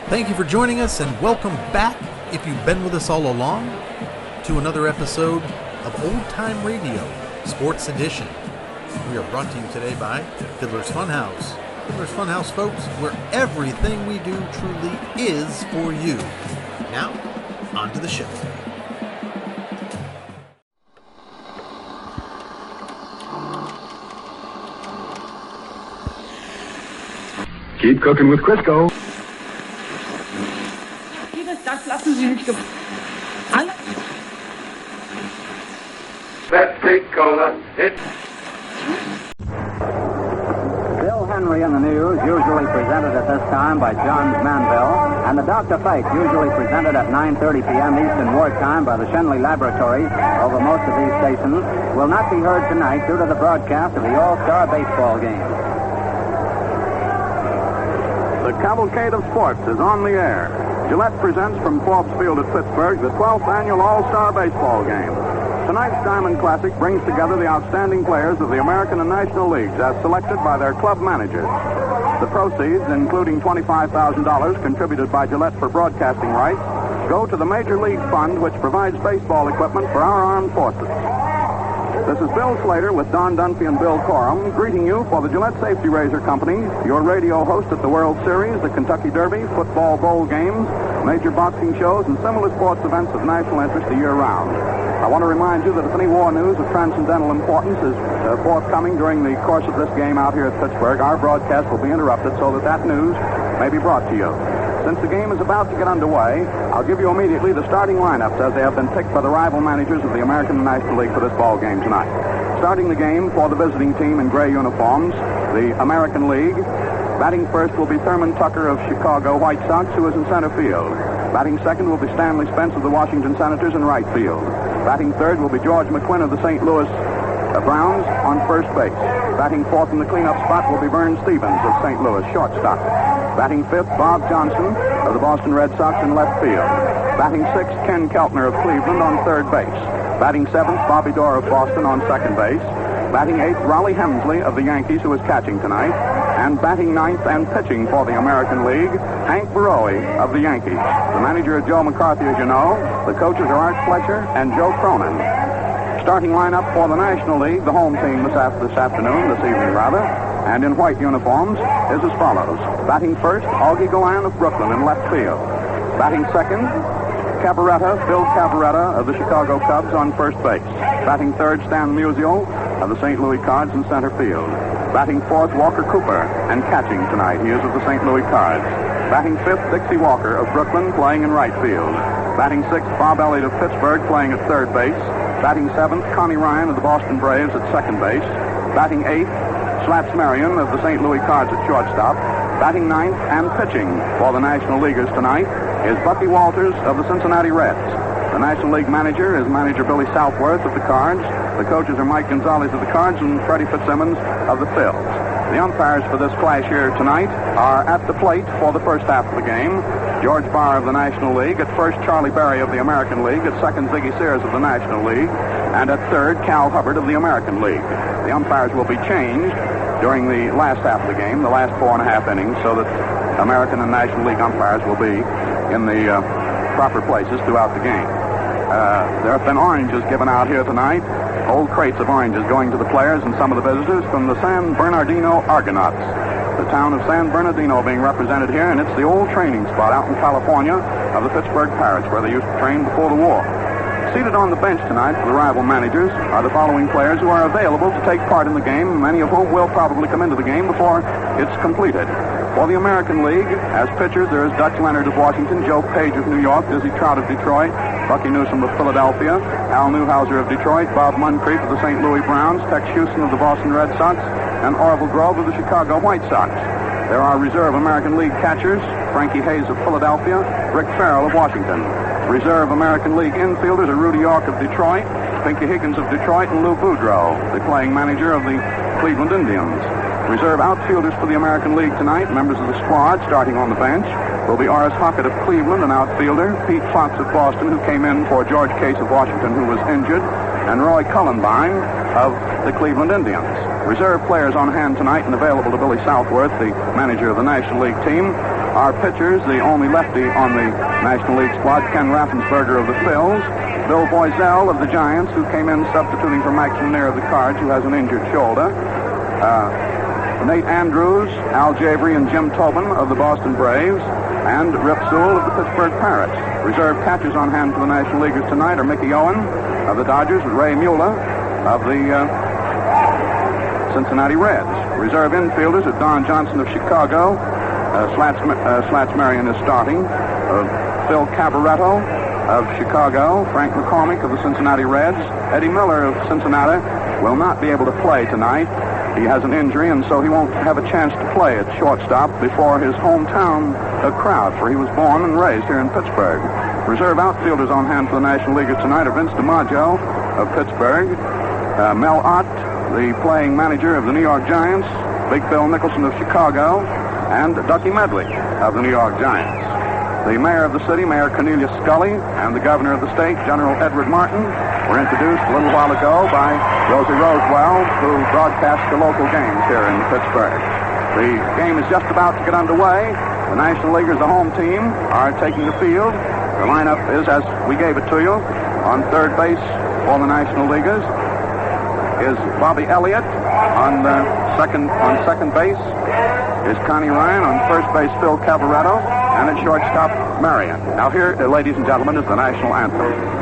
Thank you for joining us, and welcome back, if you've been with us all along, to another episode of Old Time Radio, Sports Edition. We are brought to you today by Fiddler's Funhouse. Fiddler's Funhouse, folks, where everything we do truly is for you. Now, on to the show. Keep cooking with Crisco. Das lassen Sie nicht alle. Pepsi Cola. Bill Henry in the news, usually presented at this time by John Manville, and the Dr. Fate, usually presented at 9:30 p.m. Eastern Wartime by the Shenley Laboratory over most of these stations, will not be heard tonight due to the broadcast of the All Star Baseball Game. The cavalcade of sports is on the air. Gillette presents from Forbes Field at Pittsburgh the 12th annual All-Star Baseball Game. Tonight's Diamond Classic brings together the outstanding players of the American and National Leagues as selected by their club managers. The proceeds, including $25,000 contributed by Gillette for broadcasting rights, go to the Major League Fund, which provides baseball equipment for our armed forces. This is Bill Slater with Don Dunphy and Bill Corum greeting you for the Gillette Safety Razor Company, your radio host at the World Series, the Kentucky Derby, football bowl games, major boxing shows, and similar sports events of national interest the year round. I want to remind you that if any war news of transcendental importance is forthcoming during the course of this game out here at Pittsburgh, our broadcast will be interrupted so that news may be brought to you. Since the game is about to get underway, I'll give you immediately the starting lineups as they have been picked by the rival managers of the American and National League for this ball game tonight. Starting the game for the visiting team in gray uniforms, the American League. Batting first will be Thurman Tucker of Chicago White Sox, who is in center field. Batting second will be Stanley Spence of the Washington Senators in right field. Batting third will be George McQuinn of the St. Louis Browns on first base. Batting fourth in the cleanup spot will be Vern Stevens of St. Louis, shortstop. Batting fifth, Bob Johnson of the Boston Red Sox in left field. Batting sixth, Ken Keltner of Cleveland on third base. Batting seventh, Bobby Dorr of Boston on second base. Batting eighth, Raleigh Hemsley of the Yankees, who is catching tonight. And batting ninth and pitching for the American League, Hank Baroe of the Yankees. The manager is Joe McCarthy, as you know. The coaches are Art Fletcher and Joe Cronin. Starting lineup for the National League, the home team this evening, and in white uniforms, is as follows. Batting first, Augie Golan of Brooklyn in left field. Batting second, Bill Cavaretta of the Chicago Cubs on first base. Batting third, Stan Musial of the St. Louis Cards in center field. Batting fourth, Walker Cooper, and catching tonight, he is of the St. Louis Cards. Batting fifth, Dixie Walker of Brooklyn, playing in right field. Batting sixth, Bob Elliott of Pittsburgh, playing at third base. Batting seventh, Connie Ryan of the Boston Braves at second base. Batting eighth, Slaps Marion of the St. Louis Cards at shortstop. Batting ninth and pitching for the National Leaguers tonight is Bucky Walters of the Cincinnati Reds. The National League manager is manager Billy Southworth of the Cards. The coaches are Mike Gonzalez of the Cards and Freddie Fitzsimmons of the Phils. The umpires for this clash here tonight are at the plate for the first half of the game. George Barr of the National League. At first, Charlie Berry of the American League. At second, Ziggy Sears of the National League. And at third, Cal Hubbard of the American League. The umpires will be changed during the last half of the game, the last 4.5 innings, so that American and National League umpires will be in the proper places throughout the game. There have been oranges given out here tonight, old crates of oranges going to the players and some of the visitors from the San Bernardino Argonauts. The town of San Bernardino being represented here, and it's the old training spot out in California of the Pittsburgh Pirates, where they used to train before the war. Seated on the bench tonight for the rival managers are the following players who are available to take part in the game, many of whom will probably come into the game before it's completed. For the American League, as pitchers, there is Dutch Leonard of Washington, Joe Page of New York, Dizzy Trout of Detroit, Bucky Newsom of Philadelphia, Al Newhouser of Detroit, Bob Muncrief of the St. Louis Browns, Tex Houston of the Boston Red Sox, and Orville Grove of the Chicago White Sox. There are reserve American League catchers, Frankie Hayes of Philadelphia, Rick Farrell of Washington. Reserve American League infielders are Rudy York of Detroit, Pinky Higgins of Detroit, and Lou Boudreau, the playing manager of the Cleveland Indians. Reserve outfielders for the American League tonight, members of the squad starting on the bench, will be Oris Hockett of Cleveland, an outfielder, Pete Fox of Boston, who came in for George Case of Washington, who was injured, and Roy Cullenbine of the Cleveland Indians. Reserve players on hand tonight and available to Billy Southworth, the manager of the National League team, our pitchers, the only lefty on the National League squad, Ken Raffensperger of the Phils, Bill Boiselle of the Giants, who came in substituting for Max Munir of the Cards, who has an injured shoulder, Nate Andrews, Al Javery, and Jim Tobin of the Boston Braves, and Rip Sewell of the Pittsburgh Pirates. Reserve catchers on hand for the National Leaguers tonight are Mickey Owen of the Dodgers and Ray Mueller of the Cincinnati Reds. Reserve infielders are Don Johnson of Chicago. Slats Marion is starting. Phil Cavaretto of Chicago. Frank McCormick of the Cincinnati Reds. Eddie Miller of Cincinnati will not be able to play tonight. He has an injury, and so he won't have a chance to play at shortstop before his hometown crowd, for he was born and raised here in Pittsburgh. Reserve outfielders on hand for the National Leaguers tonight are Vince DiMaggio of Pittsburgh, Mel Ott, the playing manager of the New York Giants, Big Phil Nicholson of Chicago, and Ducky Medley of the New York Giants. The mayor of the city, Mayor Cornelius Scully, and the governor of the state, General Edward Martin, were introduced a little while ago by Rosie Rosewell, who broadcasts the local games here in Pittsburgh. The game is just about to get underway. The National Leaguers, the home team, are taking the field. The lineup is as we gave it to you. On third base for the National Leaguers is Bobby Elliott. On second base is Connie Ryan. On first base, Phil Cavaretto. And at shortstop, Marion. Now here, ladies and gentlemen, is the national anthem.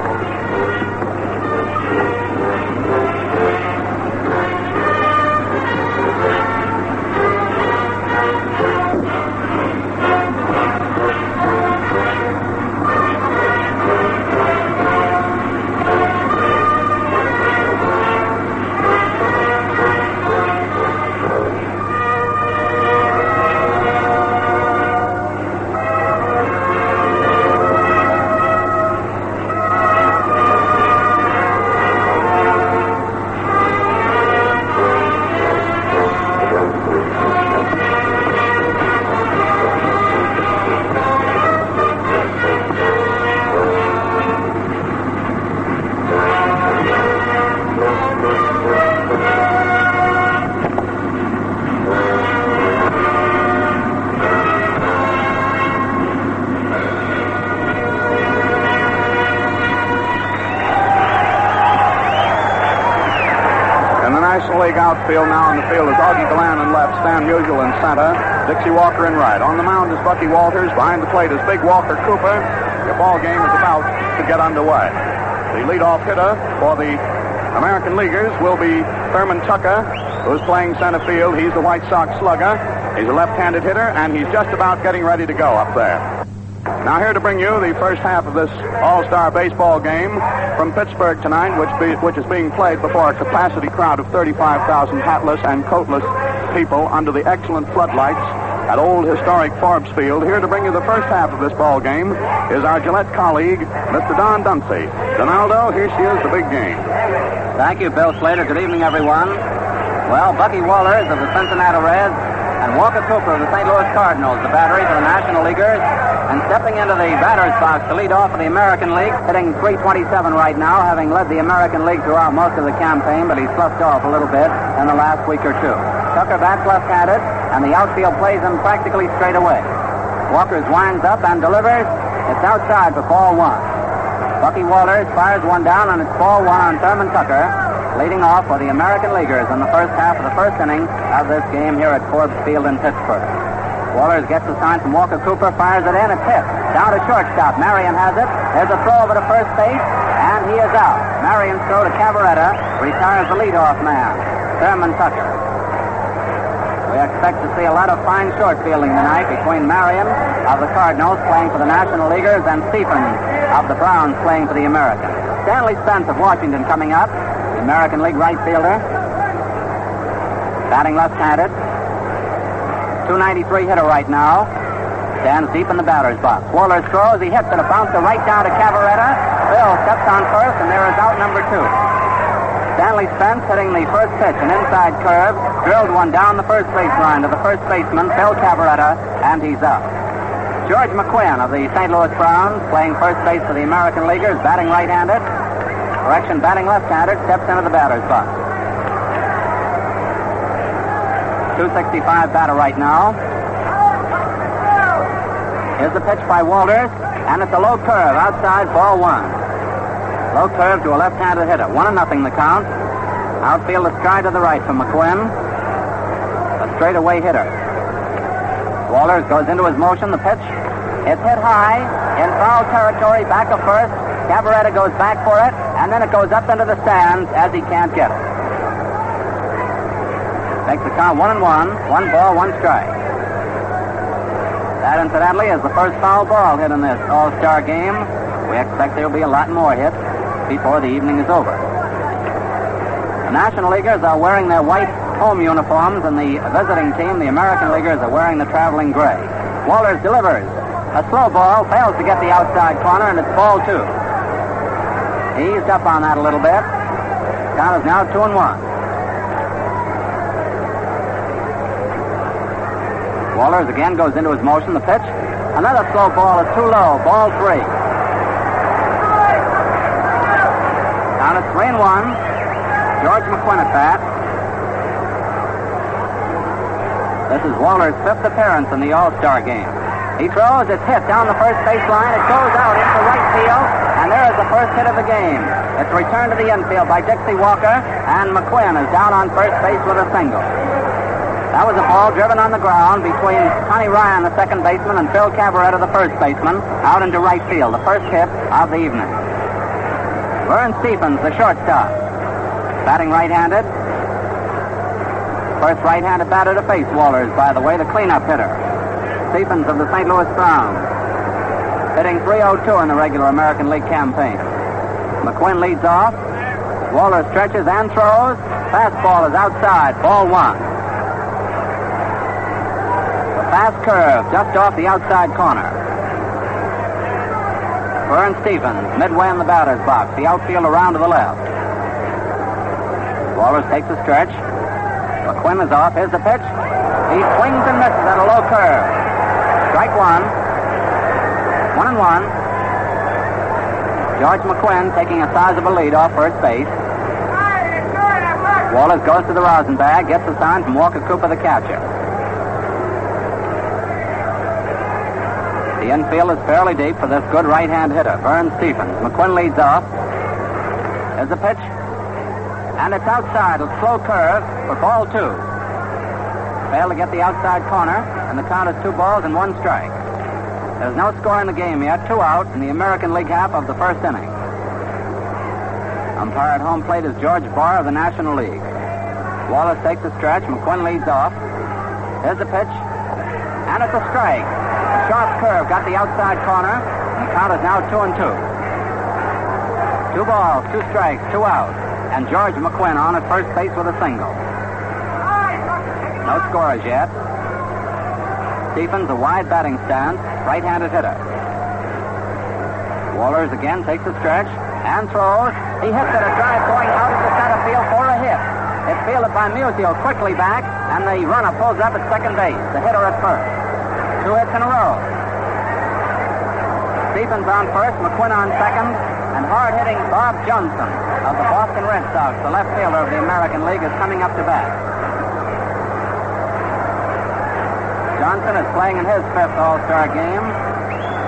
Outfield now in the field is Augie Galan in left, Stan Musial in center, Dixie Walker in right. On the mound is Bucky Walters. Behind the plate is Big Walker Cooper. The ball game is about to get underway. The leadoff hitter for the American Leaguers will be Thurman Tucker, who's playing center field. He's the White Sox slugger. He's a left-handed hitter, and he's just about getting ready to go up there. Now here to bring you the first half of this All-Star baseball game from Pittsburgh tonight, which is being played before a capacity crowd of 35,000 hatless and coatless people under the excellent floodlights at old historic Forbes Field. Here to bring you the first half of this ball game is our Gillette colleague, Mr. Don Dunsey. Donaldo, here she is, the big game. Thank you, Bill Slater. Good evening, everyone. Well, Bucky Walters of the Cincinnati Reds and Walker Cooper of the St. Louis Cardinals, the battery for the National Leaguers. And stepping into the batter's box to lead off in the American League, hitting .327 right now, having led the American League throughout most of the campaign, but he's sloughed off a little bit in the last week or two. Tucker bats left-handed, and the outfield plays him practically straight away. Walters winds up and delivers. It's outside for ball one. Bucky Walters fires one down, and it's ball one on Thurman Tucker, leading off for the American Leaguers in the first half of the first inning of this game here at Forbes Field in Pittsburgh. Walters gets the sign from Walker Cooper, fires it in, it's hit. Down to shortstop. Marion has it. There's a throw over to first base, and he is out. Marion's throw to Cavaretta retires the leadoff man, Thurman Tucker. We expect to see a lot of fine short fielding tonight between Marion of the Cardinals playing for the National Leaguers and Stephens of the Browns playing for the Americans. Stanley Spence of Washington coming up, the American League right fielder, batting left-handed. .293 hitter right now. Stands deep in the batter's box. Walters throws. He hits it. A bouncer right down to Cavaretta. Bill steps on first, and there is out number two. Stanley Spence hitting the first pitch, an inside curve. Drilled one down the first base line to the first baseman, Phil Cavaretta, and he's out. George McQuinn of the St. Louis Browns, playing first base for the American Leaguers, batting right-handed. Correction, batting left-handed, steps into the batter's box. .265 batter right now. Here's the pitch by Walters, and it's a low curve outside, ball one. Low curve to a left-handed hitter. 1-0 the count. Outfield a stride to the right from McQuinn. A straightaway hitter. Walters goes into his motion. The pitch. It's hit high in foul territory, back of first. Cabaretta goes back for it, and then it goes up into the stands as he can't get it. Makes the count 1-1. 1 ball, 1 strike. That, incidentally, is the first foul ball hit in this All-Star game. We expect there will be a lot more hits before the evening is over. The National Leaguers are wearing their white home uniforms, and the visiting team, the American Leaguers, are wearing the traveling gray. Walters delivers. A slow ball, fails to get the outside corner, and it's ball 2. He eased up on that a little bit. Count is now 2-1. Walters again goes into his motion. The pitch. Another slow ball is too low. Ball 3. Count is 3-1. George McQuinn at bat. This is Walters' 5th appearance in the All-Star game. He throws. It's hit down the first baseline. It goes out into right field, and there is the first hit of the game. It's returned to the infield by Dixie Walker, and McQuinn is down on first base with a single. That was a ball driven on the ground between Connie Ryan, the second baseman, and Phil Cabaretta, the first baseman, out into right field, the first hit of the evening. Vern Stephens, the shortstop, batting right-handed. First right-handed batter to face Walters, by the way, the cleanup hitter. Stephens of the St. Louis Browns, hitting .302 in the regular American League campaign. McQuinn leads off. Walters stretches and throws. Fastball is outside, ball 1. The fast curve just off the outside corner. Vern Stephens, midway in the batter's box. The outfield around to the left. Walters takes a stretch. McQuinn is off. Here's the pitch. He swings and misses at a low curve. Strike 1. 1-1. George McQuinn taking a sizable lead off first base. Walters goes to the rosin bag, gets a sign from Walker Cooper, the catcher. The infield is fairly deep for this good right-hand hitter, Vern Stephens. McQuinn leads off. There's the pitch. And it's outside, a slow curve for ball 2. Failed to get the outside corner, and the count is 2 balls and 1 strike. There's no score in the game yet. 2 out in the American League half of the first inning. Umpire at home plate is George Barr of the National League. Wallace takes a stretch. McQuinn leads off. Here's the pitch. And it's a strike. A sharp curve got the outside corner, and the count is now 2-2. 2 balls, 2 strikes, 2 out. And George McQuinn on at first base with a single. No scores yet. Stephens, a wide batting stance, right-handed hitter. Walters again takes a stretch and throws. He hits it, a drive going out into center field for a hit. It's fielded by Musial, quickly back, and the runner pulls up at second base. The hitter at first. 2 hits in a row. Stephens on first, McQuinn on second, and hard-hitting Bob Johnson of the Boston Red Sox, the left fielder of the American League, is coming up to bat. Johnson is playing in his 5th All-Star game.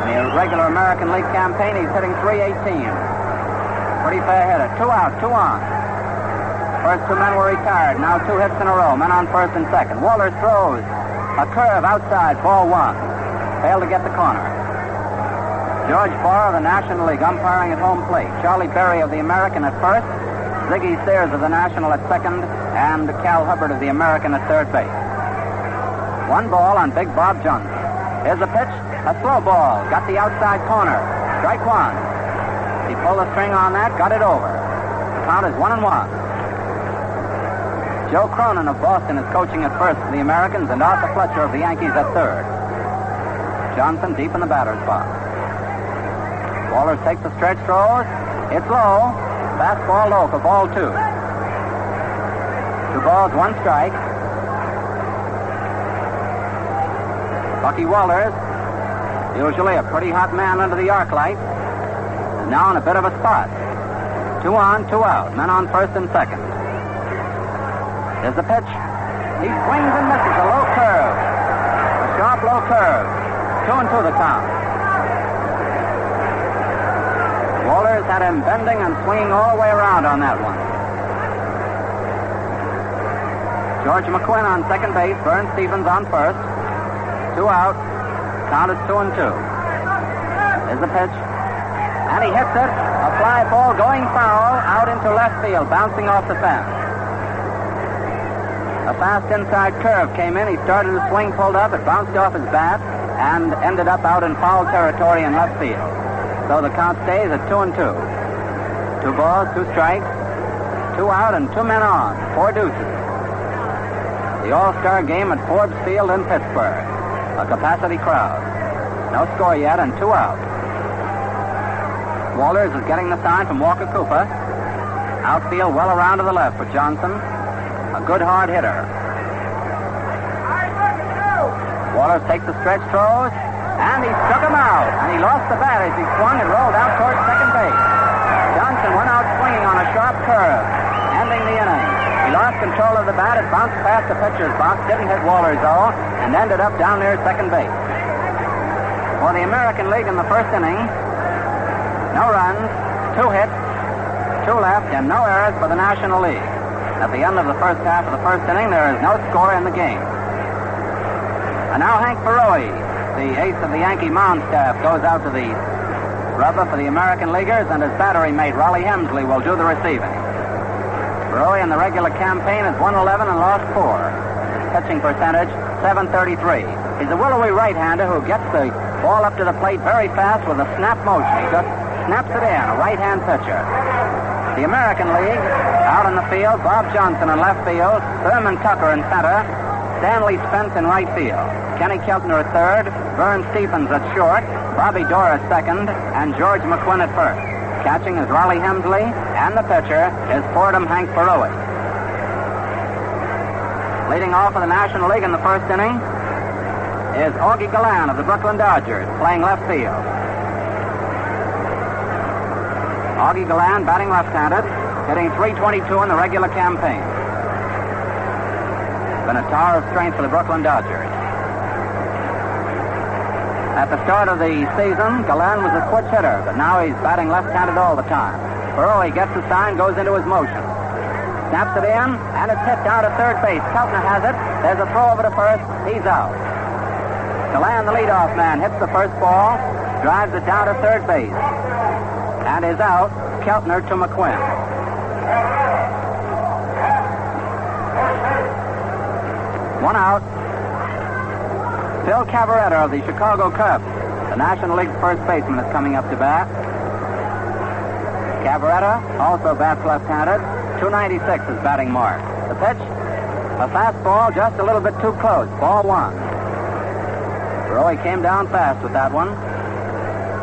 In the regular American League campaign, he's hitting .318. Pretty fair hitter. 2 out, 2 on. First 2 men were retired. Now 2 hits in a row. Men on first and second. Walters throws. A curve outside, ball 1. Failed to get the corner. George Barr of the National League umpiring at home plate. Charlie Berry of the American at first. Ziggy Sears of the National at second. And Cal Hubbard of the American at third base. 1 ball on Big Bob Johnson. Here's a pitch. A slow ball. Got the outside corner. Strike 1. He pulled a string on that. Got it over. The count is 1-1. Joe Cronin of Boston is coaching at first for the Americans, and Arthur Fletcher of the Yankees at third. Johnson deep in the batter's box. Walters takes a stretch, throws. It's low. Fastball low for ball 2. 2 balls, 1 strike. Bucky Walters, usually a pretty hot man under the arc light, is now in a bit of a spot. 2 on, 2 out. Men on first and second. There's the pitch. He swings and misses. A low curve. A sharp low curve. 2-2 the count. Walters had him bending and swinging all the way around on that one. George McQuinn on second base. Vern Stephens on first. 2 out. Count is 2-2. There's the pitch. And he hits it. A fly ball going foul out into left field, bouncing off the fence. A fast inside curve came in. He started to swing, pulled up. It bounced off his bat and ended up out in foul territory in left field. So the count stays at 2-2. 2 balls, 2 strikes, 2 out, and 2 men on. 4 deuces. The All Star Game at Forbes Field in Pittsburgh. A capacity crowd. No score yet, and 2 out. Walters is getting the sign from Walker Cooper. Outfield well around to the left for Johnson. A good hard hitter. Walters takes the stretch throws, and he struck him out. And he lost the bat as he swung and rolled out towards second base. Johnson went out swinging on a sharp curve, ending the inning. He lost control of the bat. It bounced past the pitcher's box, didn't hit Walters though, and ended up down near second base. For the American League in the first inning, no runs, 2 hits, 2 left, and no errors for the National League. At the end of the first half of the first inning, there is no score in the game. And now Hank Barrowe, the ace of the Yankee mound staff, goes out to the rubber for the American Leaguers, and his battery mate, Rollie Hemsley, will do the receiving. Barrowe in the regular campaign has won 11 and lost 4. His pitching percentage, .733. He's a willowy right-hander who gets the ball up to the plate very fast with a snap motion. He just snaps it in, a right-hand pitcher. The American League, out in the field, Bob Johnson in left field, Thurman Tucker in center, Stanley Spence in right field, Kenny Keltner at third, Vern Stephens at short, Bobby Dorr at second, and George McQuinn at first. Catching is Rollie Hemsley, and the pitcher is Fordham Hank Barrowe. Leading off for the National League in the first inning is Augie Gallan of the Brooklyn Dodgers, playing left field. Augie Gallan, batting left-handed, hitting .322 in the regular campaign. Been a tower of strength for the Brooklyn Dodgers. At the start of the season, Gallan was a switch hitter, but now he's batting left-handed all the time. Barrowe gets the sign, goes into his motion. Snaps it in, and it's hit down to third base. Keltner has it. There's a throw over to first. He's out. Gallan, the leadoff man, hits the first ball, drives it down to third base, and is out. Keltner to McQuinn. One out. Phil Cavaretta of the Chicago Cubs, the National League's first baseman, is coming up to bat. Cavaretta also bats left-handed. .296 is batting mark. The pitch, a fastball just a little bit too close. Ball 1. Barrowe came down fast with that one.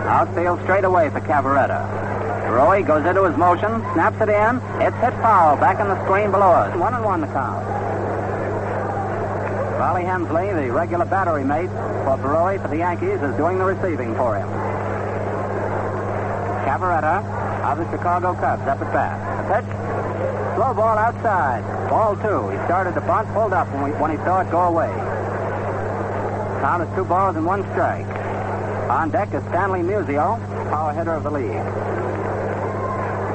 Outfield straight away for Cavaretta. Barrowe goes into his motion, snaps it in. It's hit foul back in the screen below us. 1-1 the count. Rollie Hemsley, the regular battery mate for Barrowe for the Yankees, is doing the receiving for him. Cavaretta of the Chicago Cubs up at bat. The pitch, slow ball outside. Ball 2. He started to bunt, pulled up when he saw it go away. Count is 2 balls and 1 strike. On deck is Stanley Musial, power hitter of the league.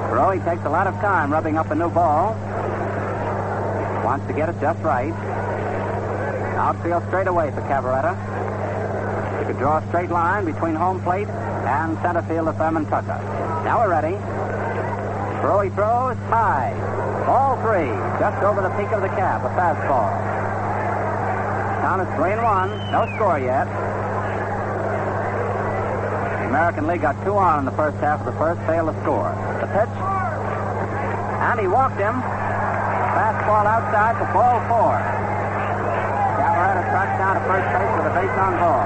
Barrowe takes a lot of time rubbing up a new ball. Wants to get it just right. Outfield straight away for Cavaretta. He could draw a straight line between home plate and center field of Thurman Tucker. Now we're ready. Barrowe throws high. Ball 3, just over the peak of the cap, a fastball. Count is 3-1. No score yet. The American League got 2 on in the first half of the first, failed to score. The pitch, and he walked him. Fastball outside for ball 4. Cavaretta tracks down to first base with a base on ball.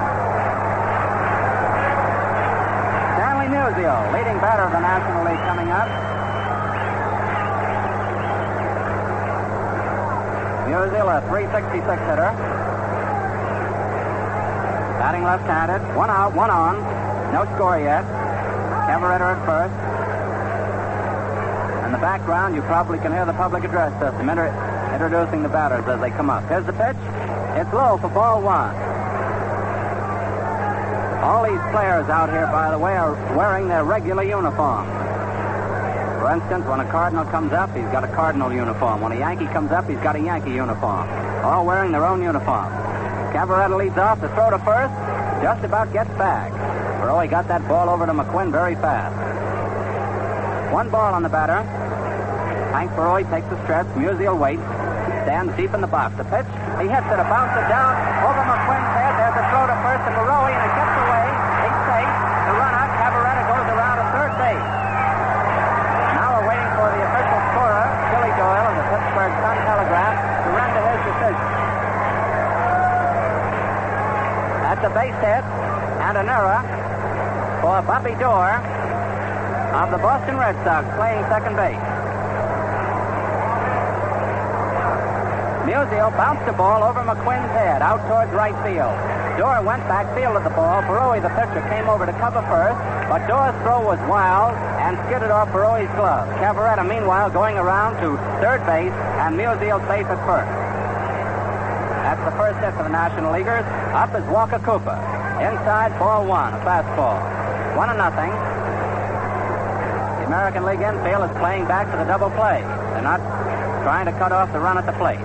Stanley Musial, leading batter of the National League, coming up. Musial, a .366 hitter. Batting left-handed. 1 out, 1 on. No score yet. Cavaretta at first. In the background, you probably can hear the public address system introducing the batters as they come up. Here's the pitch. It's low for ball 1. All these players out here, by the way, are wearing their regular uniforms. For instance, when a Cardinal comes up, he's got a Cardinal uniform. When a Yankee comes up, he's got a Yankee uniform. All wearing their own uniform. Cavaretta leads off to throw to first. Just about gets back. He got that ball over to McQuinn very fast. 1 ball on the batter. Hank Barroy takes the stretch. Musial waits. Stands deep in the box. The pitch. He hits it. A bouncer down over McQuinn's head. There's a throw to first to Barroy, and it gets away. He's safe. The run-out. Cavaretta goes around to third base. Now we're waiting for the official scorer, Billy Doyle of the Pittsburgh Sun-Telegraph, to render his decision. That's a base hit and an error for Bobby Doerr of the Boston Red Sox, playing second base. Musial bounced the ball over McQuinn's head, out towards right field. Doerr went backfield of the ball. Barroy, the pitcher, came over to cover first, but Doerr's throw was wild and skidded off Barroy's glove. Cavaretta, meanwhile, going around to third base, and Musial safe at first. That's the first hit for the National Leaguers. Up is Walker Cooper. Inside, ball 1, a fastball. 1-0. The American League infield is playing back to the double play. They're not trying to cut off the run at the plate.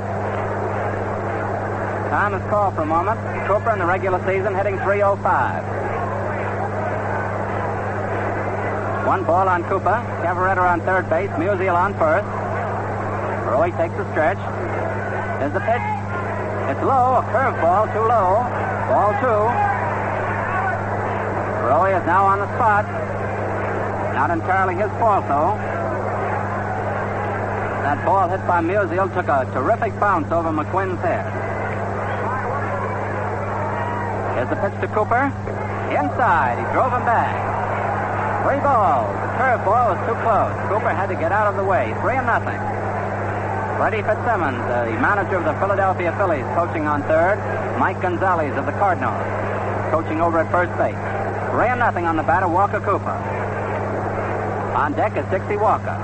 Time is called for a moment. Cooper in the regular season hitting .305. 1 ball on Cooper. Cavaretta on third base. Musial on first. Roy takes the stretch. There's the pitch. It's low. A curveball, too low. Ball 2. Roy is now on the spot. Not entirely his fault, though. That ball hit by Musial took a terrific bounce over McQuinn's head. Here's the pitch to Cooper. Inside. He drove him back. 3 balls. The curveball was too close. Cooper had to get out of the way. 3-0. Freddie Fitzsimmons, the manager of the Philadelphia Phillies, coaching on third. Mike Gonzalez of the Cardinals, coaching over at first base. 3-0 on the batter, Walker Cooper. On deck is Dixie Walker.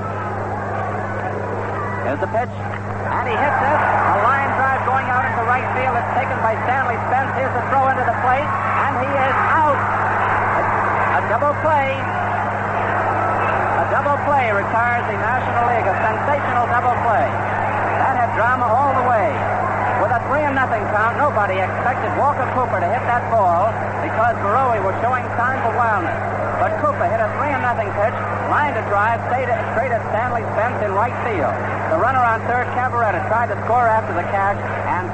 Here's the pitch, and he hits it. A line drive going out into right field. It's taken by Stanley Spence. Here's the throw into the plate, and he is out. A double play. A double play retires the National League. A sensational double play. That had drama all the way. With a 3-0 count, nobody expected Walker Cooper to hit that ball because Barroy was showing signs of wildness. But Cooper hit a 3-0 pitch, lined a drive, straight at Stanley Spence in right field. The runner on third, Cavaretta, tried to score after the catch, and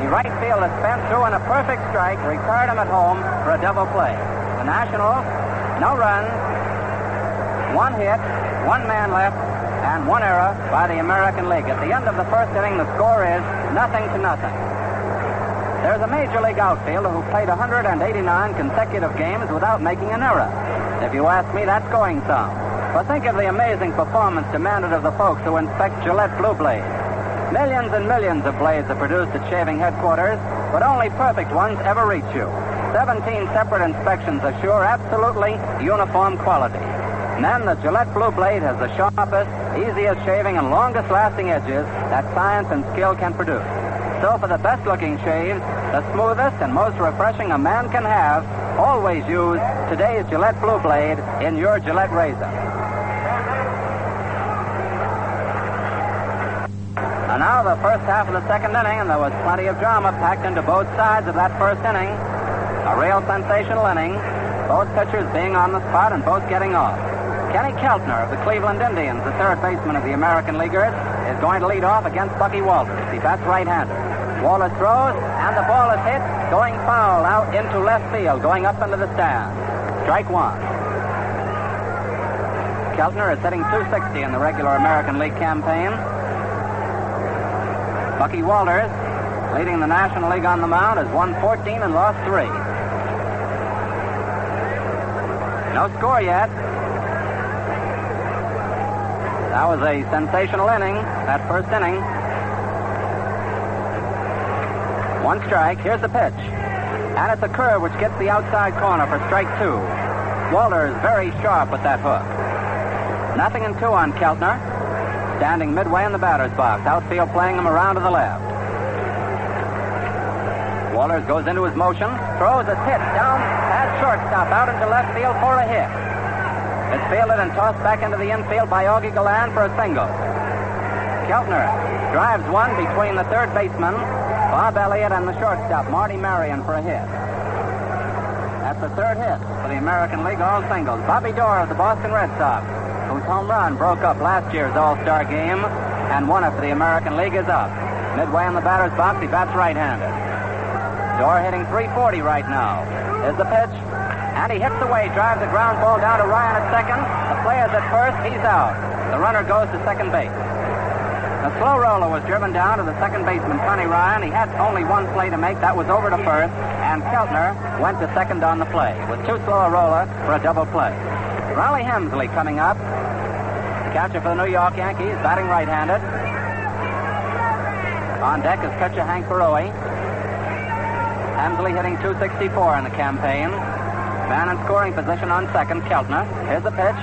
the right fielder Spence threw in a perfect strike, retired him at home for a double play. The Nationals, no runs, 1 hit, 1 man left, and 1 error by the American League. At the end of the first inning, the score is 0-0. There's a Major League outfielder who played 189 consecutive games without making an error. If you ask me, that's going some. But think of the amazing performance demanded of the folks who inspect Gillette Blue Blades. Millions and millions of blades are produced at shaving headquarters, but only perfect ones ever reach you. 17 separate inspections assure absolutely uniform quality. And then the Gillette Blue Blade has the sharpest, easiest shaving, and longest-lasting edges that science and skill can produce. So for the best-looking shaves, the smoothest and most refreshing a man can have, always use today's Gillette Blue Blade in your Gillette razor. And now the first half of the second inning, and there was plenty of drama packed into both sides of that first inning. A real sensational inning, both pitchers being on the spot and both getting off. Kenny Keltner of the Cleveland Indians, the third baseman of the American Leaguers, is going to lead off against Bucky Walters. He bats right-handed. Walters throws, and the ball is hit, going foul out into left field, going up into the stands. Strike 1. Keltner is hitting .260 in the regular American League campaign. Bucky Walters, leading the National League on the mound, has won 14 and lost 3. No score yet. That was a sensational inning, that first inning. 1 strike. Here's the pitch. And it's a curve which gets the outside corner for strike 2. Walters very sharp with that hook. 0-2 on Keltner. Standing midway in the batter's box. Outfield playing him around to the left. Walters goes into his motion. Throws a hit down past shortstop out into left field for a hit. It's fielded and tossed back into the infield by Augie Galland for a single. Keltner drives one between the third baseman, Bob Elliott, and the shortstop, Marty Marion, for a hit. That's the third hit for the American League, all singles. Bobby Dorr of the Boston Red Sox, whose home run broke up last year's All-Star Game and won it for the American League, is up. Midway in the batter's box, he bats right-handed. Dorr hitting .340 right now. Here's the pitch, and he hits away, drives the ground ball down to Ryan at second. The player's at first, he's out. The runner goes to second base. The slow roller was driven down to the second baseman, Connie Ryan. He had only one play to make. That was over to first, and Keltner went to second on the play with too slow a roller for a double play. Raleigh Hemsley coming up. Catcher for the New York Yankees, batting right-handed. On deck is pitcher Hank Baroe. Hemsley hitting .264 in the campaign. Man in scoring position on second, Keltner. Here's the pitch,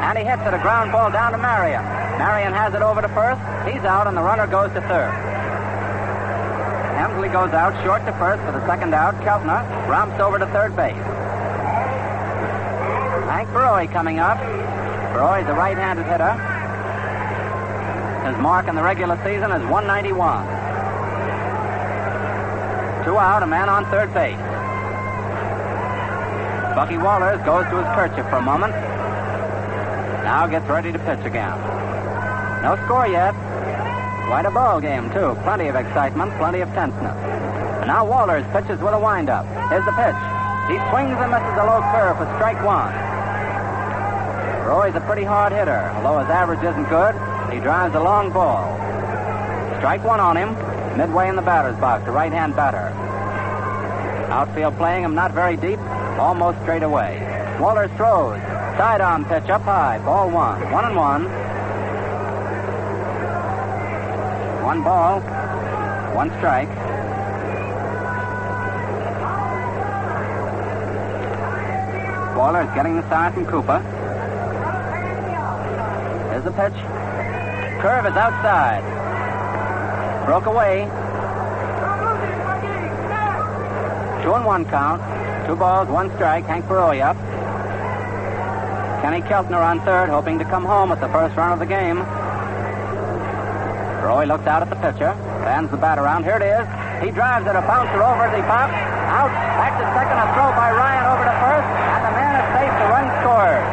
and he hits it, a ground ball down to Marion. Marion has it over to first. He's out, and the runner goes to third. Hemsley goes out short to first for the second out. Keltner romps over to third base. Hank Baroe coming up. Baroe's a right-handed hitter. His mark in the regular season is .191. 2 out, a man on third base. Bucky Walters goes to his kerchief for a moment. Now gets ready to pitch again. No score yet. Quite a ball game, too. Plenty of excitement, plenty of tenseness. And now Walters pitches with a windup. Here's the pitch. He swings and misses a low curve for strike one. Roy's a pretty hard hitter. Although his average isn't good, he drives a long ball. Strike one on him. Midway in the batter's box, a right-hand batter. Outfield playing him not very deep, almost straight away. Walters throws. Side-on pitch up high. Ball one. 1-1. 1 ball, 1 strike. Walters getting the sign from Cooper. Here's the pitch. Curve is outside. Broke away. 2-1 count. 2 balls, 1 strike. Hank Baroe up. Kenny Keltner on third, hoping to come home with the first run of the game. Baroe looks out at the pitcher, fans the bat around. Here it is. He drives it, a bouncer over as he pops. Out, back to second, a throw by Ryan over to first, and the man is safe. The run scored.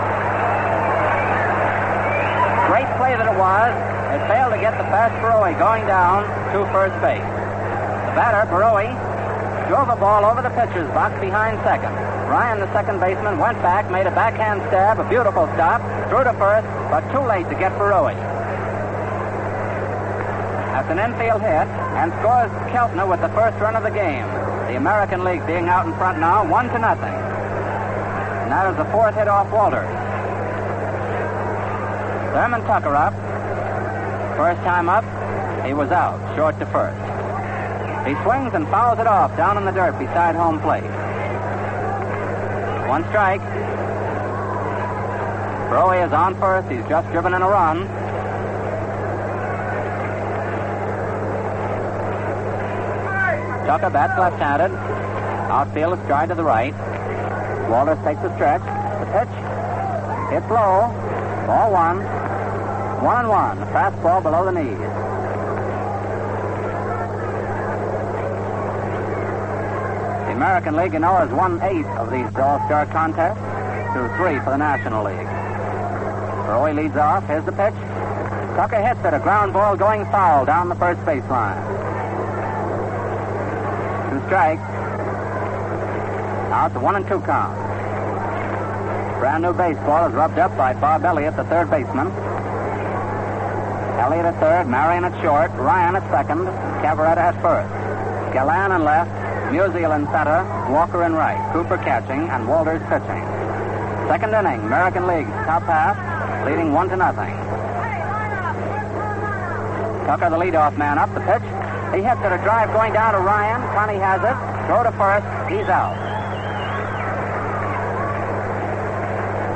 Great play that it was. It failed to get the fast Baroe going down to first base. The batter, Baroe, drove a ball over the pitcher's box behind second. Ryan, the second baseman, went back, made a backhand stab, a beautiful stop, threw to first, but too late to get Baroe. That's an infield hit, and scores Keltner with the first run of the game. The American League being out in front now, 1-0. And that is the fourth hit off Walters. Thurman Tucker up. First time up, he was out, short to first. He swings and fouls it off down in the dirt beside home plate. 1 strike. Baroe is on first. He's just driven in a run. Tucker bats left-handed. Outfield is stride to the right. Walters takes a stretch. The pitch. Hits low. Ball 1. 1-1. The fastball below the knees. The American League, you know, has won 8 of these All-Star contests to 3 for the National League. Baroe leads off. Here's the pitch. Tucker hits it. A ground ball going foul down the first baseline. 2 strikes. Now it's a 1-2 count. Brand new baseball is rubbed up by Bob Elliott, the third baseman. Elliott at third, Marion at short, Ryan at second, Cavaretta at first. Gallan in left, Musial in center, Walker in right, Cooper catching, and Walters pitching. Second inning, American League top half, leading 1-0. Tucker, the leadoff man, up the pitch. He hits it, a drive going down to Ryan. Connie has it. Throw to first. He's out.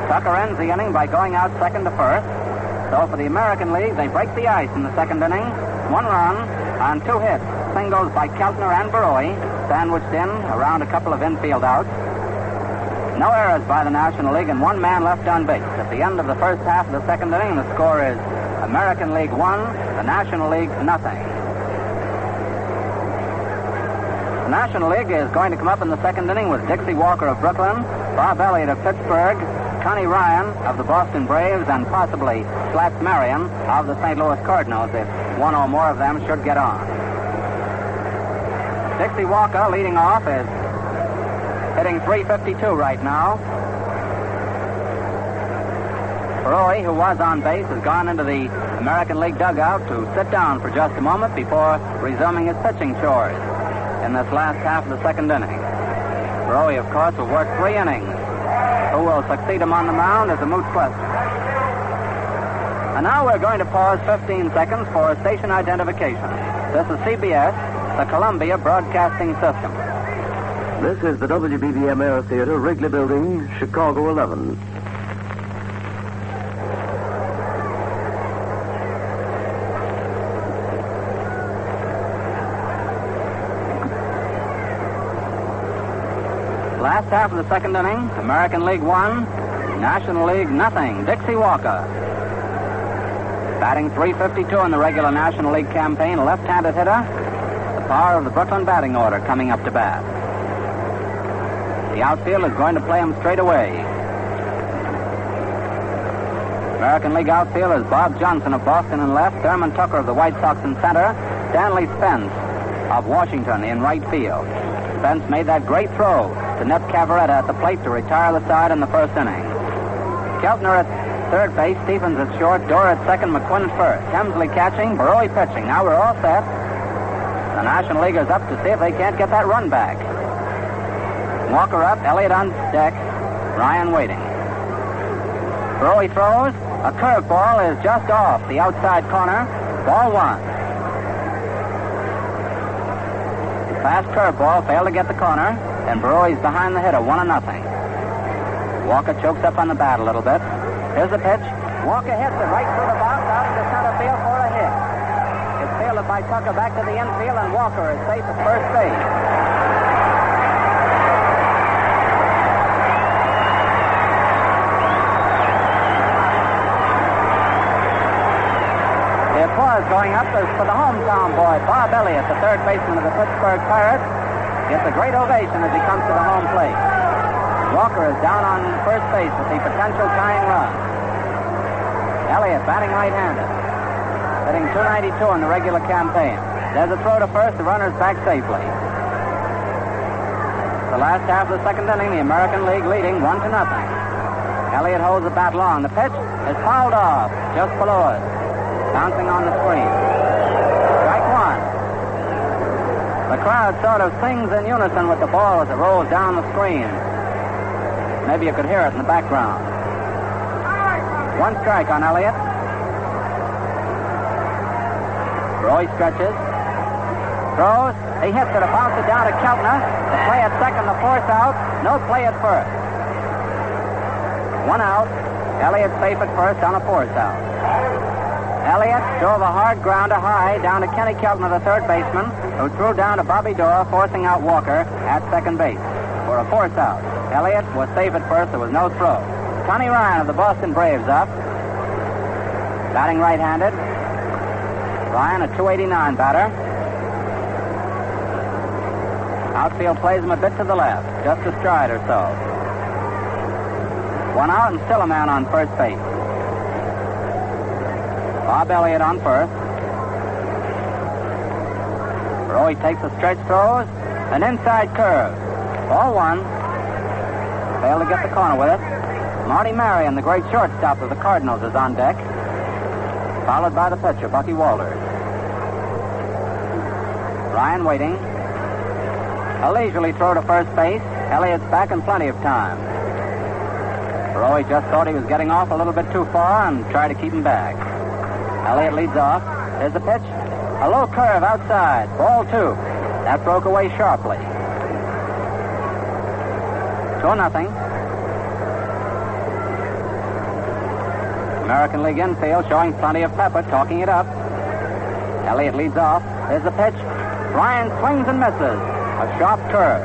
Tucker ends the inning by going out second to first. So for the American League, they break the ice in the second inning. 1 run on 2 hits. Singles by Keltner and Baroe, sandwiched in around a couple of infield outs. No errors by the National League and one man left on base. At the end of the first half of the second inning, the score is American League 1, the National League nothing. The National League is going to come up in the second inning with Dixie Walker of Brooklyn, Bob Elliott of Pittsburgh, Connie Ryan of the Boston Braves, and possibly Slats Marion of the St. Louis Cardinals if one or more of them should get on. Dixie Walker leading off is hitting .352 right now. Roy, who was on base, has gone into the American League dugout to sit down for just a moment before resuming his pitching chores in this last half of the second inning. Roy, of course, will work 3 innings. Who will succeed him on the mound is a moot question. And now we're going to pause 15 seconds for station identification. This is CBS, the Columbia Broadcasting System. This is the WBBM Air Theater, Wrigley Building, Chicago 11. Last half of the second inning, American League 1, National League nothing. Dixie Walker. Batting .352 in the regular National League campaign, left-handed hitter. The power of the Brooklyn batting order coming up to bat. The outfield is going to play him straight away. American League outfield is Bob Johnson of Boston in left, Thurman Tucker of the White Sox in center, Stanley Spence of Washington in right field. Spence made that great throw to Nep Cavaretta at the plate to retire the side in the first inning. Keltner at third base, Stephens at short, Dorr at second, McQuinn at first. Hemsley catching, Baroi pitching. Now we're all set. The National League is up to see if they can't get that run back. Walker up, Elliott on deck, Ryan waiting. Baroi throws. A curveball is just off the outside corner. Ball 1. The fast curveball failed to get the corner, and Baroi's behind the hitter, 1-0. Walker chokes up on the bat a little bit. Here's the pitch. Walker hits it right through the box out into center field for a hit. It's fielded by Tucker back to the infield, and Walker is safe at first base. The applause going up is for the hometown boy, Bob Elliott, the third baseman of the Pittsburgh Pirates. Gets a great ovation as he comes to the home plate. Walker is down on first base with the potential tying run. Elliott batting right-handed. Hitting .292 in the regular campaign. There's a throw to first. The runner's back safely. The last half of the second inning, the American League leading 1-0. Elliott holds the bat long. The pitch is fouled off just below it. Bouncing on the screen. Strike 1. The crowd sort of sings in unison with the ball as it rolls down the screen. Maybe you could hear it in the background. 1 strike on Elliott. Roy stretches. Throws. He hits it. Bounce it down to Keltner. The play at second, the force out. No play at first. 1 out. Elliott safe at first on a force out. Elliott drove a hard grounder high down to Kenny Keltner, the third baseman, who threw down to Bobby Dorr, forcing out Walker at second base for a force out. Elliott was safe at first. There was no throw. Connie Ryan of the Boston Braves up. Batting right-handed. Ryan, a .289 batter. Outfield plays him a bit to the left, just a stride or so. 1 out and still a man on first base. Bob Elliott on first. Roy takes a stretch, throws, an inside curve. Ball 1. Failed to get the corner with it. Marty Marion, the great shortstop of the Cardinals, is on deck. Followed by the pitcher, Bucky Walters. Ryan waiting. A leisurely throw to first base. Elliott's back in plenty of time. Roy just thought he was getting off a little bit too far and tried to keep him back. Elliott leads off. There's the pitch. A low curve outside. Ball 2. That broke away sharply. 2-0. American League infield showing plenty of pepper, talking it up. Elliott leads off. There's the pitch. Ryan swings and misses. A sharp curve.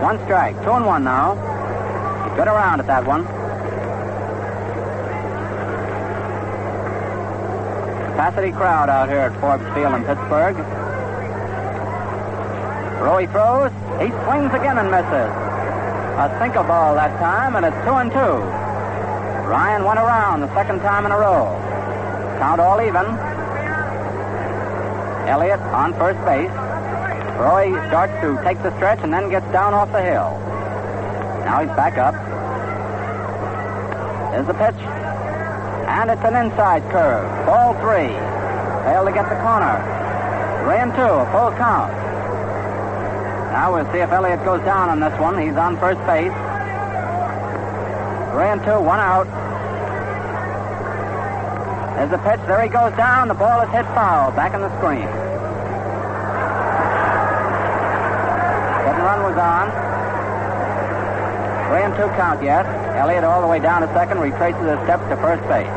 1 strike. 2-1 now. Good around at that one. Capacity crowd out here at Forbes Field in Pittsburgh. Roy throws. He swings again and misses. A sinker ball that time, and it's 2-2. Ryan went around the second time in a row. Count all even. Elliott on first base. Roy starts to take the stretch and then gets down off the hill. Now he's back up. There's the pitch. And it's an inside curve. Ball 3. Failed to get the corner. 3-2, a full count. Now we'll see if Elliott goes down on this one. He's on first base. 3-2, 1 out. There's the pitch. There he goes down. The ball is hit foul. Back in the screen. Hit and run was on. 3-2 count yet. Elliott all the way down to second, retraces his steps to first base.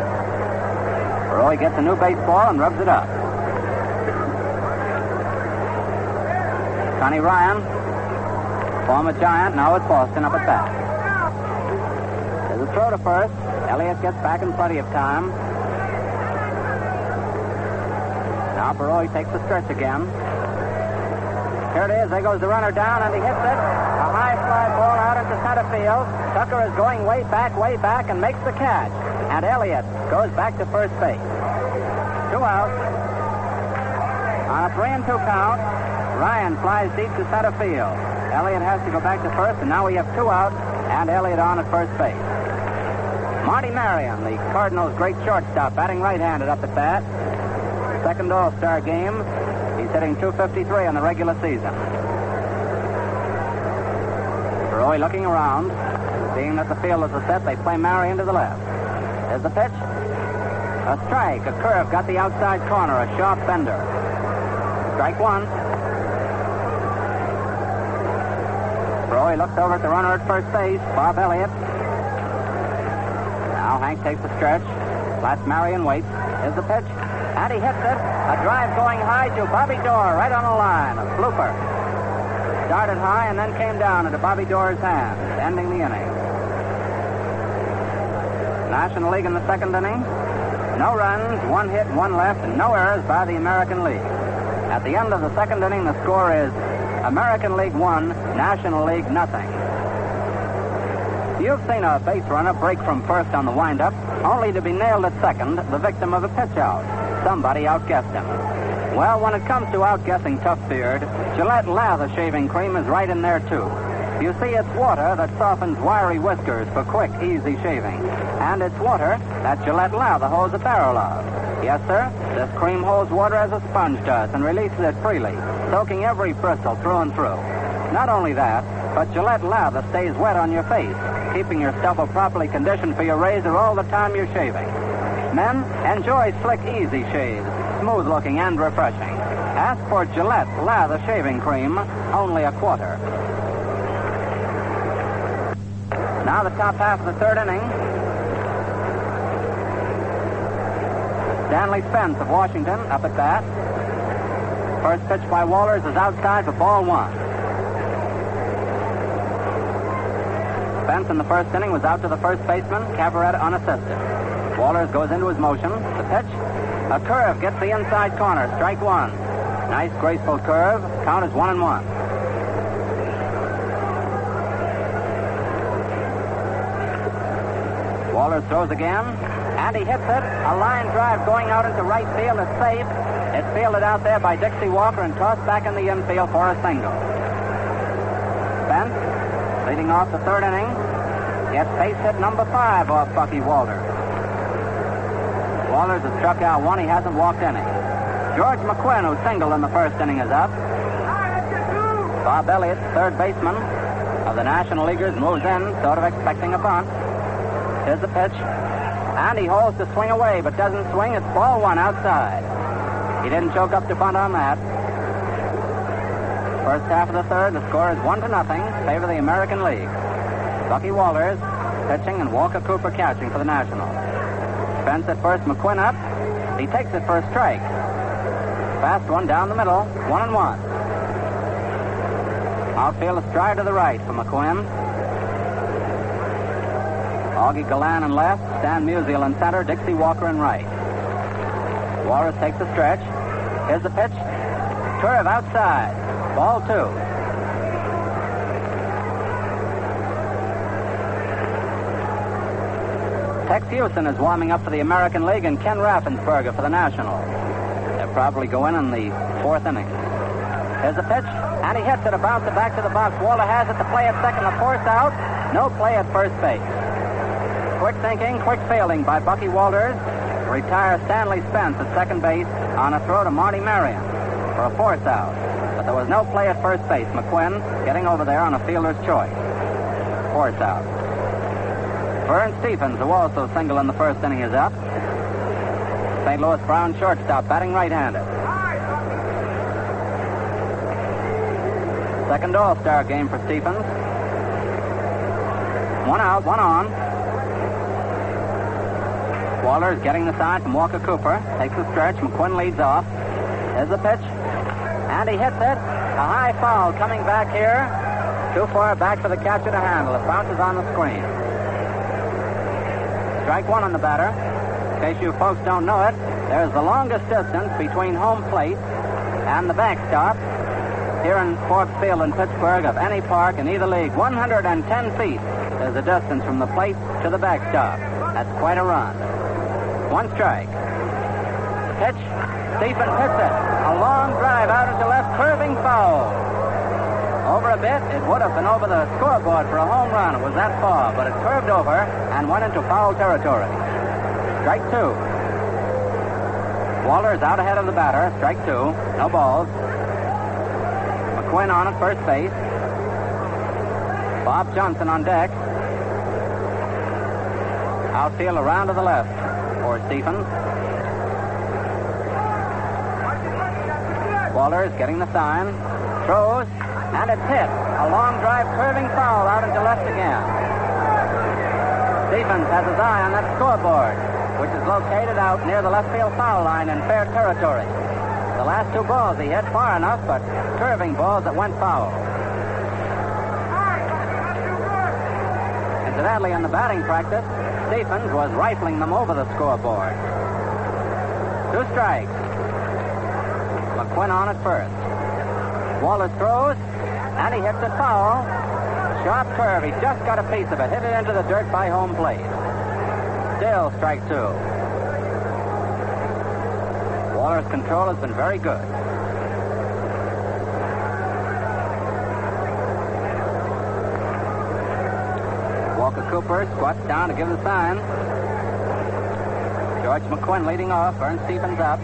Roy gets a new baseball and rubs it up. Connie Ryan, former Giant, now at Boston, up at bat. There's a throw to first. Elliott gets back in plenty of time. Now Roy takes the stretch again. Here it is. There goes the runner down, and he hits it. A high fly ball out into center field. Tucker is going way back, and makes the catch. And Elliott goes back to first base. 2 out. On a 3-2 count, Ryan flies deep to center field. Elliott has to go back to first, and now we have 2 out, and Elliott on at first base. Marty Marion, the Cardinals' great shortstop, batting right-handed up at bat. Second All Star Game. He's hitting .253 in the regular season. Roy looking around. Seeing that the field is set, they play Marion to the left. There's the pitch. A strike. A curve got the outside corner. A sharp bender. Strike 1. Roy looks over at the runner at first base, Bob Elliott. Now Hank takes the stretch. Lats Marion waits. Here's the pitch. And he hits it. A drive going high to Bobby Dorr, right on the line. A blooper. Started high and then came down into Bobby Dorr's hands, ending the inning. National League in the second inning. No runs, 1 hit, 1 left, and no errors by the American League. At the end of the second inning, the score is American League 1, National League nothing. You've seen a base runner break from first on the windup, only to be nailed at second, the victim of a pitch out. Somebody outguessed him. Well, when it comes to outguessing Tough Beard, Gillette Lather shaving cream is right in there, too. You see, it's water that softens wiry whiskers for quick, easy shaving. And it's water that Gillette Lather holds a barrel of. Yes, sir, this cream holds water as a sponge does and releases it freely, soaking every bristle through and through. Not only that, but Gillette Lather stays wet on your face, keeping your stubble properly conditioned for your razor all the time you're shaving. Men, enjoy slick, easy shaves, smooth-looking and refreshing. Ask for Gillette Lather shaving cream, only a quarter. Now the top half of the third inning. Stanley Spence of Washington up at bat. First pitch by Wallers is outside for ball 1. Spence in the first inning was out to the first baseman, Cavaretta unassisted. Wallers goes into his motion. The pitch. A curve gets the inside corner. Strike 1. Nice, graceful curve. Count is 1-1. Wallers throws again, and he hits it. A line drive going out into right field. It's safe. It's fielded out there by Dixie Walker and tossed back in the infield for a single. Spence, leading off the third inning, gets base hit number 5 off Bucky Walters. Walters has struck out 1. He hasn't walked any. George McQuinn, who singled in the first inning, is up. Bob Elliott, third baseman of the National Leaguers, moves in, sort of expecting a bunt. Here's the pitch. And he holds the swing away, but doesn't swing. It's ball 1 outside. He didn't choke up to bunt on that. First half of the third, the score is 1-0, favor the American League. Bucky Walters pitching and Walker Cooper catching for the Nationals. Spence at first, McQuinn up. He takes it for a strike. Fast one down the middle, 1-1. Outfield a stride to the right for McQuinn. Augie Gallan in left, Stan Musial in center, Dixie Walker in right. Walrus takes a stretch. Here's the pitch. Curve outside. Ball 2. Tex Houston is warming up for the American League, and Ken Raffensperger for the National. They'll probably go in the 4th inning. Here's the pitch, and he hits it. A bouncer back to the box. Walter has it to play at second. The force out. No play at first base. Quick thinking, quick fielding by Bucky Walters. Retire Stanley Spence at second base on a throw to Marty Marion for a force out. But there was no play at first base. McQuinn getting over there on a fielder's choice. Force out. Vern Stephens, who also singled in the first inning, is up. St. Louis Brown shortstop, batting right-handed. Second All-Star game for Stephens. 1 out, 1 on. Walters getting the sign from Walker Cooper. Takes the stretch. McQuinn leads off. There's the pitch. And he hits it. A high foul coming back here. Too far back for the catcher to handle. It bounces on the screen. Strike 1 on the batter. In case you folks don't know it, there's the longest distance between home plate and the backstop here in Forbes Field in Pittsburgh of any park in either league. 110 feet is the distance from the plate to the backstop. That's quite a run. 1 strike. Pitch. Stephens hits it. A long drive out into left, curving foul. Over a bit, it would have been over the scoreboard for a home run. It was that far, but it curved over and went into foul territory. Strike 2. Walters out ahead of the batter. Strike 2. No balls. McQuinn on at first base. Bob Johnson on deck. Outfield around to the left for Stephens. Walters getting the sign. Throws. And it's hit. A long drive, curving foul out into left again. Stephens has his eye on that scoreboard, which is located out near the left field foul line in fair territory. The last 2 balls he hit far enough, but curving balls that went foul. Incidentally, in the batting practice, Stephens was rifling them over the scoreboard. 2 strikes. McQuinn on at first. Wallace throws. And he hits it foul. Sharp curve. He just got a piece of it. Hit it into the dirt by home plate. Still strike 2. Waller's control has been very good. Walker Cooper squats down to give the sign. George McQuinn leading off. Vern Stephens up.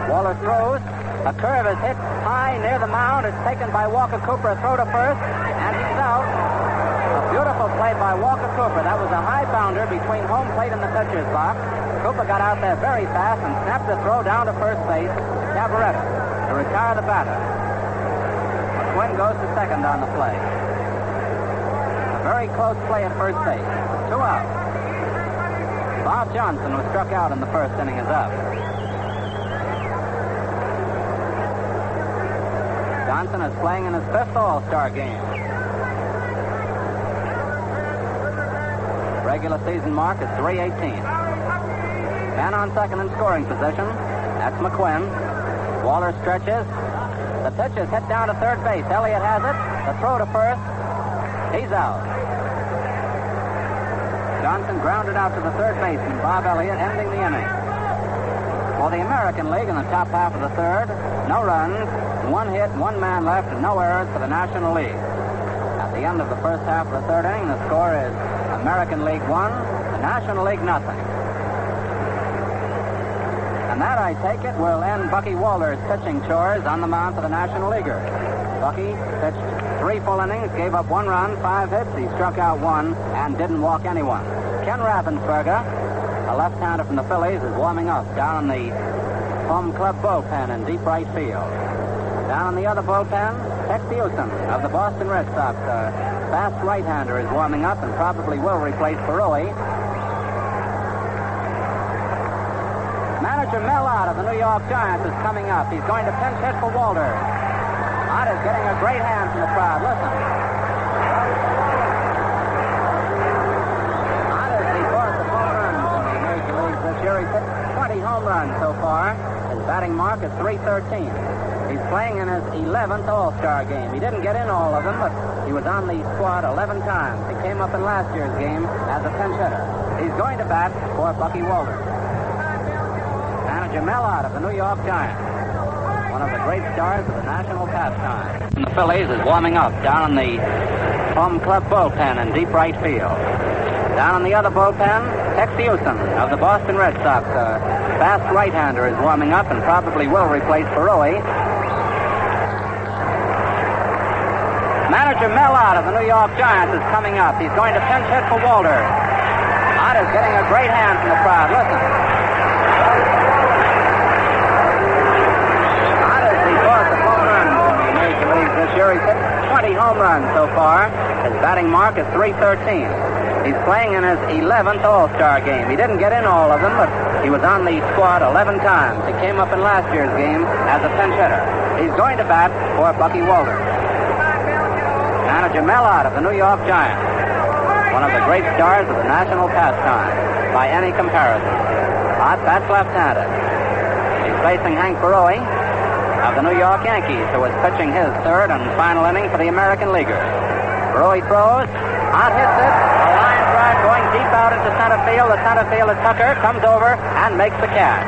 Waller throws. A curve is hit high near the mound. It's taken by Walker Cooper. A throw to first, and he's out. A beautiful play by Walker Cooper. That was a high bounder between home plate and the pitcher's box. Cooper got out there very fast and snapped the throw down to first base. Cabaretta to retire the batter. McQuinn goes to second on the play. A very close play at first base. 2 out. Bob Johnson, who struck out in the first inning, is up. Johnson is playing in his 5th All-Star game. Regular season mark is 318. Man on second in scoring position. That's McQuinn. Waller stretches. The pitch is hit down to third base. Elliott has it. The throw to first. He's out. Johnson grounded out to the third baseman, Bob Elliott, ending the inning. For the American League in the top half of the third, no runs. 1 hit, 1 man left, and no errors for the National League. At the end of the first half of the third inning, the score is American League 1, the National League nothing. And that, I take it, will end Bucky Walter's pitching chores on the mound for the National Leaguers. Bucky pitched 3 full innings, gave up 1 run, 5 hits. He struck out 1 and didn't walk anyone. Ken Raffensperger, a left-hander from the Phillies, is warming up down in the home club bullpen in deep right field. Down in the other bullpen, Tex Houston of the Boston Red Sox, a fast right-hander, is warming up and probably will replace Perot. Manager Mel Ott of the New York Giants is coming up. He's going to pinch hit for Walters. Ott is getting a great hand from the crowd. Listen. batting mark is .313. He's playing in his 11th All Star game. He didn't get in all of them, but he was on the squad 11 times. He came up in last year's game as a pinch hitter. He's going to bat for Bucky Walter. Manager Mellott of the New York Giants, one of the great stars of the national pastime. And the Phillies is warming up down in the home club bullpen in deep right field. Down in the other bullpen, Tex Houston of the Boston Red Sox, a fast right-hander, is warming up and probably will replace Baroi. Manager Mellott of the New York Giants is coming up. He's going to pinch hit for Walter. Ott is getting a great hand from the crowd. Listen. Ott is the boss of home runs in the Major Leagues this year. He's hit 20 home runs so far. His batting mark is .313. He's playing in his 11th All Star game. He didn't get in all of them, but he was on the squad 11 times. He came up in last year's game as a pinch hitter. He's going to bat for Bucky Walter. Manager Mellott of the New York Giants, one of the great stars of the national pastime by any comparison. Ott bats left-handed. He's facing Hank Baroi of the New York Yankees, who is pitching his third and final inning for the American Leaguers. Baroi throws. Ott hits it. A line drive going deep out into center field. The center fielder Tucker comes over and makes the catch.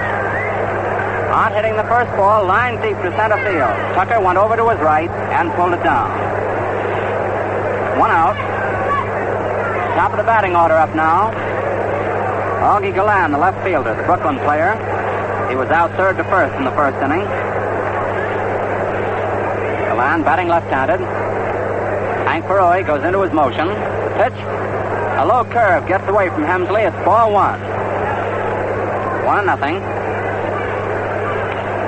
Ott hitting the first ball, line deep to center field. Tucker went over to his right and pulled it down. One out. Top of the batting order up now. Augie Gallan, the left fielder, the Brooklyn player. He was out third to first in the first inning. Gallan batting left-handed. Hank Baroi goes into his motion. Pitch. A low curve gets away from Hemsley. It's ball one. 1-0.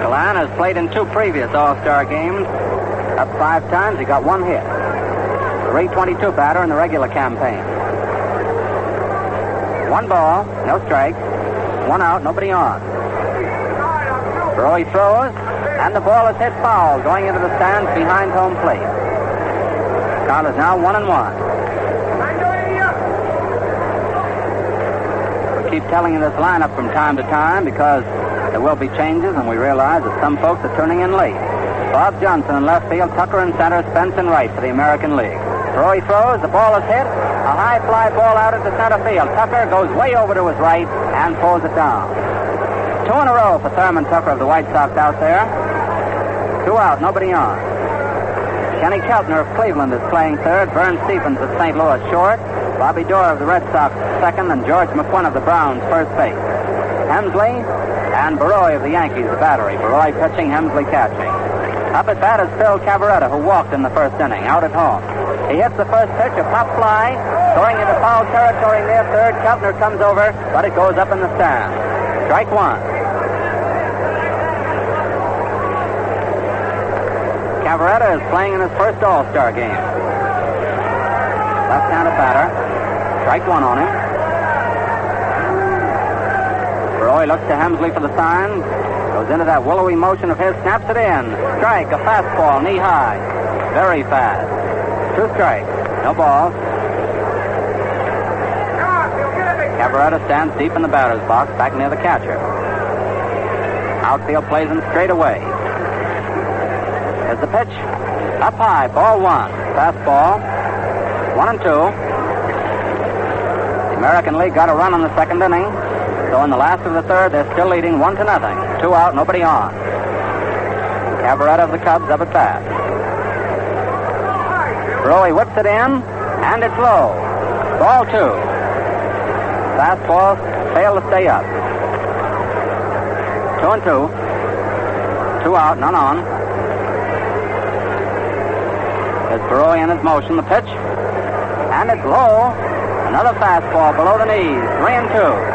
Gallan has played in two previous All-Star games. Up 5 times. He got 1 hit. .322 batter in the regular campaign. 1 ball, no strikes. 1 out, nobody on. Baroi throws, and the ball is hit foul, going into the stands behind home plate. Count is now 1-1. We keep telling you this lineup from time to time because there will be changes, and we realize that some folks are turning in late. Bob Johnson in left field, Tucker in center, Spence in right for the American League. Baroi throws, the ball is hit, a high fly ball out into center field. Tucker goes way over to his right and pulls it down. 2 in a row for Thurman Tucker of the White Sox out there. 2 out, nobody on. Kenny Keltner of Cleveland is playing third, Vern Stephens of St. Louis short, Bobby Dorr of the Red Sox second, and George McQuinn of the Browns first base. Hemsley and Baroi of the Yankees, the battery. Baroi pitching, Hemsley catching. Up at bat is Phil Cavaretta, who walked in the first inning, out at home. He hits the first pitch, a pop fly, going into foul territory near third. Keltner comes over, but it goes up in the stand. Strike 1. Cavaretta is playing in his first All-Star game. Left-handed batter. Strike 1 on him. Baroi looks to Hemsley for the sign. Goes into that willowy motion of his, snaps it in. Strike, a fastball, knee-high. Very fast. 2 strikes, no balls. Cavaretta stands deep in the batter's box, back near the catcher. Outfield plays him straight away. Here's the pitch. Up high, ball 1. Fastball. 1-2. The American League got a run in the second inning. So in the last of the third, they're still leading 1-0. 2 out, nobody on. Cavaretta of the Cubs up at bat. Baroi whips it in, and it's low. Ball 2. Fastball failed to stay up. 2-2. 2 out, none on. There's Baroi in his motion, the pitch. And it's low. Another fastball below the knees. 3-2.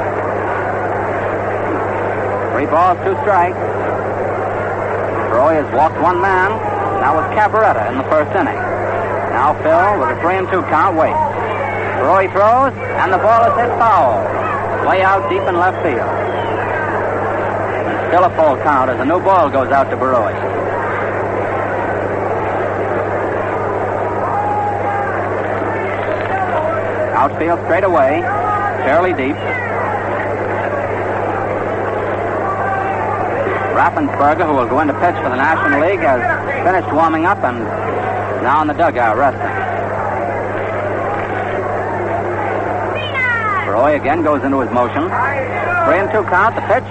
3 balls, 2 strikes. Baroi has walked 1 man. Now with Cavaretta in the first inning. Now Phil with a 3-2 count waits. Baroi throws, and the ball is hit foul. Way out deep in left field. Still a full count as a new ball goes out to Baroi. Outfield straight away, fairly deep. Raffensperger, who will go into pitch for the National League, has finished warming up and now in the dugout resting. Roy again goes into his motion. 3-2 count. The pitch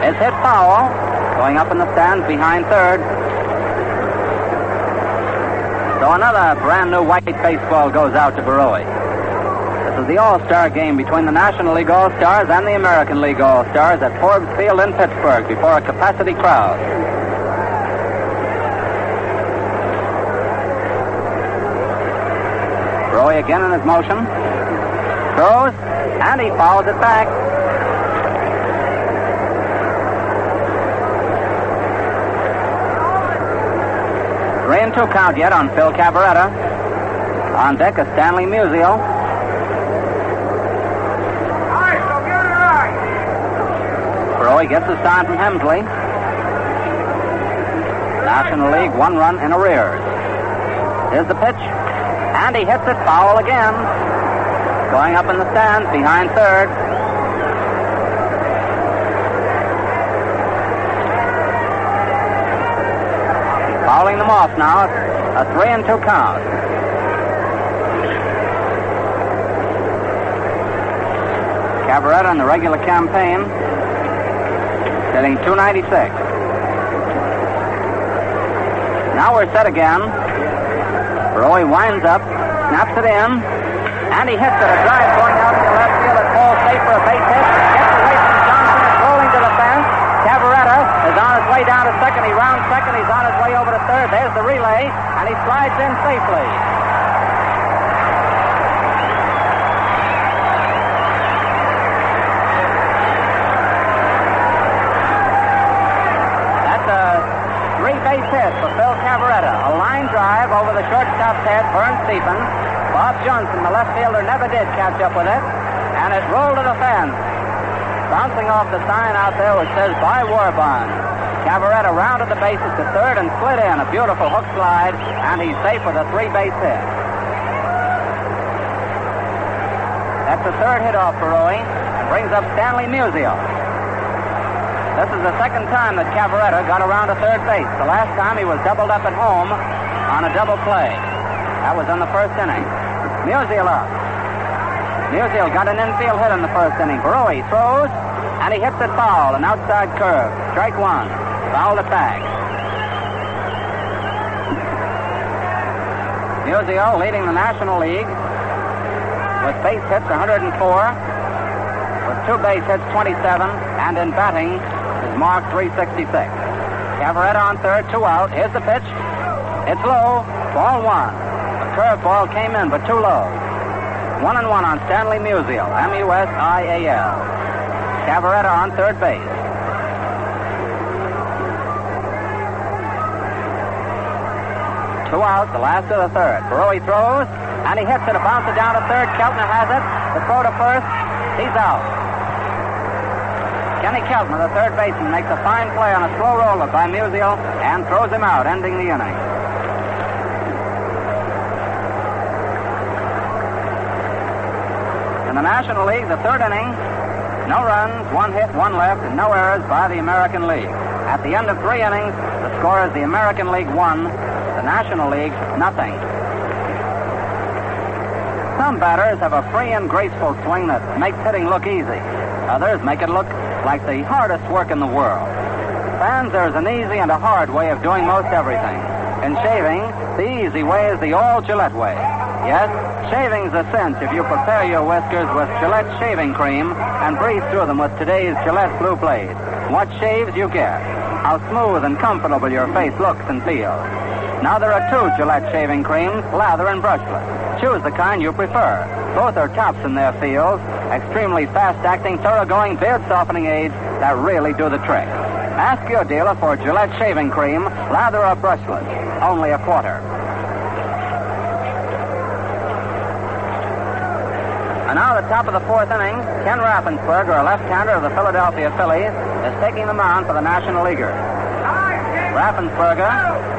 is hit foul. Going up in the stands behind third. So another brand new white baseball goes out to Baroy. This is the All-Star Game between the National League All-Stars and the American League All-Stars at Forbes Field in Pittsburgh before a capacity crowd. Baroy again in his motion. Throws, and he fouls it back. Three and two count yet on Phil Cavaretta. On deck is Stanley Musial. Baroy gets a sign from Hemsley. National League 1 run in arrears. Here's the pitch, and he hits it foul again. Going up in the stands behind third. Fouling them off now. A 3-2 count. Cavaretta in the regular campaign, hitting .296. Now we're set again. Baroy winds up, snaps it in, and he hits it. A drive going out into left field. It falls safe for a base hit. Gets away from Johnson. It's rolling to the fence. Cavaretta is on his way down to second. He rounds second. He's on his way over to third. There's the relay, and he slides in safely. That's a three-base hit for Phil Cavaretta. A line drive over the shortstop's head, Vern Stephens. Bob Johnson, the left fielder, never did catch up with it, and it rolled to the fence. Bouncing off the sign out there which says by Warbond. Cavaretta rounded the bases to third and slid in. A beautiful hook slide, and he's safe with a three-base hit. That's the third hit off Baroy, and brings up Stanley Musial. This is the second time that Cavaretta got around to third base. The last time he was doubled up at home on a double play. That was in the first inning. Musial up. Musial got an infield hit in the first inning. Baroy throws, and he hits it foul. An outside curve. Strike one. Fouled it back. Musial leading the National League with base hits 104, with two base hits 27, and in batting is marked 366. Cavaretta on third, two out. Here's the pitch. It's low. Ball one. A curveball came in, but too low. 1-1 on Stanley Musial, Musial. Cavaretta on third base. Two out, the last of the third. Baroy throws, and he hits it. A bouncer down to third. Keltner has it. The throw to first. He's out. Kenny Keltner, the third baseman, makes a fine play on a slow roller by Musial and throws him out, ending the inning. In the National League, the third inning, no runs, one hit, one left, and no errors by the American League. At the end of three innings, the score is the American League 1, the National League nothing. Some batters have a free and graceful swing that makes hitting look easy. Others make it look like the hardest work in the world. Fans, there's an easy and a hard way of doing most everything. In shaving, the easy way is the all Gillette way. Yes, shaving's a cinch if you prepare your whiskers with Gillette shaving cream and breathe through them with today's Gillette Blue Blade. What shaves you get. How smooth and comfortable your face looks and feels. Now there are two Gillette shaving creams, lather and brushless. Choose the kind you prefer. Both are tops in their fields, extremely fast-acting, thoroughgoing, beard-softening aids that really do the trick. Ask your dealer for Gillette shaving cream, lather or brushless. Only a quarter. And now the top of the fourth inning, Ken Raffensperger, a left-hander of the Philadelphia Phillies, is taking the mound for the National Leaguers. Raffensperger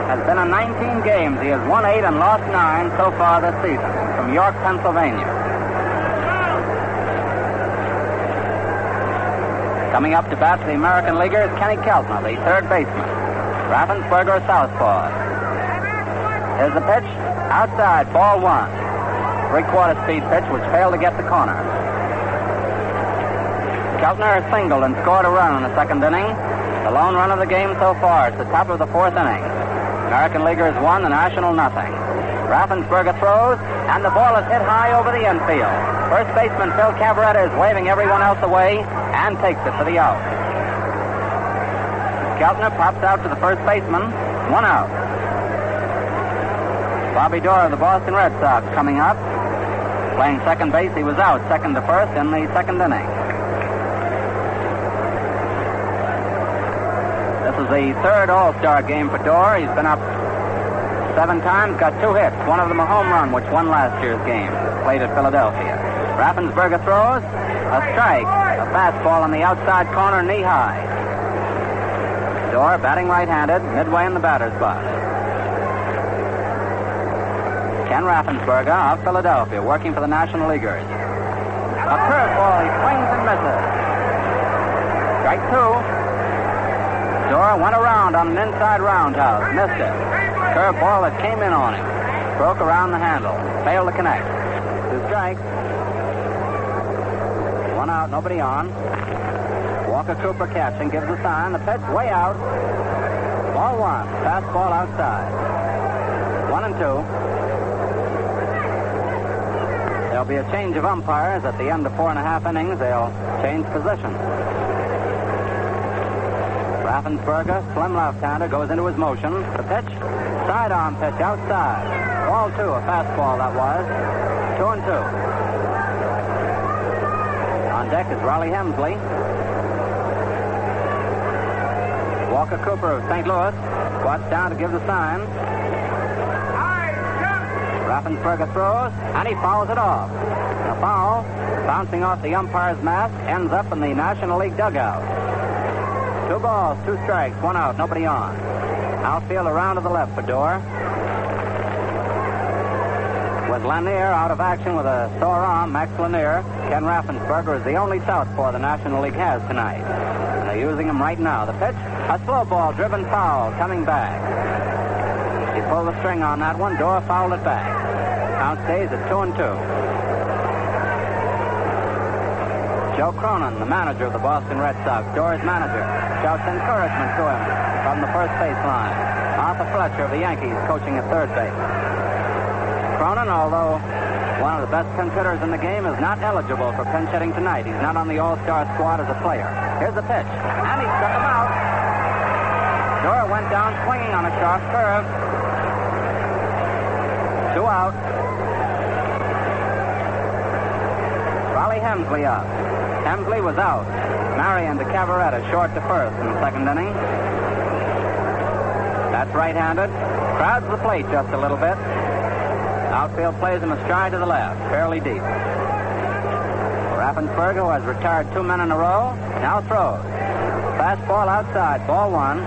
has been in 19 games. He has won 8 and lost 9 so far this season from York, Pennsylvania. Coming up to bat for the American Leaguer is Kenny Keltner, the third baseman. Raffensperger, southpaw. Here's the pitch. Outside, ball one. Three-quarter speed pitch, which failed to get the corner. Keltner singled and scored a run in the second inning. The lone run of the game so far. It's the top of the fourth inning. American Leaguers 1, the National nothing. Raffensperger throws, and the ball is hit high over the infield. First baseman Phil Cavaretta is waving everyone else away and takes it for the out. Keltner pops out to the first baseman. One out. Bobby Doerr of the Boston Red Sox coming up. Playing second base, he was out second to first in the second inning. This is the third All-Star game for Doerr. He's been up 7 times, got 2 hits, one of them a home run, which won last year's game, played at Philadelphia. Raffensperger throws, a strike, a fastball on the outside corner, knee high. Doerr batting right-handed, midway in the batter's box. Ken Raffensperger of Philadelphia, working for the National Leaguers. A curveball, he swings and misses. Strike 2. Doerr went around on an inside roundhouse, missed it. Curveball that came in on him. Broke around the handle. Failed to connect. 2 strikes. 1 out, nobody on. Walker Cooper catching, gives the sign. The pitch way out. Ball 1. Fastball outside. 1 and 2. There'll be a change of umpires at the end of 4.5 innings. They'll change position. Raffensperger, slim left-hander, goes into his motion. The pitch, sidearm pitch outside. Ball 2, a fastball that was. 2 and 2. On deck is Rollie Hemsley. Walker Cooper of St. Louis squats down to give the sign. Raffensperger throws, and he fouls it off. The foul, bouncing off the umpire's mask, ends up in the National League dugout. 2 balls, 2 strikes, 1 out, nobody on. Outfield around to the left for Doerr. With Lanier out of action with a sore arm, Max Lanier, Ken Raffensperger is the only southpaw the National League has tonight. And they're using him right now. The pitch, a slow ball driven foul, coming back. He pulled the string on that one. Doerr fouled it back. Count stays at 2 and 2. Joe Cronin, the manager of the Boston Red Sox, Doerr's manager, shouts encouragement to him from the first baseline. Arthur Fletcher of the Yankees coaching at third base. Cronin, although one of the best pinch hitters in the game, is not eligible for pinch hitting tonight. He's not on the All-Star squad as a player. Here's the pitch, and he struck him out. Doerr went down swinging on a sharp curve. 2 out. Rollie Hemsley up. Hemsley was out. Marion to Cavaretta, short to first in the second inning. That's right-handed. Crowds the plate just a little bit. Outfield plays him a stride to the left, fairly deep. Raffensperger, who has retired 2 men in a row, now throws. Fastball outside, ball 1.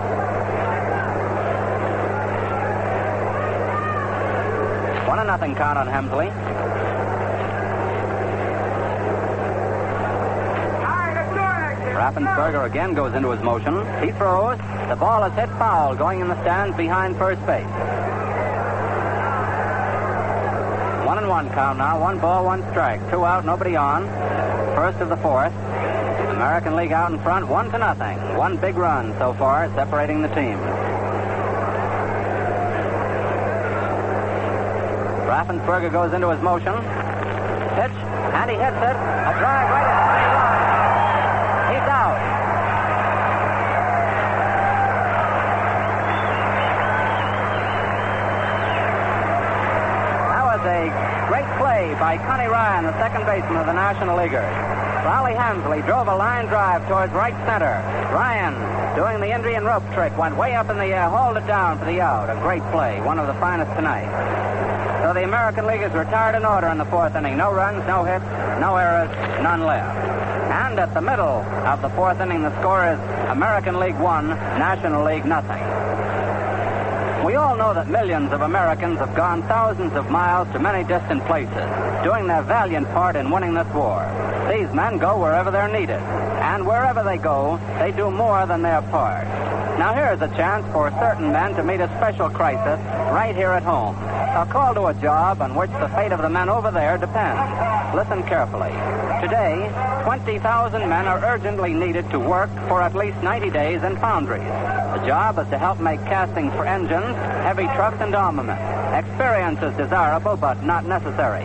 One and nothing count on Hemsley. Raffensperger again goes into his motion. He throws. The ball is hit foul, going in the stands behind first base. 1 and 1 count now. 1 ball, 1 strike. 2 out, nobody on. First of the fourth. American League out in front, 1 to nothing. 1 big run so far, separating the teams. Raffensperger goes into his motion. Pitch, and he hits it. A drive right at the line. He's out. That was a great play by Connie Ryan, the second baseman of the National Leaguers. Rollie Hemsley drove a line drive towards right center. Ryan, doing the Indian rope trick, went way up in the air, hauled it down for the out. A great play, one of the finest tonight. So the American League is retired in order in the fourth inning. No runs, no hits, no errors, none left. And at the middle of the fourth inning, the score is American League 1, National League nothing. We all know that millions of Americans have gone thousands of miles to many distant places, doing their valiant part in winning this war. These men go wherever they're needed, and wherever they go, they do more than their part. Now here's a chance for certain men to meet a special crisis right here at home. A call to a job on which the fate of the men over there depends. Listen carefully. Today, 20,000 men are urgently needed to work for at least 90 days in foundries. The job is to help make castings for engines, heavy trucks, and armament. Experience is desirable, but not necessary.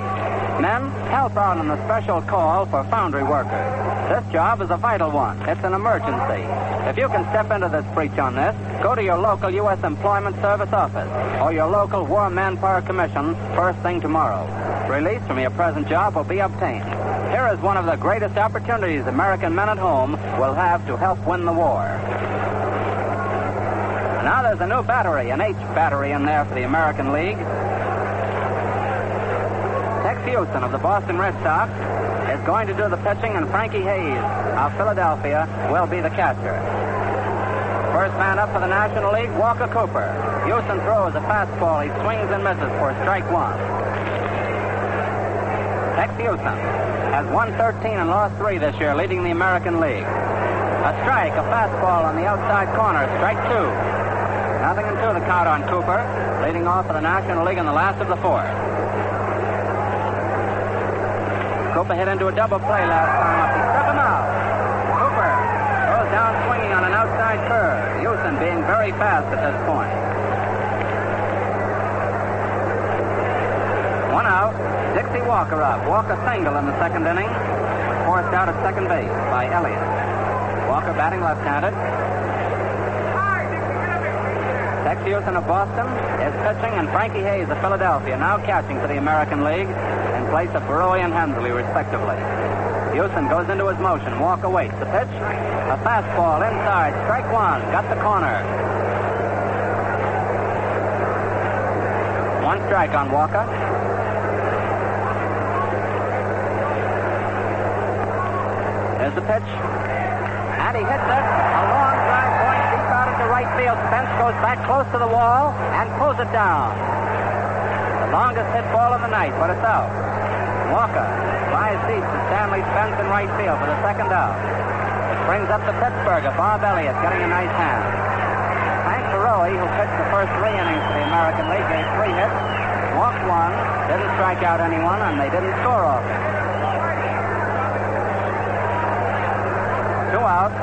Men, help out on the special call for foundry workers. This job is a vital one. It's an emergency. If you can step into this breach on this, go to your local U.S. Employment Service office or your local War Manpower Commission first thing tomorrow. Release from your present job will be obtained. Here is one of the greatest opportunities American men at home will have to help win the war. Now there's a new battery, an H battery in there for the American League. Tex Houston of the Boston Red Sox is going to do the pitching, and Frankie Hayes of Philadelphia will be the catcher. First man up for the National League, Walker Cooper. Houston throws a fastball. He swings and misses for strike one. Tex Houston has won 13 and lost 3 this year, leading the American League. A strike, a fastball on the outside corner, strike 2. 0-2 the count on Cooper, leading off for the National League in the last of the 4th. Cooper hit into a double play last time up. He struck him out. Cooper goes down swinging on an outside curve. Houston being very fast at this point. 1 out. Dixie Walker up. Walker single in the second inning. Forced out at second base by Elliott. Walker batting left-handed. Tex Houston of Boston is pitching, and Frankie Hayes of Philadelphia now catching for the American League in place of Barrow and Hensley, respectively. Houston goes into his motion. Walker waits. The pitch, a fastball inside. Strike 1. Got the corner. 1 strike on Walker. There's the pitch. And he hits it. A long drive point deep out into right field. Spence goes back close to the wall and pulls it down. The longest hit ball of the night, but it's out. Walker flies deep to Stanley Spence in right field for the second out. It brings up the Pittsburgher, Bob Elliott, getting a nice hand. Hank Barrow, who pitched the first 3 innings for the American League, gave 3 hits, walked 1, didn't strike out anyone, and they didn't score off it. 2 out.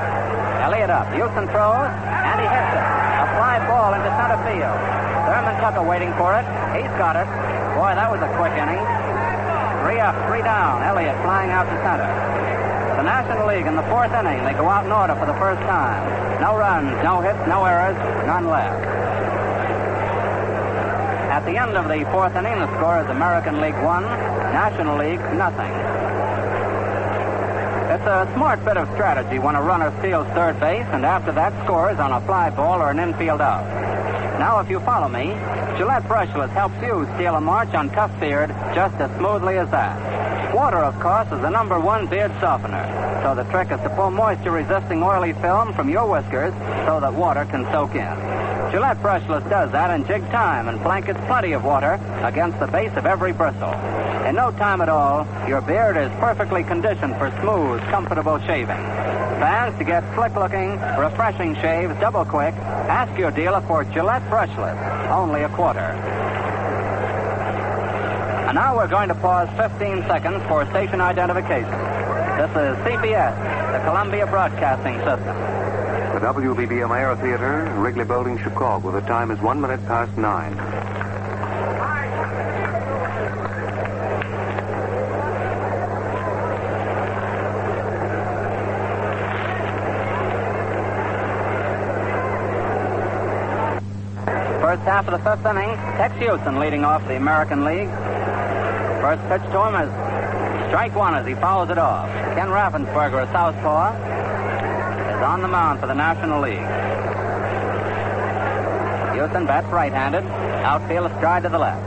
Elliott up. Houston throws, and he hits it. A fly ball into center field. Thurman Tucker waiting for it. He's got it. Boy, that was a quick inning. 3 up, 3 down. Elliott flying out to center. The National League in the 4th inning. They go out in order for the first time. No runs, no hits, no errors, none left. At the end of the 4th inning, the score is American League 1, National League nothing. It's a smart bit of strategy when a runner steals third base and after that scores on a fly ball or an infield out. Now, if you follow me, Gillette Brushless helps you steal a march on tough beard just as smoothly as that. Water, of course, is the #1 beard softener. So the trick is to pull moisture-resisting oily film from your whiskers so that water can soak in. Gillette Brushless does that in jig time and blankets plenty of water against the base of every bristle. In no time at all, your beard is perfectly conditioned for smooth, comfortable shaving. Fans, to get slick-looking, refreshing shaves double quick, ask your dealer for Gillette Brushless, only a quarter. And now we're going to pause 15 seconds for station identification. This is CBS, the Columbia Broadcasting System. The WBBM Air Theater, Wrigley Building, Chicago. The time is 1 minute past 9. First half of the 5th inning, Tex Houston leading off the American League. First pitch to him is strike 1 as he fouls it off. Ken Raffensperger, a southpaw, is on the mound for the National League. Houston bats right-handed. Outfield stride to the left.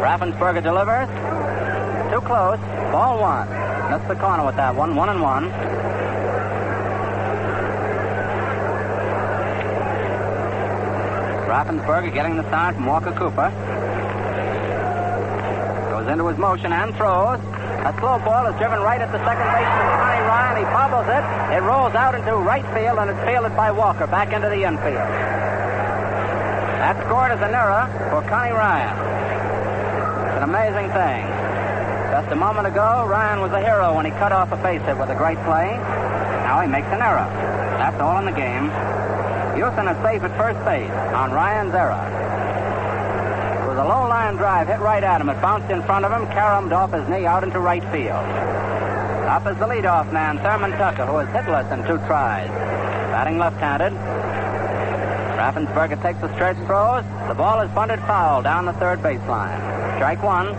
Raffensperger delivers. Too close. Ball 1. Missed the corner with that one. 1-1. Raffensperger getting the sign from Walker Cooper. Goes into his motion and throws. A slow ball is driven right at the second baseman, Connie Ryan. He bobbles it. It rolls out into right field, and it's fielded by Walker back into the infield. That scored as an error for Connie Ryan. It's an amazing thing. Just a moment ago, Ryan was a hero when he cut off a base hit with a great play. Now he makes an error. That's all in the game. Houston is safe at first base on Ryan's error. It was a low line drive hit right at him. It bounced in front of him, caromed off his knee out into right field. Up is the leadoff man, Thurman Tucker, who is hitless in 2 tries. Batting left-handed. Raffensperger takes a stretch, throws. The ball is bunted foul down the third baseline. Strike 1.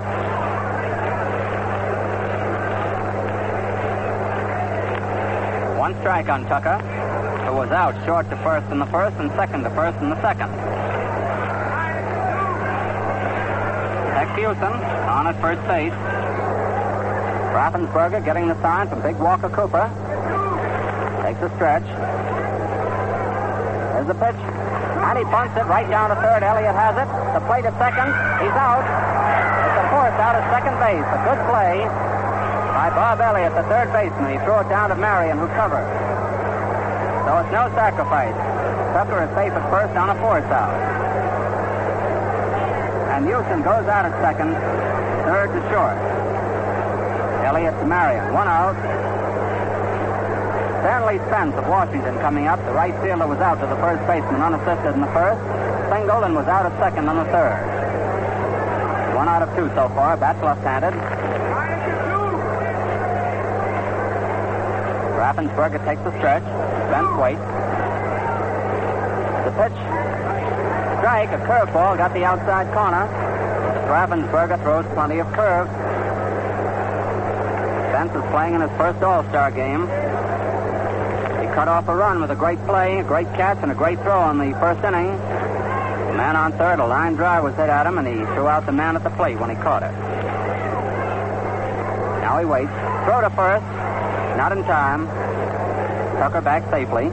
One strike on Tucker, who was out short to first in the first and second to first in the second. Tex Houston on at first base. Raffensperger getting the sign from big Walker Cooper. Takes a stretch. There's the pitch. And he bunts it right down to third. Elliott has it. The play to second. He's out. It's a force out of second base. A good play by Bob Elliott, the third baseman. He threw it down to Marion, who covered. So it's no sacrifice. Tucker is safe at first on a force out. And Houston goes out at second, third to short. Elliott to Marion. 1 out. Stanley Spence of Washington coming up. The right fielder was out to the first baseman, unassisted in the first. Singled and was out at second on the third. 1 out of 2 so far. Bats left-handed. Raffensperger takes the stretch. Spence waits. The pitch. Strike. A curveball. Got the outside corner. Raffensperger throws plenty of curves. Spence is playing in his first All Star game. He cut off a run with a great play, a great catch, and a great throw in the first inning. The man on third, a line drive was hit at him, and he threw out the man at the plate when he caught it. Now he waits. Throw to first. Not in time. Tucker back safely.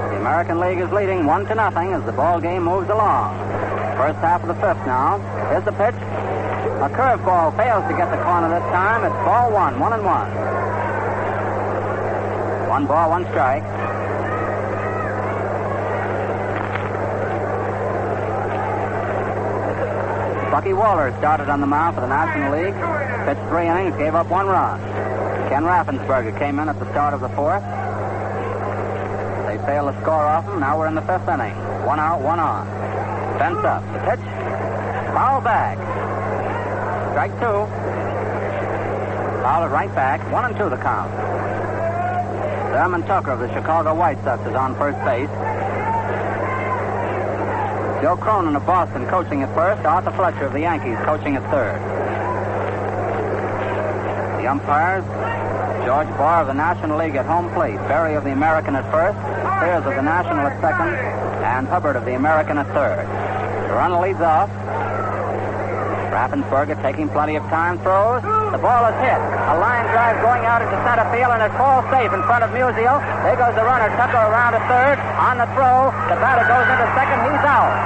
The American League is leading 1-0 as the ball game moves along. First half of the fifth now. Here's the pitch. A curveball fails to get the corner this time. It's ball 1, 1-1. 1 ball, 1 strike. Bucky Waller started on the mound for the National League. Pitched 3 innings, gave up 1 run. Ken Raffensperger came in at the start of the fourth. They failed to score off him. Now we're in the 5th inning. 1 out, 1 on. Fence up. The pitch. Foul back. Strike 2. Foul it right back. 1-2 the count. Thurman Tucker of the Chicago White Sox is on first base. Joe Cronin of Boston coaching at first. Arthur Fletcher of the Yankees coaching at third. The umpires, George Barr of the National League at home plate. Berry of the American at first. Spears of the National at second. And Hubbard of the American at third. The runner leads off. Raffensperger taking plenty of time, throws. The ball is hit. A line drive going out into center field, and it falls safe in front of Musial. There goes the runner, Tucker around to third. On the throw, the batter goes into second. He's out.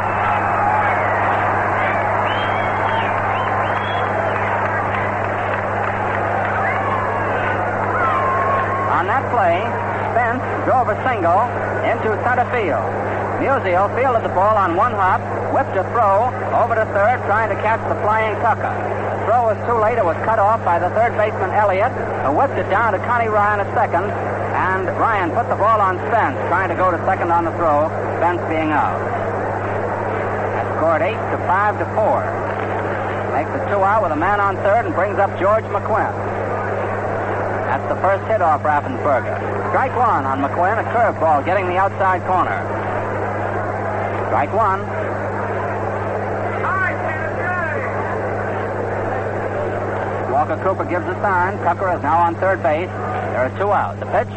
On that play, Spence drove a single into center field. Musial fielded the ball on 1 hop, whipped a throw over to third, trying to catch the flying Tucker. The throw was too late. It was cut off by the third baseman, Elliott, who whipped it down to Connie Ryan at second, and Ryan put the ball on Spence, trying to go to second on the throw, Spence being out. That scored 8-5-4. Makes it 2 out with a man on third and brings up George McQuinn. That's the first hit off Raffensperger. Strike 1 on McQuinn, a curveball getting the outside corner. Strike 1. Walker Cooper gives a sign. Tucker is now on third base. There are 2 out. The pitch.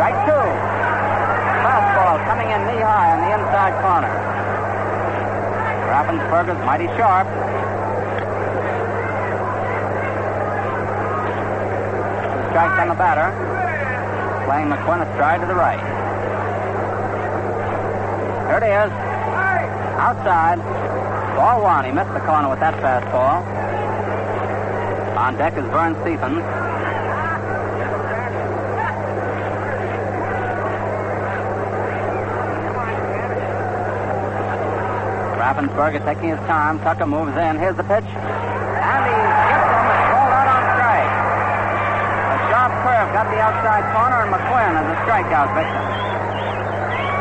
Strike 2. Fastball coming in knee-high on the inside corner. Raffensperger's mighty sharp. 2 strikes on the batter. playing McQuinn astride to the right. Here it is. Outside. Ball one. He missed the corner with that fastball. On deck is Vern Stephens. Raffensperger taking his time. Tucker moves in. Here's the pitch. And he gets him. It's rolled out on strike. A sharp curve got the outside corner, and McQuinn is a strikeout victim.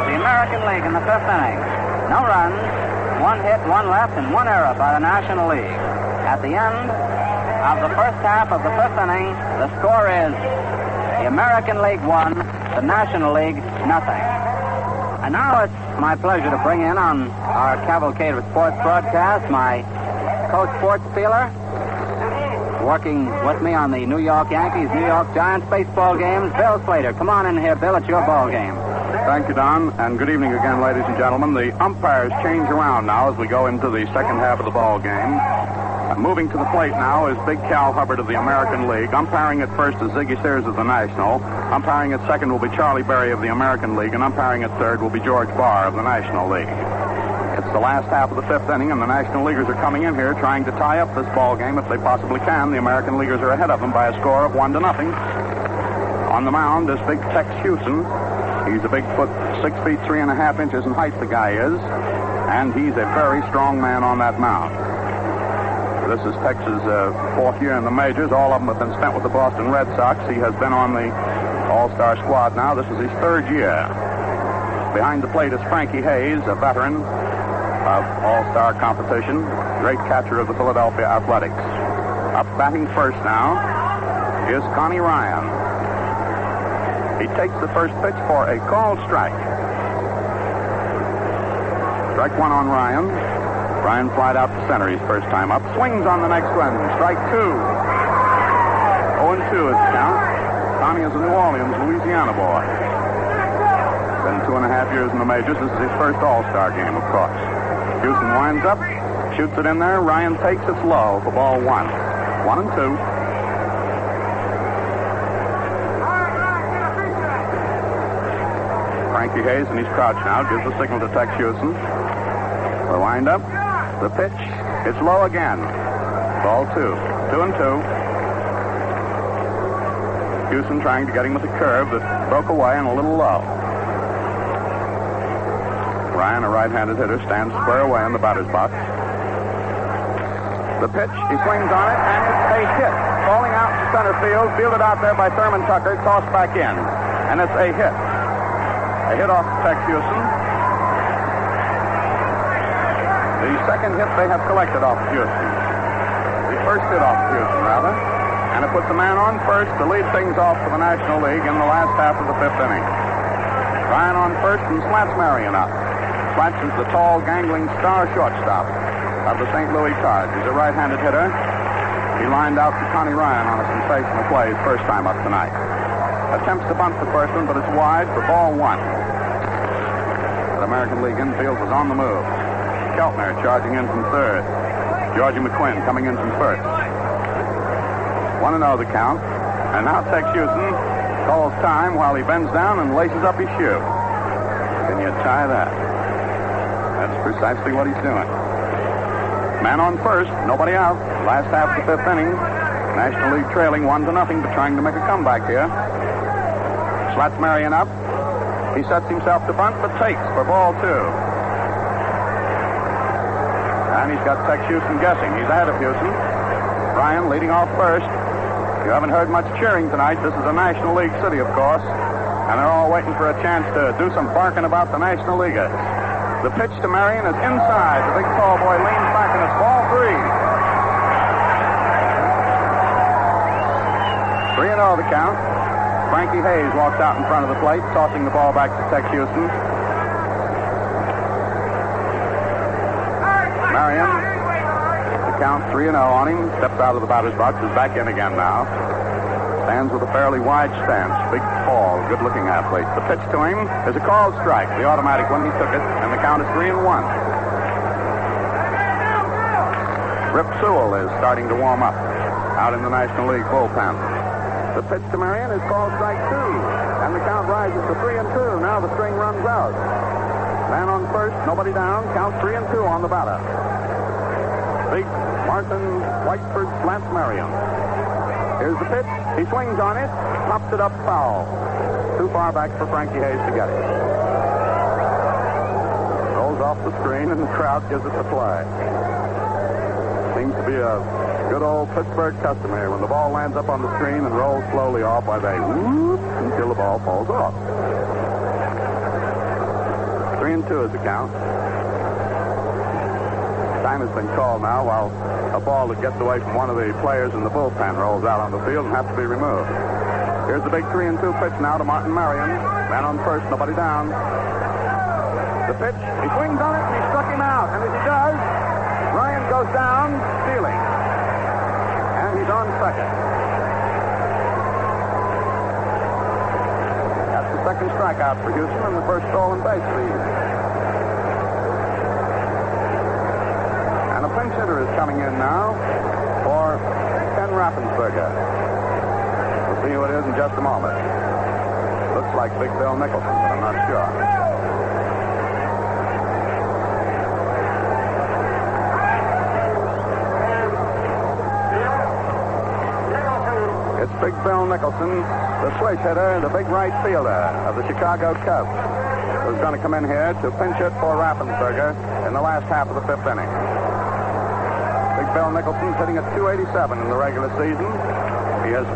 The American League in the fifth inning. No runs, one hit, one left, and one error by the National League. At the end of the first half of the fifth inning, the score is the American League 1, the National League nothing. And now it's my pleasure to bring in on our Cavalcade of Sports broadcast my co-sports feeler, working with me on the New York Yankees, New York Giants baseball games, Bill Slater. Come on in here, Bill. It's your ball game. Thank you, Don, and good evening again, ladies and gentlemen. The umpires change around now as we go into the second half of the ball game. Moving to the plate now is Big Cal Hubbard of the American League. Umpiring at first is Ziggy Sears of the National. Umpiring at second will be Charlie Berry of the American League, and umpiring at third will be George Barr of the National League. It's the last half of the fifth inning, and the National Leaguers are coming in here trying to tie up this ball game if they possibly can. The American Leaguers are ahead of them by a score of 1-0. On the mound is Big Tex Houston. He's a big foot, 6 feet 3.5 inches in height, the guy is, and he's a very strong man on that mound. This is Tex's fourth year in the majors. All of them have been spent with the Boston Red Sox. He has been on the All-Star squad now. This is his third year. Behind the plate is Frankie Hayes, a veteran of All-Star competition, great catcher of the Philadelphia Athletics. Up batting first now is Connie Ryan. He takes the first pitch for a called strike. Strike one on Ryan. Ryan flied out to center his first time up. Swings on the next one. Strike two. 0-2 is the count. Connie is a New Orleans, Louisiana boy. Been 2.5 years in the majors. This is his first All-Star game, of course. Houston winds up, shoots it in there. Ryan takes it low for ball one. 1-2. Frankie Hayes in his crouch now gives the signal to Tex Houston. The wind up. The pitch. It's low again. Ball two. 2-2. Houston trying to get him with a curve that broke away and a little low. Ryan, a right-handed hitter, stands square away in the batter's box. The pitch. He swings on it, and it's a hit. Falling out to center field. Fielded out there by Thurman Tucker. Tossed back in. And it's a hit. A hit off Tex Houston. The second hit they have collected off Houston. The first hit off Houston, rather. And it puts a man on first to lead things off for the National League in the last half of the fifth inning. Ryan on first and Slats Marion up. Slats is the tall, gangling star shortstop of the St. Louis Cards. He's a right-handed hitter. He lined out to Connie Ryan on a sensational play his first time up tonight. Attempts to bunt the first one, but it's wide for ball one. The American League infield was on the move. Keltner charging in from third. Georgie McQuinn coming in from first. 1-0 the count. And now Tex Houston calls time while he bends down and laces up his shoe. Can you tie that? That's precisely what he's doing. Man on first, nobody out. Last half of the fifth inning. National League trailing 1-0, but trying to make a comeback here. Slats Marion up. He sets himself to bunt, but takes for ball two. And he's got Tex Houston guessing. He's ahead of Houston. Ryan leading off first. You haven't heard much cheering tonight. This is a National League city, of course. And they're all waiting for a chance to do some barking about the National Leaguers. The pitch to Marion is inside. The big tall boy leans back, and it's ball three. 3-0 the count. Frankie Hayes walks out in front of the plate, tossing the ball back to Tex Houston. Marion, the count 3-0 on him, steps out of the batter's box, is back in again now. Stands with a fairly wide stance, big, tall, good-looking athlete. The pitch to him is a called strike, the automatic one. He took it, and the count is 3-1. Rip Sewell is starting to warm up out in the National League bullpen. The pitch to Marion is called strike two. And the count rises to 3-2. Now the string runs out. Man on first, nobody down. Count 3-2 on the batter. Big Martin Whiteford slants Marion. Here's the pitch. He swings on it, pops it up foul. Too far back for Frankie Hayes to get it. Rolls off the screen, and the crowd gives it the flag. Seems to be a good old Pittsburgh custom here. When the ball lands up on the screen and rolls slowly off, why they whoop until the ball falls off. 3-2 is the count. Time has been called now while a ball that gets away from one of the players in the bullpen rolls out on the field and has to be removed. Here's the big 3-2 pitch now to Martin Marion. Man on first, nobody down. The pitch, he swings on it and he struck him out. And as he does, Ryan goes down, stealing. And he's on second. That's the second strikeout for Houston and the first stolen base lead. And a pinch hitter is coming in now for Ken Raffensperger. We'll see who it is in just a moment. Looks like Big Bill Nicholson, but I'm not sure. It's Big Bill Nicholson, the switch hitter, the big right fielder of the Chicago Cubs, who's going to come in here to pinch hit for Raffensperger in the last half of the fifth inning. Big Bill Nicholson's hitting at .287 in the regular season. He has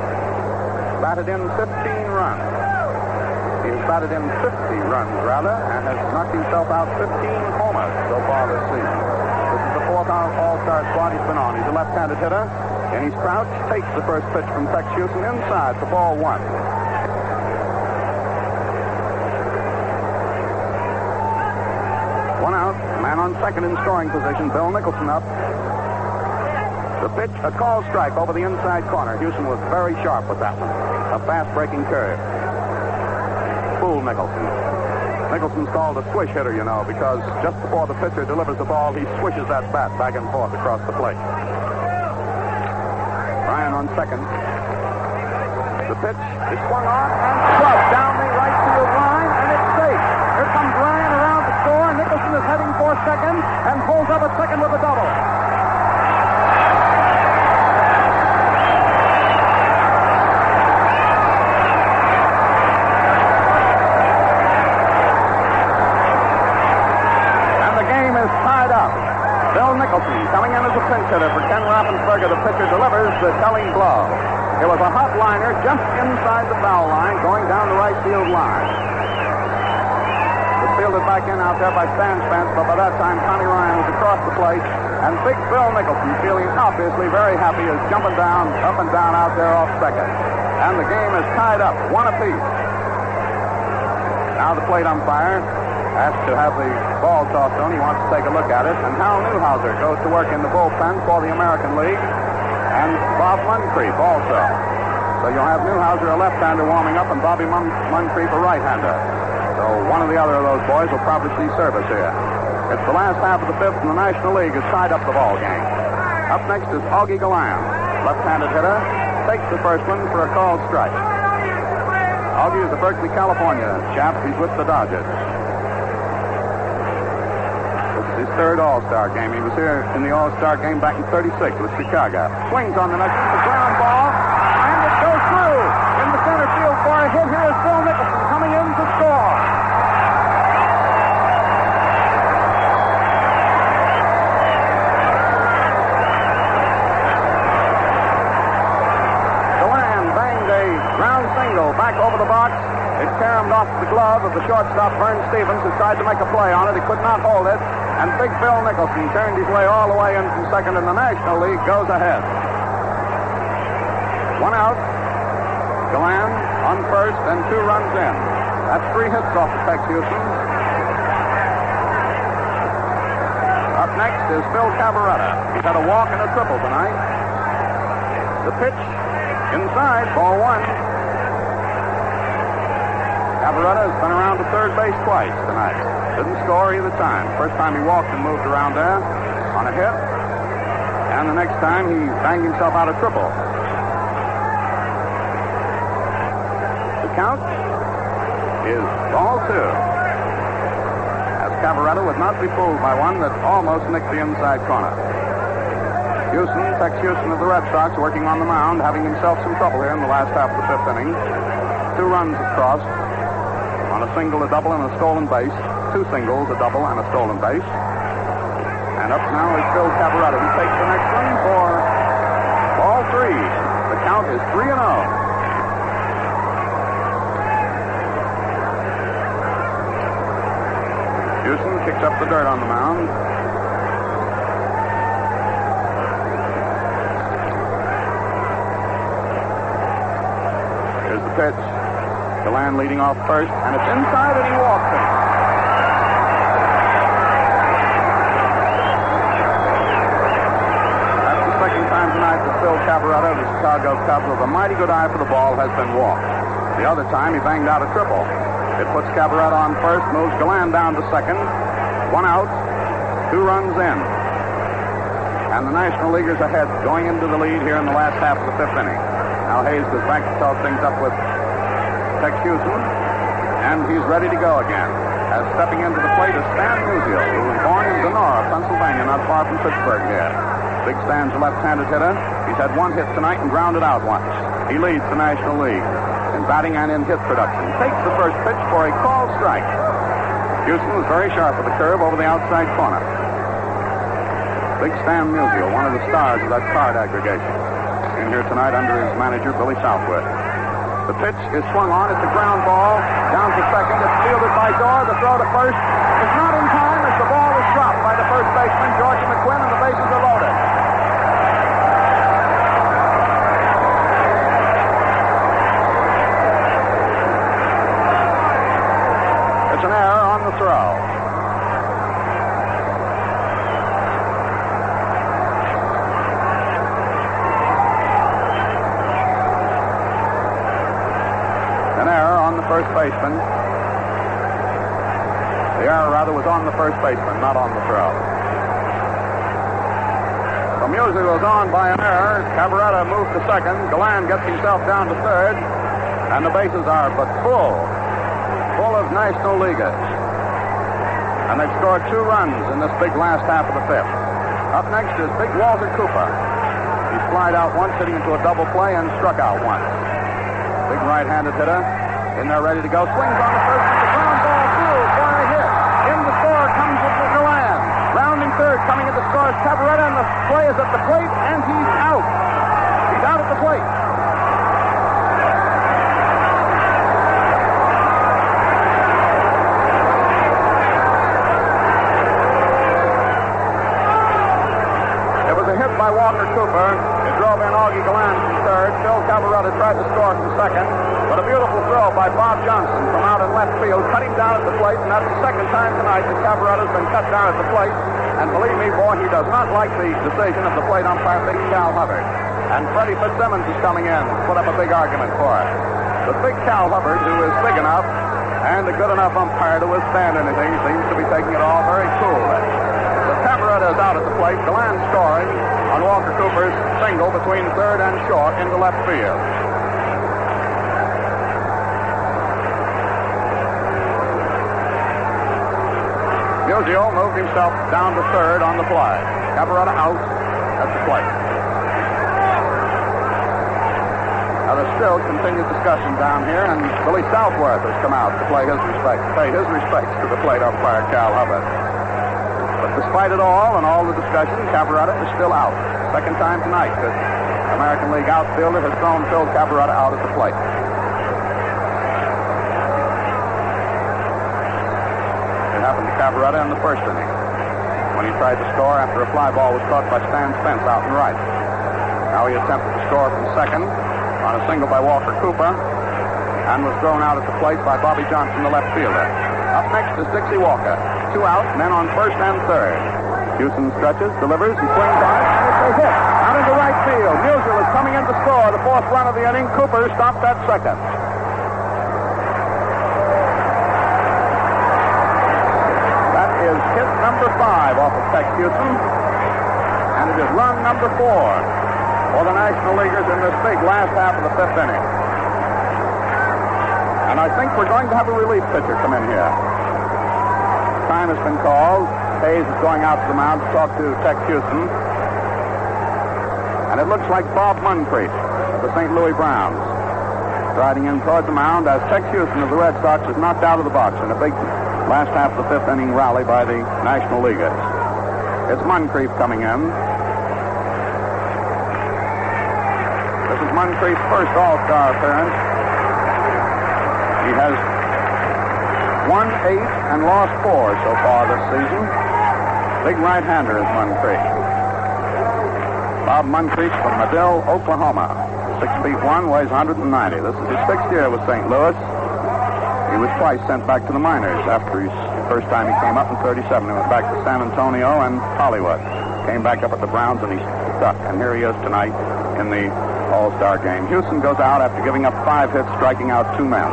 batted in 15 runs. He has batted in 50 runs, rather, and has knocked himself out 15 homers so far this season. This is the fourth All-Star squad he's been on. He's a left-handed hitter. And he's crouched, takes the first pitch from Tex Houston inside for ball one. One out, man on second in scoring position, Bill Nicholson up. The pitch, a call strike over the inside corner. Houston was very sharp with that one. A fast-breaking curve. Fooled Nicholson. Nicholson's called a swish hitter, you know, because just before the pitcher delivers the ball, he swishes that bat back and forth across the plate. Ryan on second. The pitch is swung on and shoved down the right field line, and it's safe. Here comes Ryan around the score. Nicholson is heading for second and pulls up at second with a double. And the game is tied up. Bill Nicholson coming in as a pinch hitter for Ken Raffensperger. The pitcher delivers the telling blow. It was a hot liner just inside the foul line going down the right field line. It was fielded back in out there by Stan Spence, but by that time Tommy Ryan was across the plate, and Big Bill Nicholson, feeling obviously very happy, is jumping down, up and down out there off second. And the game is tied up, one apiece. Now the plate umpire asked to have the ball tossed on. He wants to take a look at it. And Hal Newhouser goes to work in the bullpen for the American League. And Bob Muncrief also. So you'll have Newhouser, a left-hander, warming up, and Bobby Muncrief, a right-hander. So one or the other of those boys will probably see service here. It's the last half of the fifth, and the National League has tied up the ball game. Up next is Augie Gallan, left-handed hitter. Takes the first one for a called strike. Augie is a Berkeley, California chap. He's with the Dodgers. His third All-Star game. He was here in the All-Star game back in '36 with Chicago. Swings on the next one, the ground ball, and it goes through. In the center field for a hit, here is Bill Nicholson coming in to score. Gallan banged a ground single back over the box. It caromed off the glove of the shortstop, Vern Stevens, who tried to make a play on it. He could not hold it. And Big Bill Nicholson turned his way all the way in from second, and the National League goes ahead. One out. Gallan on first, and 2 runs in. That's 3 hits off the Tex Houston. Up next is Phil Cavaretta. He's had a walk and a triple tonight. The pitch inside, ball one. Cavaretta has been around to third base twice tonight. Didn't score either time. First time he walked and moved around there on a hit. And the next time he banged himself out a triple. The count is ball 2. As Cavaretta would not be fooled by one that almost nicked the inside corner. Tex Houston of the Red Sox, working on the mound, having himself some trouble here in the last half of the 5th inning. 2 runs across on a single, a double, and a stolen base. 2 singles, a double, and a stolen base. And up now is Phil Cavaretta. He takes the next one for ball 3. The count is 3-0. Houston kicks up the dirt on the mound. Here's the pitch. Galan leading off first, and it's inside, and he walks it. That's the second time tonight that Phil Cavaretta of the Chicago Cubs, with a mighty good eye for the ball, has been walked. The other time, he banged out a triple. It puts Cavaretta on first, moves Galan down to second. 1 out, 2 runs in. And the National Leaguers ahead, going into the lead here in the last half of the 5th inning. Al Hayes goes back to talk things up with Tex Houston, and he's ready to go again. As stepping into the plate is Stan Musial, who was born in Donora, Pennsylvania, not far from Pittsburgh here. Big Stan's a left-handed hitter. He's had 1 hit tonight and grounded out once. He leads the National League in batting and in hit production. Takes the first pitch for a called strike. Houston was very sharp with the curve over the outside corner. Big Stan Musial, one of the stars of that card aggregation, in here tonight under his manager, Billy Southwood. The pitch is swung on. It's a ground ball. Down to second. It's fielded by Dorr. The throw to first is not in time as the ball is dropped by the first baseman, George McQuinn, and the bases are loaded. It's an error on the throw. First baseman. The error, rather, was on the first baseman, not on the throw. So Musial goes on by an error. Cavaretta moves to second. Galan gets himself down to third. And the bases are but full of National Leaguers. And they've scored 2 runs in this big last half of the 5th. Up next is big Walter Cooper. He's flied out once, hitting into a double play, and struck out once. Big right-handed hitter. In there, ready to go. Swings on the first. It's a ground ball through for a hit. In the score comes with Galan. Rounding third, coming at the score is Cavaretta, and the play is at the plate, and he's out. He's out at the plate. It was a hit by Walter Cooper. It drove in Augie Galan from third. Phil Cavaretta tried to score from second. But a beautiful throw by Bob Johnson from out in left field, cutting down at the plate, and that's the second time tonight that Cavaretta's been cut down at the plate. And believe me, boy, he does not like the decision of the plate umpire, Big Cal Hubbard. And Freddie Fitzsimmons is coming in to put up a big argument for it. But Big Cal Hubbard, who is big enough and a good enough umpire to withstand anything, seems to be taking it all very coolly. So Cavaretta is out at the plate, Galan scoring on Walter Cooper's single between third and short into left field. Musial moved himself down to third on the fly. Cavaretta out at the plate. Now there's still continued discussion down here, and Billy Southworth has come out to pay his respects to the plate umpire Cal Hubbard. But despite it all and all the discussion, Cavaretta is still out. Second time tonight that American League outfielder has thrown Phil Cavaretta out at the plate. Happened to Cavaretta in the first inning when he tried to score after a fly ball was caught by Stan Spence out in right. Now he attempted to score from second on a single by Walter Cooper and was thrown out at the plate by Bobby Johnson, the left fielder. Up next is Dixie Walker. 2 out, men on first and third. Houston stretches, delivers, and swings on it, and it's a hit out into right field. Musial is coming in to score the 4th run of the inning. Cooper stopped at second. Is hit number 5 off of Tex Houston, and it is run number 4 for the National Leaguers in this big last half of the 5th inning. And And I think we're going to have a relief pitcher come in here. Time has been called. Hayes is going out to the mound to talk to Tex Houston. And it looks like Bob Moncrief of the St. Louis Browns riding in toward the mound as Tex Houston of the Red Sox is knocked out of the box in a big last half of the fifth inning rally by the National Leaguers. It's Moncrief coming in. This is Moncrief's first All-Star appearance. He has won 8 and lost 4 so far this season. Big right-hander is Moncrief. Bob Moncrief from Madill, Oklahoma. 6'1", weighs 190. This is his 6th year with St. Louis. He was twice sent back to the minors after his first time he came up in 37. He went back to San Antonio and Hollywood. Came back up at the Browns and he stuck. And here he is tonight in the All-Star game. Houston goes out after giving up 5 hits, striking out 2 men.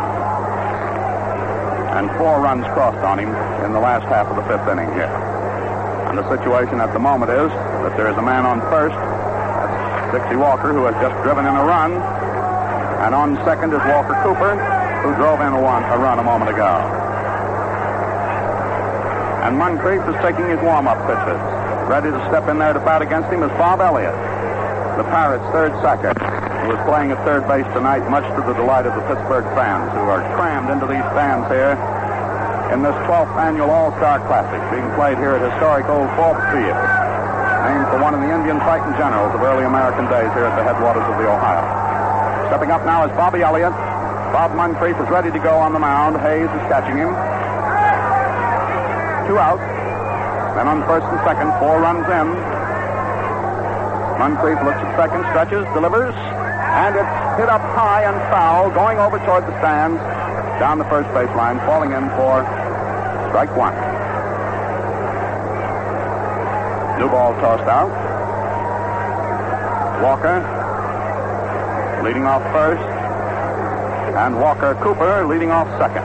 And 4 runs crossed on him in the last half of the 5th inning here. And the situation at the moment is that there is a man on first. Dixie Walker, who has just driven in a run. And on second is Walker Cooper, who drove in a run a moment ago. And Moncrief is taking his warm-up pitches. Ready to step in there to bat against him is Bob Elliott, the Pirates' third sacker, who is playing at third base tonight, much to the delight of the Pittsburgh fans, who are crammed into these stands here in this 12th annual All-Star Classic, being played here at historic Old Forbes Field, named for one of the Indian fighting generals of early American days here at the headwaters of the Ohio. Stepping up now is Bobby Elliott. Bob Moncrief is ready to go on the mound. Hayes is catching him. 2 outs. Then on first and second, 4 runs in. Moncrief looks at second, stretches, delivers, and it's hit up high and foul, going over toward the stands, down the first baseline, falling in for strike 1. New ball tossed out. Walker leading off first, and Walker Cooper leading off second.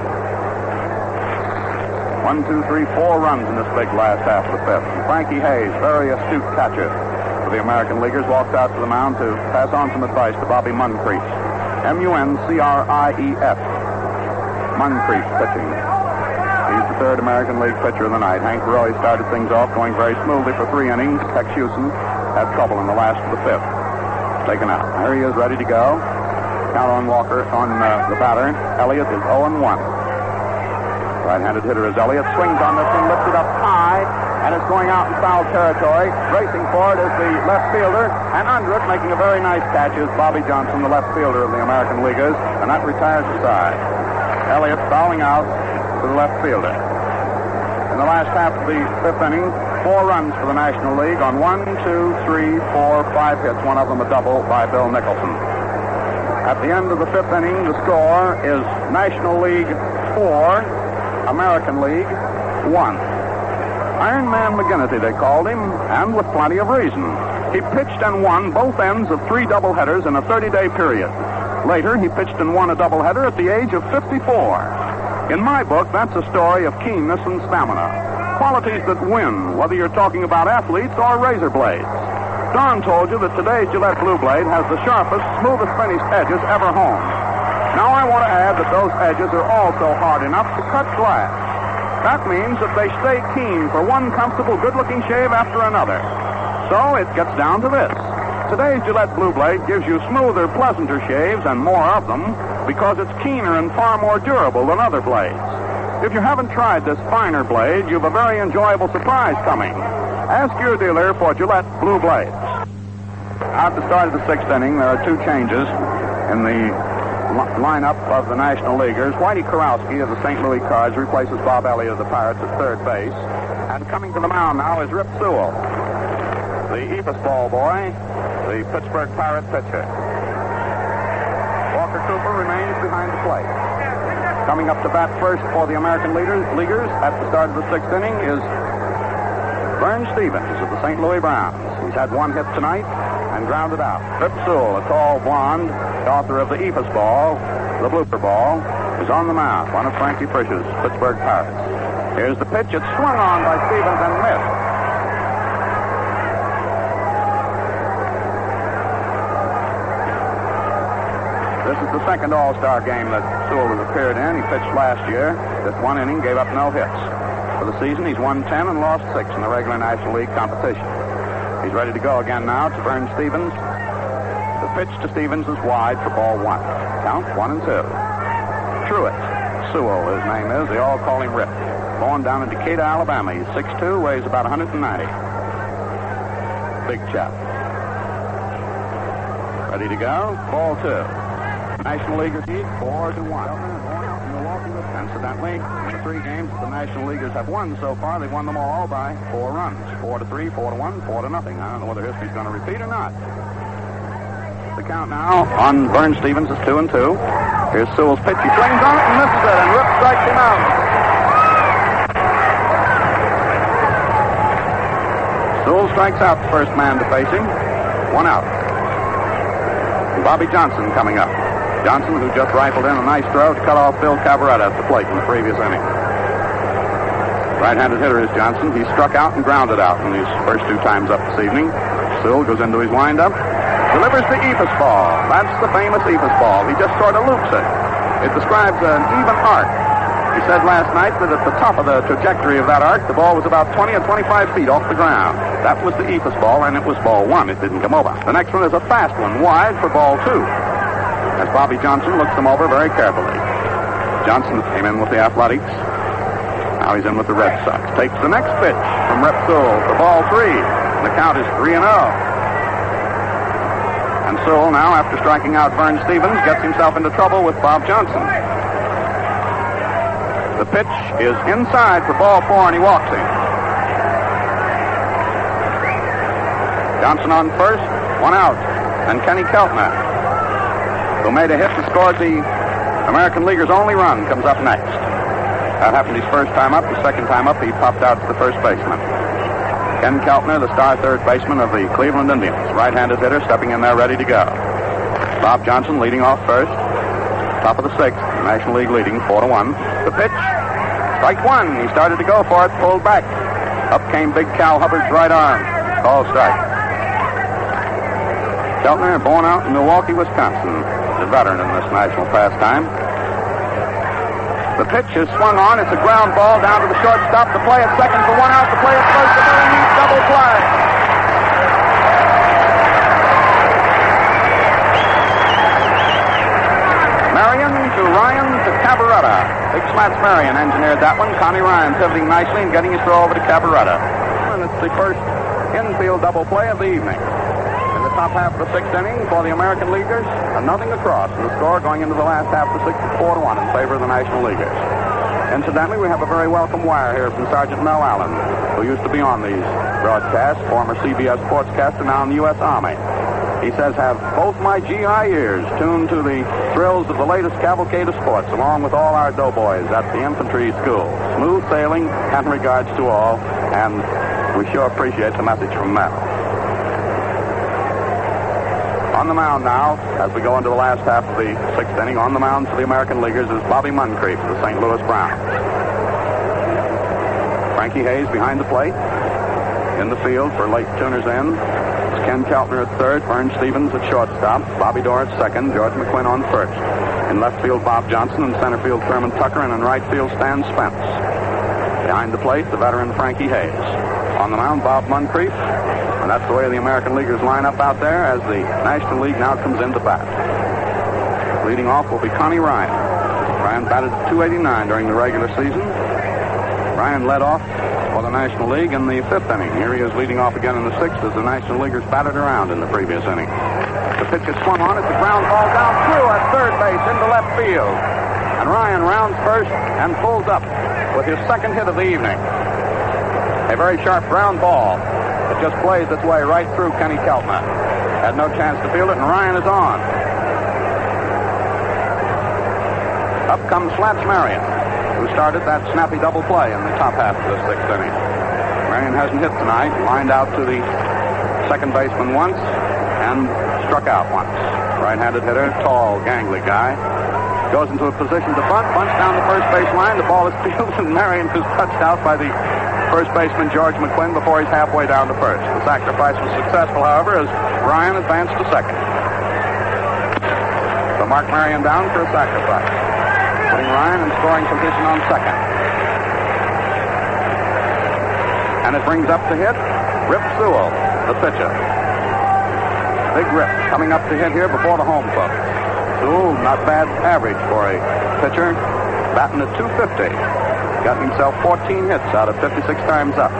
1, 2, 3, 4 runs in this big last half of the 5th. And Frankie Hayes, very astute catcher for the American Leaguers, walks out to the mound to pass on some advice to Bobby Moncrief. Muncreif. Moncrief pitching. He's the third American League pitcher of the night. Hank Roy started things off going very smoothly for 3 innings. Tex Houston had trouble in the last of the 5th. Taken out. There he is, ready to go. Count on Walker on the batter. Elliott is 0-1. Right-handed hitter is Elliott. Swings on this one, lifts it up high, and it's going out in foul territory. Racing for it is the left fielder, and under it, making a very nice catch, is Bobby Johnson, the left fielder of the American Leaguers, and that retires the side. Elliott fouling out to the left fielder. In the last half of the 5th inning, 4 runs for the National League on 1, 2, 3, 4, 5 hits, one of them a double by Bill Nicholson. At the end of the 5th inning, the score is National League 4, American League 1. Iron Man McGinnity, they called him, and with plenty of reason. He pitched and won both ends of 3 doubleheaders in a 30-day period. Later, he pitched and won a doubleheader at the age of 54. In my book, that's a story of keenness and stamina. Qualities that win, whether you're talking about athletes or razor blades. Don told you that today's Gillette Blue Blade has the sharpest, smoothest finished edges ever honed. Now I want to add that those edges are also hard enough to cut glass. That means that they stay keen for one comfortable, good-looking shave after another. So it gets down to this. Today's Gillette Blue Blade gives you smoother, pleasanter shaves and more of them because it's keener and far more durable than other blades. If you haven't tried this finer blade, you've a very enjoyable surprise coming. Ask your dealer for Gillette Blue Blades. At the start of the 6th inning, there are 2 changes in the lineup of the National Leaguers. Whitey Kurowski of the St. Louis Cards replaces Bob Elliott of the Pirates at third base. And coming to the mound now is Rip Sewell, the Ephus ball boy, the Pittsburgh Pirate pitcher. Walker Cooper remains behind the plate. Coming up to bat first for the American Leaguers at the start of the 6th inning is Vern Stevens of the St. Louis Browns. He's had 1 hit tonight and grounded out. Rip Sewell, a tall blonde, author of the Ephus ball, the blooper ball, is on the mound, one of Frankie Frisch's Pittsburgh Pirates. Here's the pitch. It's swung on by Stevens and missed. This is the second All-Star game that Sewell has appeared in. He pitched last year. This one inning gave up no hits. For the season, he's won 10 and lost 6 in the regular National League competition. He's ready to go again now to Vern Stevens. The pitch to Stevens is wide for ball 1. Count 1-2. Truett Sewell, his name is. They all call him Rip. Born down in Decatur, Alabama. He's 6'2", weighs about 190. Big chap. Ready to go. Ball 2. National Leaguers lead 4-1. Incidentally, in the 3 games that the National Leaguers have won so far, they've won them all by 4 runs. 4-3, 4-1, 4-0. I don't know whether history's going to repeat or not. The count now on Vern Stevens is 2-2. Here's Sewell's pitch. He swings on it and misses it, and Rip strikes him out. Sewell strikes out the first man to face him. 1 out. Bobby Johnson coming up. Johnson, who just rifled in a nice throw to cut off Bill Cavaretta at the plate in the previous inning. Right-handed hitter is Johnson. He struck out and grounded out in these first 2 times up this evening. Sewell goes into his windup. Delivers the eephus ball. That's the famous eephus ball. He just sort of loops it. It describes an even arc. He said last night that at the top of the trajectory of that arc, the ball was about 20 or 25 feet off the ground. That was the eephus ball, and it was ball 1. It didn't come over. The next one is a fast one, wide for ball 2. As Bobby Johnson looks them over very carefully. Johnson came in with the Athletics. Now he's in with the Red Sox. Takes the next pitch from Rep Sewell for ball 3. And the count is 3-0. And Sewell now, after striking out Vern Stevens, gets himself into trouble with Bob Johnson. The pitch is inside for ball 4, and he walks him. Johnson on first, 1 out. And Kenny Keltner, who made a hit and scored the American Leaguers' only run, comes up next. That happened his first time up. The second time up, he popped out to the first baseman. Ken Keltner, the star third baseman of the Cleveland Indians. Right-handed hitter stepping in there ready to go. Bob Johnson leading off first. Top of the 6th. National League leading 4-1. The pitch. Strike 1. He started to go for it. Pulled back. Up came Big Cal Hubbard's right arm. Call strike. Keltner, born out in Milwaukee, Wisconsin. A veteran in this national pastime. The pitch is swung on. It's a ground ball down to the shortstop. The play at second for 1 out. The play at first for Billy Meade. Double play. Marion to Ryan to Cavaretta. Big Slats Marion engineered that one. Connie Ryan pivoting nicely and getting his throw over to Cavaretta. And it's the first infield double play of the evening. In the top half of the 6th inning for the American Leaguers, a 0 across. And the score going into the last half of the 6th is 4-1 in favor of the National Leaguers. Incidentally, we have a very welcome wire here from Sergeant Mel Allen, who used to be on these broadcasts, former CBS sportscaster, now in the U.S. Army. He says, have both my GI ears tuned to the thrills of the latest cavalcade of sports, along with all our doughboys at the infantry school. Smooth sailing and regards to all, and we sure appreciate the message from Mel. On the mound now, as we go into the last half of the 6th inning, on the mound for the American Leaguers is Bobby Muncrief of the St. Louis Browns. Frankie Hayes behind the plate. In the field for late tuners in. It's Ken Keltner at third, Vern Stevens at shortstop, Bobby Dorr at second, George McQuinn on first. In left field, Bob Johnson. In center field, Thurman Tucker. And in right field, Stan Spence. Behind the plate, the veteran Frankie Hayes. On the mound, Bob Muncrief. And that's the way the American Leaguers line up out there as the National League now comes into bat. Leading off will be Connie Ryan. Ryan batted at .289 during the regular season. Ryan led off for the National League in the 5th inning. Here he is leading off again in the 6th as the National Leaguers batted around in the previous inning. The pitch is swung on. It's a ground ball down through at third base into left field. And Ryan rounds first and pulls up with his second hit of the evening. A very sharp ground ball. It just plays its way right through Kenny Keltner. Had no chance to field it, and Ryan is on. Up comes Slats Marion, who started that snappy double play in the top half of the 6th inning. Marion hasn't hit tonight. Lined out to the second baseman once and struck out once. Right-handed hitter, tall, gangly guy. Goes into a position to bunt, bunts down the first base line. The ball is fielded, and Marion is touched out by the first baseman George McQuinn before he's halfway down to first. The sacrifice was successful, however, as Ryan advanced to second. The mark Marion down for a sacrifice, putting Ryan in scoring position on second. And it brings up to hit Rip Sewell, the pitcher. Big Rip coming up to hit here before the home folks. Sewell, not bad average for a pitcher, batting at .250. Got himself 14 hits out of 56 times up.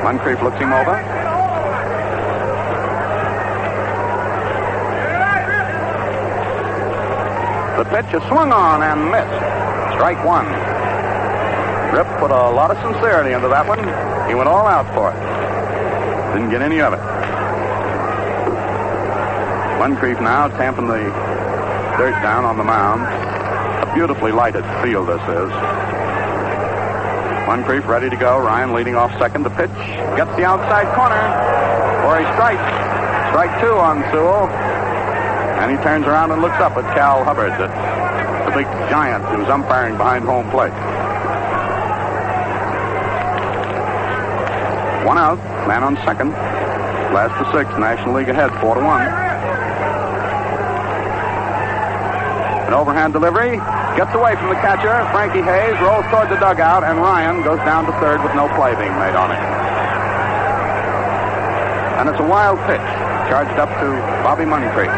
Moncrief looks him over. The pitch is swung on and missed. Strike one. Rip put a lot of sincerity into that one. He went all out for it. Didn't get any of it. Moncrief now tamping the dirt down on the mound. A beautifully lighted field this is. Moncrief ready to go. Ryan leading off second. The pitch gets the outside corner for a strike. Strike two on Sewell. And he turns around and looks up at Cal Hubbard, the big giant who's umpiring behind home plate. One out. Man on second. Last to six. National League ahead 4-1. An overhand delivery. Gets away from the catcher. Frankie Hayes rolls toward the dugout, and Ryan goes down to third with no play being made on it. And it's a wild pitch. Charged up to Bobby Moncrief.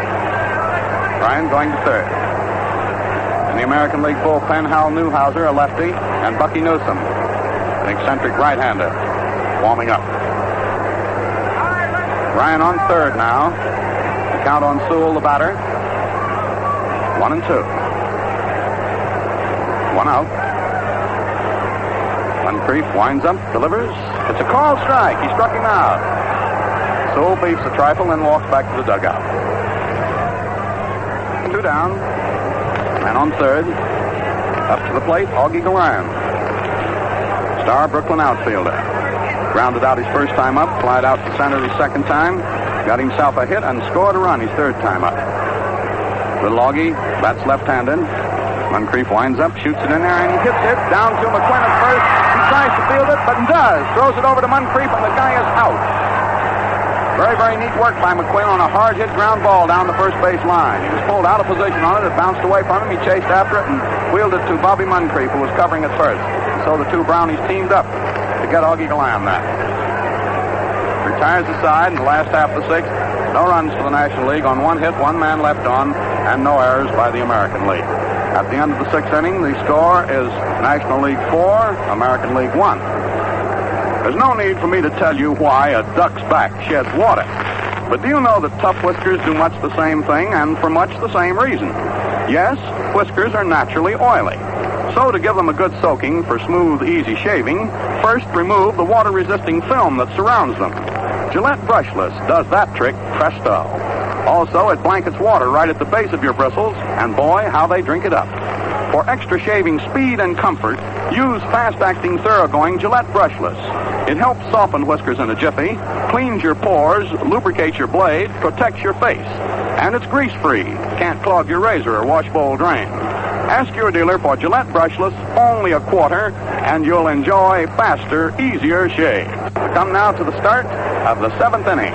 Ryan going to third. In the American League bullpen, Hal Newhouser, a lefty, and Bucky Newsom, an eccentric right-hander, warming up. Ryan on third now. The count on Sewell, the batter. 1-2. One out. Moncrief winds up, delivers. It's a called strike. He struck him out. Sewell beefs a trifle, then walks back to the dugout. Two down. Man on third. Up to the plate, Augie Galan. Star Brooklyn outfielder. Grounded out his first time up, flied out to center his second time, got himself a hit and scored a run his third time up. Little Augie bats left-handed. Moncrief winds up, shoots it in there, and he hits it down to McQuinn at first. He tries to field it, but does. Throws it over to Moncrief, and the guy is out. Very, very neat work by McQuinn on a hard-hit ground ball down the first base line. He was pulled out of position on it. It bounced away from him. He chased after it and wheeled it to Bobby Moncrief, who was covering it first. And so the two Brownies teamed up to get Augie Galan that. Retires the side in the last half of the sixth. No runs for the National League on one hit, one man left on, and no errors by the American League. At the end of the sixth inning, the score is National League 4, American League 1. There's no need for me to tell you why a duck's back sheds water. But do you know that tough whiskers do much the same thing and for much the same reason? Yes, whiskers are naturally oily. So to give them a good soaking for smooth, easy shaving, first remove the water-resisting film that surrounds them. Gillette Brushless does that trick presto. Also, it blankets water right at the base of your bristles, and boy, how they drink it up. For extra shaving speed and comfort, use fast-acting, thoroughgoing Gillette Brushless. It helps soften whiskers in a jiffy, cleans your pores, lubricates your blade, protects your face. And it's grease-free. Can't clog your razor or wash bowl drain. Ask your dealer for Gillette Brushless, only a quarter, and you'll enjoy faster, easier shave. Come now to the start of the seventh inning.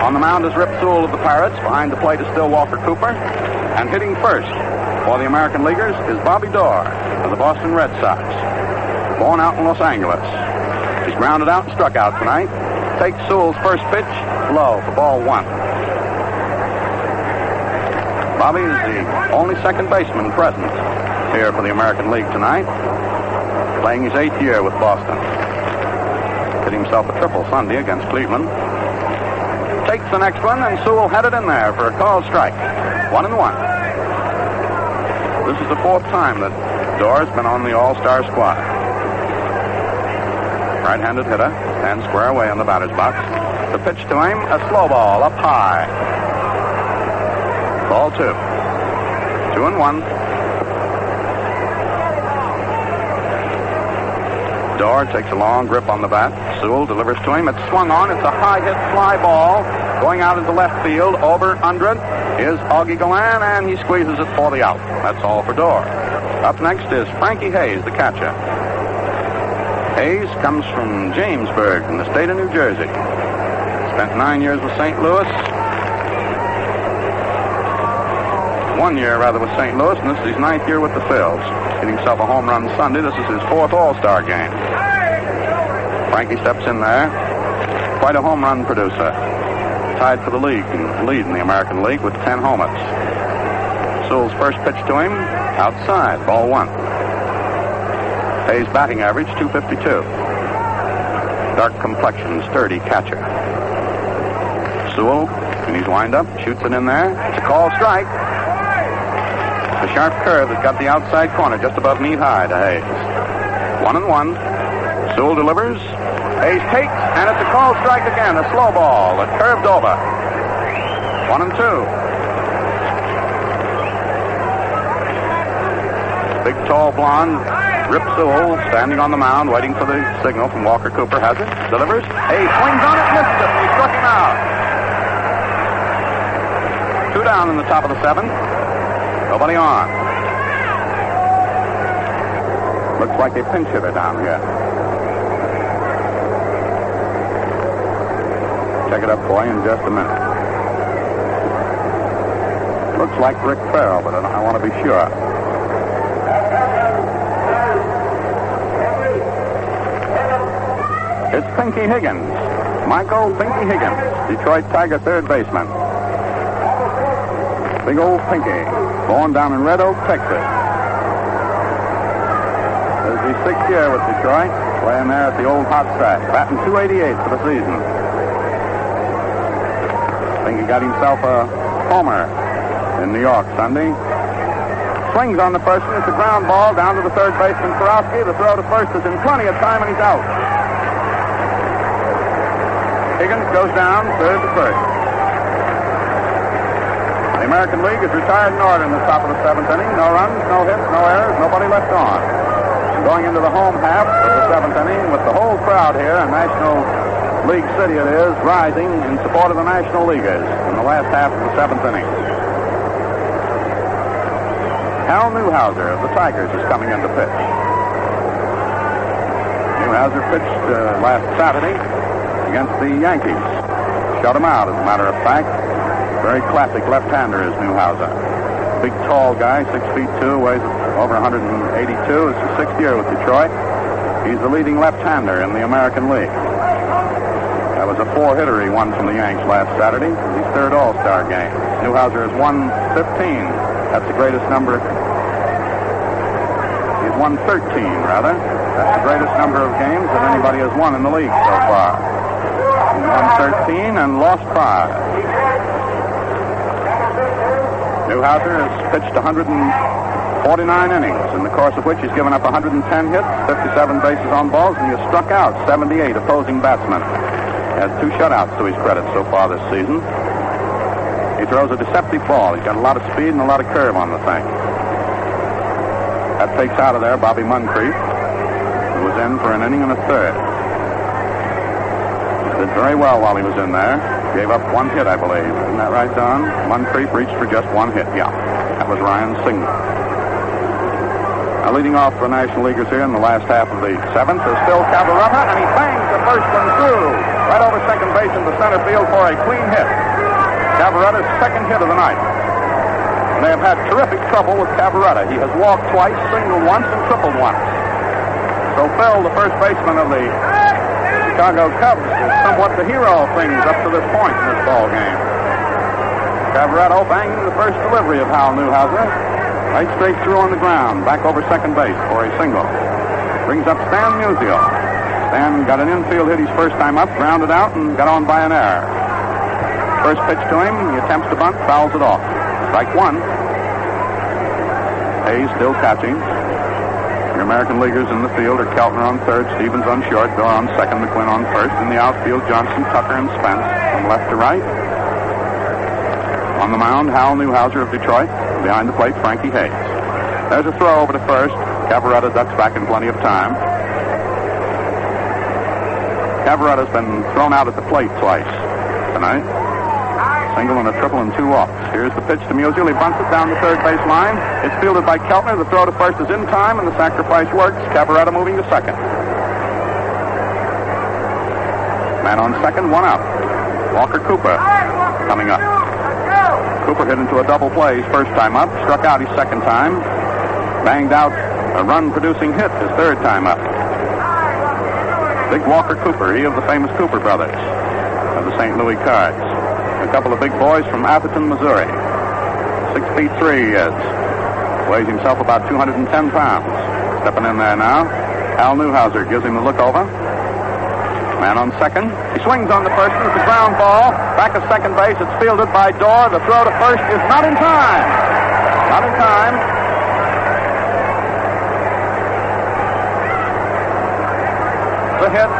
On the mound is Rip Sewell of the Pirates. Behind the plate is still Walker Cooper. And hitting first for the American Leaguers is Bobby Dorr of the Boston Red Sox. Born out in Los Angeles. He's grounded out and struck out tonight. Takes Sewell's first pitch, low for ball one. Bobby is the only second baseman present here for the American League tonight. Playing his 8th year with Boston. Hit himself a triple Sunday against Cleveland. Takes the next one, and Sewell headed in there for a called strike. 1-1. This is the fourth time that Dorr's been on the All Star squad. Right-handed hitter, stands square away in the batter's box. The pitch to him, a slow ball up high. Ball 2. 2-1. Dorr takes a long grip on the bat. Sewell delivers to him. It's swung on. It's a high-hit fly ball. Going out into left field. Over under it is Augie Galan, and he squeezes it for the out. That's all for Dorr. Up next is Frankie Hayes, the catcher. Hayes comes from Jamesburg in the state of New Jersey. Spent 9 years with St. Louis. one year, with St. Louis, and this is his 9th year with the Phils. Hitting himself a home run Sunday. This is his 4th All Star game. Frankie steps in there. Quite a home run producer. Tied for the lead in the American League with 10 homers. Sewell's first pitch to him, outside, ball 1. Hayes' batting average, .252. Dark complexion, sturdy catcher. Sewell, in his windup, shoots it in there. It's a called strike. The sharp curve that got the outside corner just above knee high to Hayes. 1-1. Sewell delivers. Hayes takes, and it's a called strike again. A slow ball that curved over. 1-2. Big, tall blonde, Rip Sewell, standing on the mound, waiting for the signal from Walker Cooper. Has it? Delivers. Hayes swings on it, misses it. He struck him out. 2 down in the top of the 7th. Nobody on. Looks like a pinch hitter down here. Check it up for you in just a minute. Looks like Rick Farrell, but I want to be sure. It's Pinky Higgins. Michael Pinky Higgins, Detroit Tiger third baseman. Big old Pinky, born down in Red Oak, Texas. This is his 6th year with Detroit, playing there at the old hot track, batting .288 for the season. Pinky got himself a homer in New York Sunday. Swings on the first one. It's a ground ball down to the third baseman, Karofsky. The throw to first is in plenty of time, and he's out. Higgins goes down, third to first. The American League is retired in order in the top of the 7th inning. No runs, no hits, no errors, nobody left on. Going into the home half of the 7th inning with the whole crowd here, and National League City it is, rising in support of the National Leaguers in the last half of the 7th inning. Hal Newhouser of the Tigers is coming in to pitch. Newhouser pitched last Saturday against the Yankees. Shut him out, as a matter of fact. Very classic left-hander is Newhouser. Big, tall guy, 6'2", weighs over 182. It's his 6th year with Detroit. He's the leading left-hander in the American League. That was a 4-hitter he won from the Yanks last Saturday. His 3rd All-Star game. Newhouser has won 15. That's the greatest number. He's won 13, rather. That's the greatest number of games that anybody has won in the league so far. He's won 13 and lost 5. Newhouser has pitched 149 innings, in the course of which he's given up 110 hits, 57 bases on balls, and he has struck out 78 opposing batsmen. He has 2 shutouts to his credit so far this season. He throws a deceptive ball. He's got a lot of speed and a lot of curve on the thing. That takes out of there Bobby Moncrief, who was in for an inning and a third. Did very well while he was in there. Gave up 1 hit, I believe. Isn't that right, Don? Moncrief reached for just 1 hit. Yeah, that was Ryan's signal. Now, leading off for the National Leaguers here in the last half of the 7th is Phil Cavaretta, and he bangs the first one through right over second base into center field for a clean hit. Cavaretta's 2nd hit of the night. And they have had terrific trouble with Cavaretta. He has walked twice, singled once, and tripled once. So Phil, the first baseman of the Chicago Cubs, is somewhat the hero of things up to this point in this ball game. Cavaretta banging the first delivery of Hal Newhouser. Right straight through on the ground, back over second base for a single. Brings up Stan Musial. Stan got an infield hit his first time up, grounded out, and got on by an error. First pitch to him, he attempts to bunt, fouls it off. Strike 1. Hayes still catching. The American Leaguers in the field are Keltner on third, Stevens on short, Dorr on second, McQuinn on first. In the outfield, Johnson, Tucker, and Spence from left to right. On the mound, Hal Newhouser of Detroit. Behind the plate, Frankie Hayes. There's a throw over to first. Cavaretta ducks back in plenty of time. Cavaretta's been thrown out at the plate twice tonight. Single and a triple and 2 walks. Here's the pitch to Musial. He bunts it down the third base line. It's fielded by Keltner. The throw to first is in time, and the sacrifice works. Cavaretta moving to second. Man on second, 1 out. Walker Cooper coming up. Cooper hit into a double play his first time up, struck out his second time, banged out a run-producing hit his third time up. Big Walker Cooper, he of the famous Cooper brothers of the St. Louis Cards. A couple of big boys from Atherton, Missouri. 6'3" he is. Weighs himself about 210 pounds. Stepping in there now. Al Newhouser gives him the look over. Man on second. He swings on the first. It's a ground ball. Back of second base. It's fielded by Dorr. The throw to first is not in time. Not in time. It's a hit.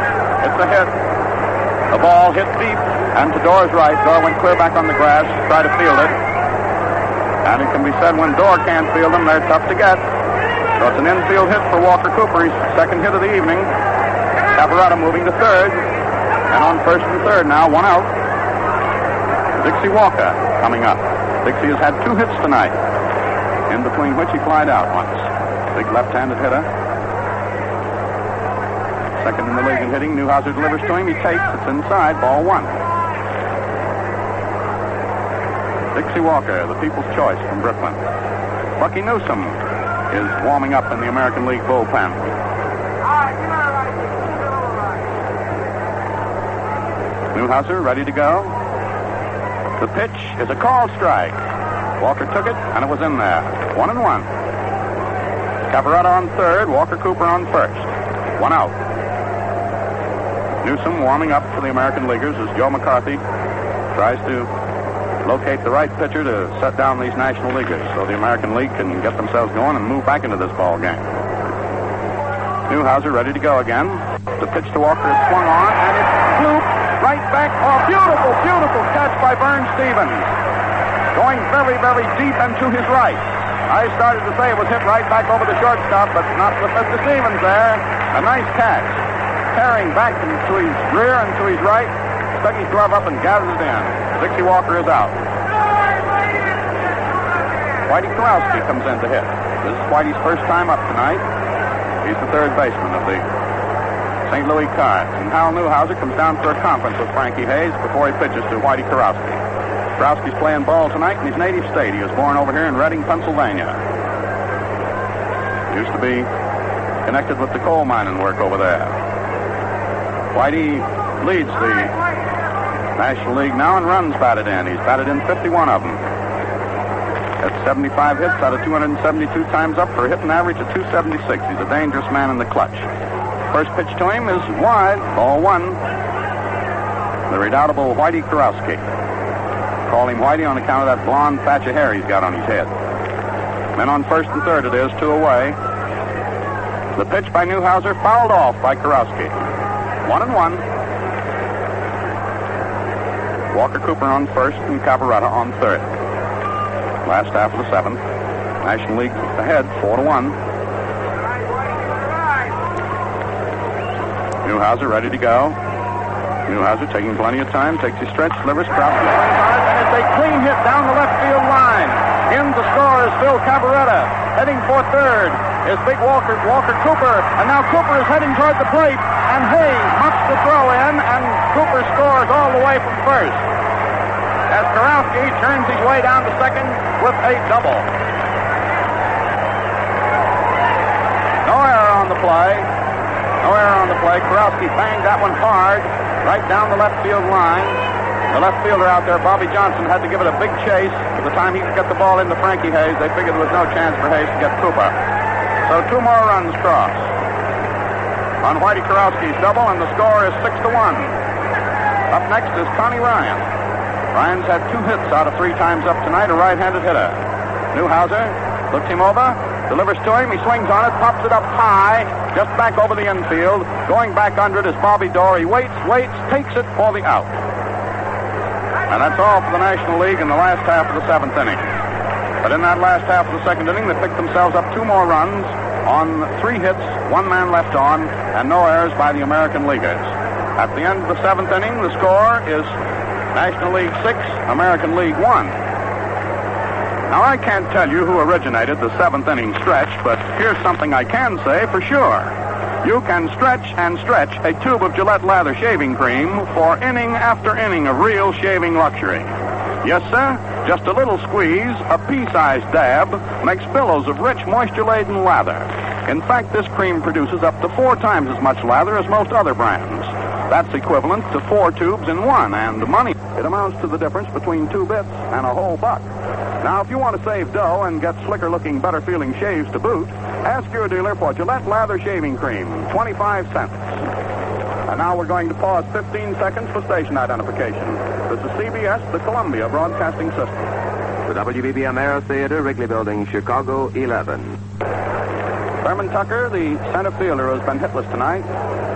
It's a hit. The ball hit deep and to Dorr's right. Dorr went clear back on the grass. Tried to field it. And it can be said when Dorr can't field them, they're tough to get. So it's an infield hit for Walker Cooper. His second hit of the evening. Cavaretta moving to third. And on first and third now, one out. Dixie Walker coming up. Dixie has had 2 hits tonight, in between which he flied out once. Big left-handed hitter. Second in the league in hitting. Newhouser delivers to him. He takes. It's inside. Ball 1. Dixie Walker, the people's choice from Brooklyn. Bucky Newsom is warming up in the American League bullpen. Newhouser ready to go. The pitch is a called strike. Walker took it, and it was in there. 1-1. Cavaretta on third, Walker Cooper on first. 1 out. Newsom warming up for the American Leaguers as Joe McCarthy tries to locate the right pitcher to set down these National Leaguers so the American League can get themselves going and move back into this ball game. Newhouser ready to go again. The pitch to Walker is swung on, and it's looped right back. Oh, beautiful, beautiful catch by Vern Stevens. Going very, very deep and to his right. I started to say it was hit right back over the shortstop, but not with Mr. Stevens there. A nice catch. Tearing back to his rear and to his right. Stuck his glove up and gathered it in. Dixie Walker is out. Whitey Kurowski comes in to hit. This is Whitey's first time up tonight. He's the third baseman of the St. Louis Cards. And Hal Newhouser comes down for a conference with Frankie Hayes before he pitches to Whitey Kurowski. Kurowski's playing ball tonight in his native state. He was born over here in Reading, Pennsylvania. Used to be connected with the coal mining work over there. Whitey leads the National League now in runs batted in. He's batted in 51 of them. That's 75 hits out of 272 times up for a hitting average of 276. He's a dangerous man in the clutch. First pitch to him is wide, ball 1. The redoubtable Whitey Kurowski. Call him Whitey on account of that blonde patch of hair he's got on his head. Men on first and third it is, 2 away. The pitch by Newhouser fouled off by Kurowski. 1-1. Walker Cooper on first and Cavaretta on third. Last half of the 7th. National League ahead, 4-1. Newhouser ready to go. Newhouser taking plenty of time, takes his stretch, delivers, Krause swings on it, and it's a clean hit down the left field line. In to score is Phil Cavaretta. Heading for third is big Walker Cooper, and now Cooper is heading toward the plate, and Hayes mucks the throw in, and Cooper scores all the way from first. As Kurowski turns his way down to second with a double. No error on the play. No error on the play. Kurowski banged that one hard right down the left field line. The left fielder out there, Bobby Johnson, had to give it a big chase. By the time he could get the ball into Frankie Hayes, they figured there was no chance for Hayes to get Cooper. So 2 more runs crossed on Whitey Kurowski's double, and the score is 6-1. Up next is Connie Ryan. Ryan's had 2 hits out of 3 times up tonight, a right-handed hitter. Newhouser looks him over, delivers to him, he swings on it, pops it up high, just back over the infield. Going back under it is Bobby Dorr. He waits, takes it for the out. And that's all for the National League in the last half of the 7th inning. But in that last half of the 2nd inning, they picked themselves up 2 more runs on 3 hits, 1 man left on, and no errors by the American Leaguers. At the end of the 7th inning, the score is National League 6, American League 1. Now, I can't tell you who originated the 7th inning stretch, but here's something I can say for sure. You can stretch and stretch a tube of Gillette lather shaving cream for inning after inning of real shaving luxury. Yes, sir, Just a little squeeze, a pea-sized dab, makes billows of rich, moisture-laden lather. In fact, this cream produces up to 4 times as much lather as most other brands. That's equivalent to 4 tubes in one, and money. It amounts to the difference between 2 bits and a whole buck. Now, if you want to save dough and get slicker-looking, better-feeling shaves to boot, ask your dealer for Gillette Lather Shaving Cream, 25 cents. And now we're going to pause 15 seconds for station identification. This is CBS, the Columbia Broadcasting System. The WBBM Air Theater, Wrigley Building, Chicago 11. Thurman Tucker, the center fielder who has been hitless tonight,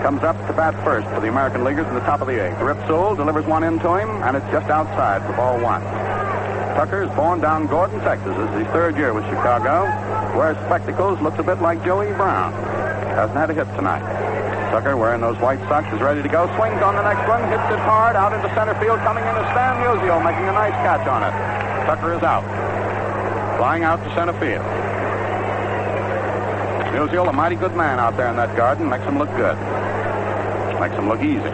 comes up to bat first for the American Leaguers in the top of the 8th. Rip Sewell delivers one in to him, and it's just outside for ball 1. Tucker is born down Gordon, Texas. This is his 3rd year with Chicago. Wears spectacles, looks a bit like Joey Brown. Hasn't had a hit tonight. Tucker, wearing those white socks, is ready to go. Swings on the next one, hits it hard out into center field. Coming in is Stan Musial, making a nice catch on it. Tucker is out. Flying out to center field. Musial, a mighty good man out there in that garden, makes him look good. Makes him look easy.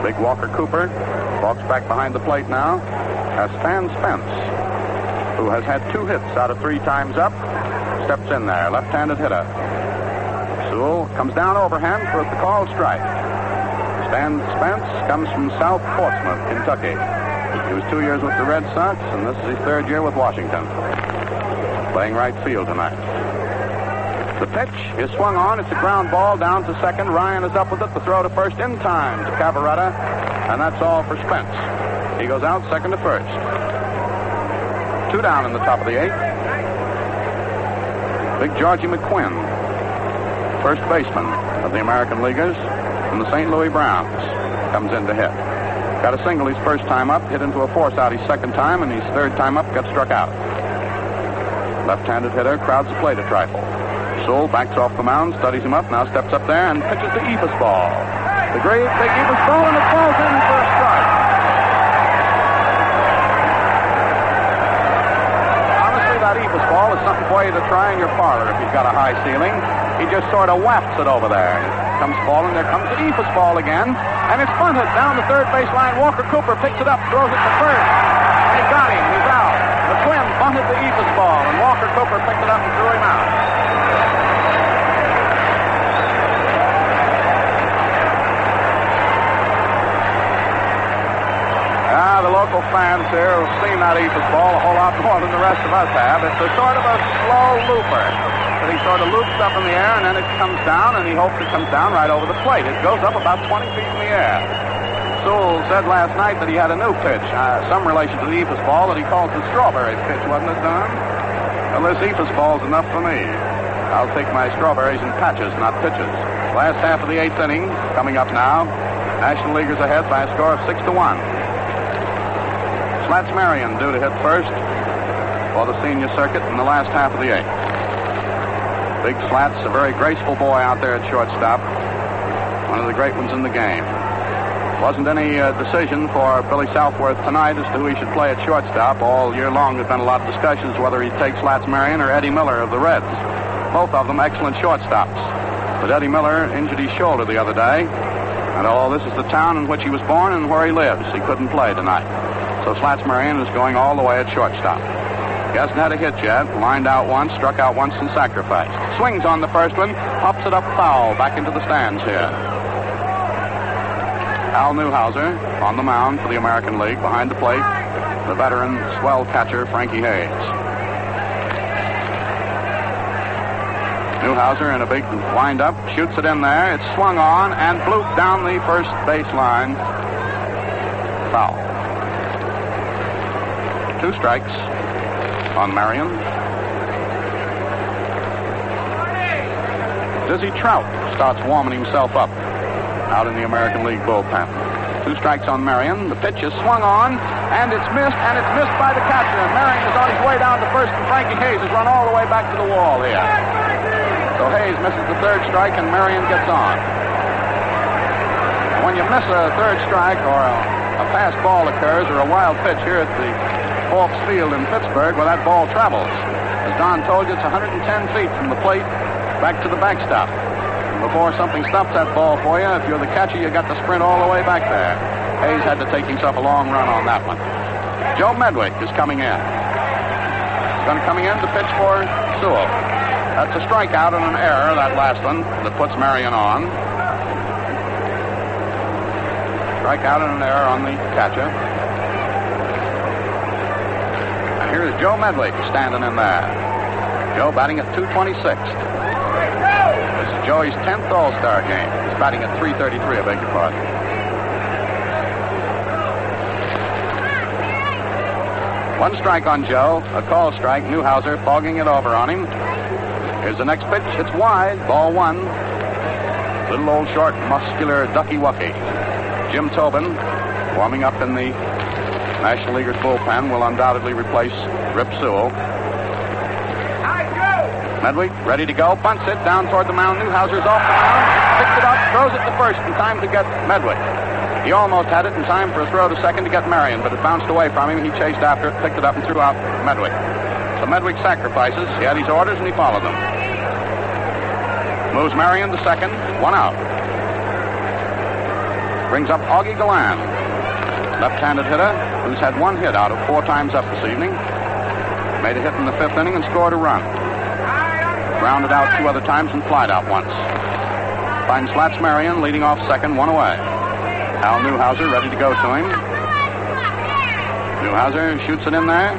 Big Walker Cooper walks back behind the plate now. As Stan Spence, who has had 2 hits out of 3 times up, steps in there, left-handed hitter. Sewell comes down overhand for the call strike. Stan Spence comes from South Portsmouth, Kentucky. He was 2 years with the Red Sox, and this is his 3rd year with Washington. Playing right field tonight. The pitch is swung on. It's a ground ball down to second. Ryan is up with it. The throw to first in time to Cavaretta, and that's all for Spence. He goes out second to first. 2 down in the top of the 8th. Big Georgie McQuinn, first baseman of the American Leaguers from the St. Louis Browns, comes in to hit. Got a single his first time up, hit into a force out his second time, and his 3rd time up got struck out. Left-handed hitter crowds the plate a trifle. Sewell backs off the mound, studies him up, now steps up there and pitches the Ephus ball. The great big Ephus ball, and it falls in for a strike. Honestly, that Ephus ball is something for you to try in your parlor if you've got a high ceiling. He just sort of wafts it over there. It comes falling. There comes the Ephus ball again, and it's bunted down the third base line. Walker Cooper picks it up, throws it to first, and he got him. He's out. The Twins bunted the Ephus ball, and Walker Cooper picked it up and threw him out. The local fans here have seen that Ephus ball a whole lot more than the rest of us have. It's a sort of a slow looper that he sort of loops up in the air, and then it comes down, and he hopes it comes down right over the plate. It goes up about 20 feet in the air. Sewell said last night that he had a new pitch, some relation to the Ephus ball, that he calls the strawberry pitch, wasn't it, Don? Well, this Ephus ball's enough for me. I'll take my strawberries in patches, not pitches. Last half of the 8th inning coming up now. National Leaguers ahead by a score of 6-1. Slats Marion due to hit first for the senior circuit in the last half of the 8th. Big Slats, a very graceful boy out there at shortstop. One of the great ones in the game. Wasn't any decision for Billy Southworth tonight as to who he should play at shortstop. All year long there's been a lot of discussions whether he'd take Slats Marion or Eddie Miller of the Reds. Both of them excellent shortstops. But Eddie Miller injured his shoulder the other day. And this is the town in which he was born and where he lives. He couldn't play tonight. So Slats Marion is going all the way at shortstop. He hasn't had a hit yet. Lined out once, struck out once, and sacrificed. Swings on the first one, pops it up foul, back into the stands here. Al Newhouser on the mound for the American League, behind the plate, the veteran swell catcher Frankie Hayes. Newhouser in a big wind-up, shoots it in there. It's swung on and blooped down the first baseline. Foul. 2 strikes on Marion. Dizzy Trout starts warming himself up out in the American League bullpen. 2 strikes on Marion. The pitch is swung on, and it's missed by the catcher. And Marion is on his way down to first, and Frankie Hayes has run all the way back to the wall here. So Hayes misses the 3rd strike, and Marion gets on. When you miss a 3rd strike, or a fast ball occurs, or a wild pitch here at the Forbes Field in Pittsburgh, well, that ball travels. As Don told you, it's 110 feet from the plate back to the backstop. And before something stops that ball for you, if you're the catcher, you got to sprint all the way back there. Hayes had to take himself a long run on that one. Joe Medwick is coming in. He's going to come in to pitch for Sewell. That's a strikeout and an error, that last one, that puts Marion on. Strikeout and an error on the catcher. And here's Joe Medwick standing in there. Joe batting at 226. This is Joey's 10th All Star game. He's batting at 333, I beg your pardon. One strike on Joe, a call strike. Newhouser fogging it over on him. Here's the next pitch. It's wide. Ball one. Little old short, muscular Ducky Wucky. Jim Tobin, warming up in the National Leaguers bullpen, will undoubtedly replace Rip Sewell. Medwick ready to go. Bunts it down toward the mound. Newhouser's off the mound. Picks it up. Throws it to first in time to get Medwick. He almost had it in time for a throw to second to get Marion, but it bounced away from him. He chased after it, picked it up, and threw out Medwick. So Medwick sacrifices. He had his orders, and he followed them. Moves Marion to second. One out. Brings up Augie Gallan, left-handed hitter, who's had one hit out of 4 times up this evening. Made a hit in the 5th inning and scored a run. Grounded out 2 other times and flied out once. Finds Slats Marion leading off second, 1 away. Al Newhouser ready to go to him. Newhouser shoots it in there.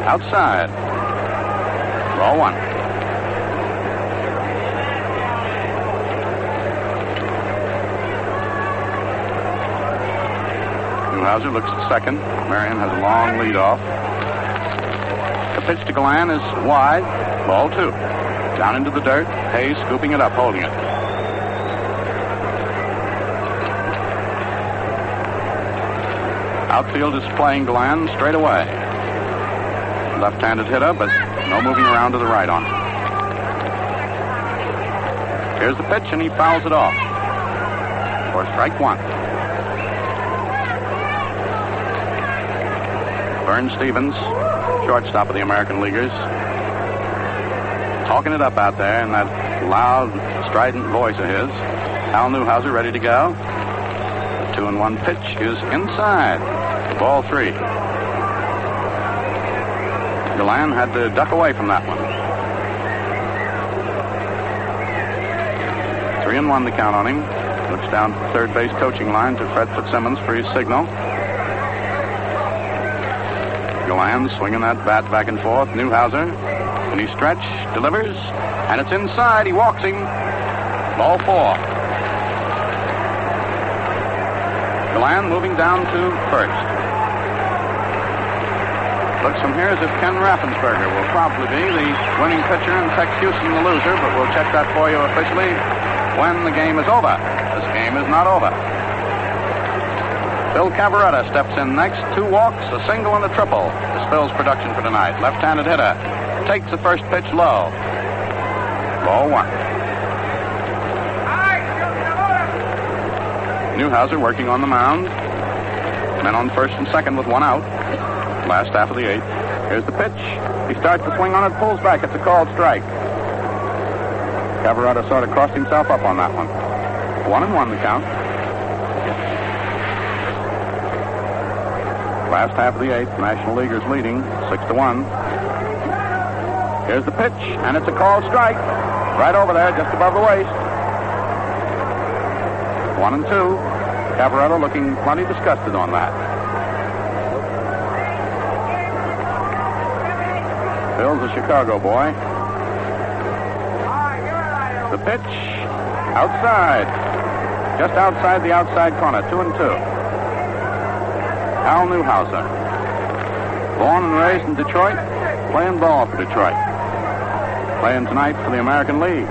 Outside. Ball 1. Newhouser looks at second. Marion has a long lead off. The pitch to Gallan is wide. Ball 2. Down into the dirt. Hayes scooping it up, holding it. Outfield is playing Gallan straight away. Left-handed hitter, but no moving around to the right on it. Here's the pitch, and he fouls it off for strike 1. Vern Stevens, shortstop of the American Leaguers, talking it up out there in that loud, strident voice of his. Al Newhouser ready to go. The 2-1 pitch is inside. Ball 3. Gallan had to duck away from that one. 3-1 the count on him. Looks down the third base coaching line to Fred Fitzsimmons for his signal. Gallan swinging that bat back and forth. Newhouser, and he stretch, delivers, and it's inside. He walks him. Ball 4. Gallan moving down to first. Looks from here as if Ken Raffensperger will probably be the winning pitcher and Tex Houston the loser, but we'll check that for you officially when the game is over. This game is not over. Phil Cavaretta steps in next. 2 walks, a single, and a triple. Is Phil's production for tonight. Left-handed hitter. Takes the first pitch low. Ball 1. Newhouser working on the mound. Men on first and second with 1 out. Last half of the 8th. Here's the pitch. He starts to swing on it, pulls back. It's a called strike. Cavaretta sort of crossed himself up on that one. 1-1 the count. Last half of the 8th. National Leaguers leading 6-1. Here's the pitch, and it's a called strike. Right over there, just above the waist. 1-2. Cavaretta looking plenty disgusted on that. Phil's a Chicago boy. The pitch, outside. Just outside the outside corner, 2-2. Al Newhouser. Born and raised in Detroit, playing ball for Detroit. Playing tonight for the American League.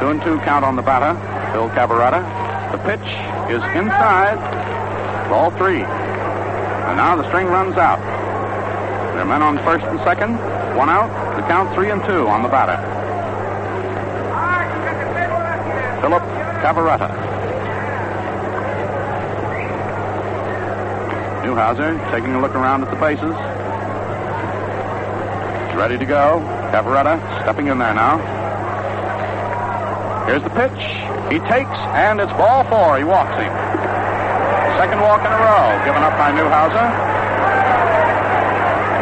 2-2 count on the batter, Phil Cavaretta. The pitch is inside. Ball 3. And now the string runs out. There are men on first and second. 1 out. The count 3-2 on the batter. Philip Cavaretta. Newhouser taking a look around at the bases. He's ready to go. Cavaretta stepping in there now. Here's the pitch. He takes, and it's ball 4. He walks him. Second walk in a row, given up by Newhouser.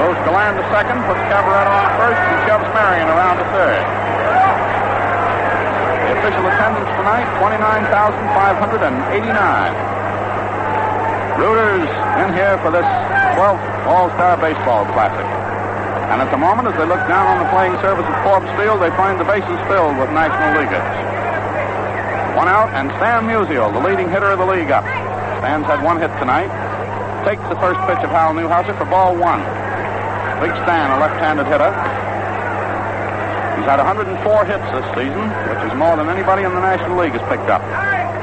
Moves Galland to second, puts Cabaretto on first, and shoves Marion around to third. The official attendance tonight, 29,589. Rooters in here for this 12th All-Star Baseball Classic. And at the moment, as they look down on the playing surface of Forbes Field, they find the bases filled with National Leaguers. One out, and Stan Musial, the leading hitter of the league, up. Stan's had one hit tonight. Takes the first pitch of Hal Newhouser for ball one. Big Stan, a left-handed hitter. He's had 104 hits this season, which is more than anybody in the National League has picked up.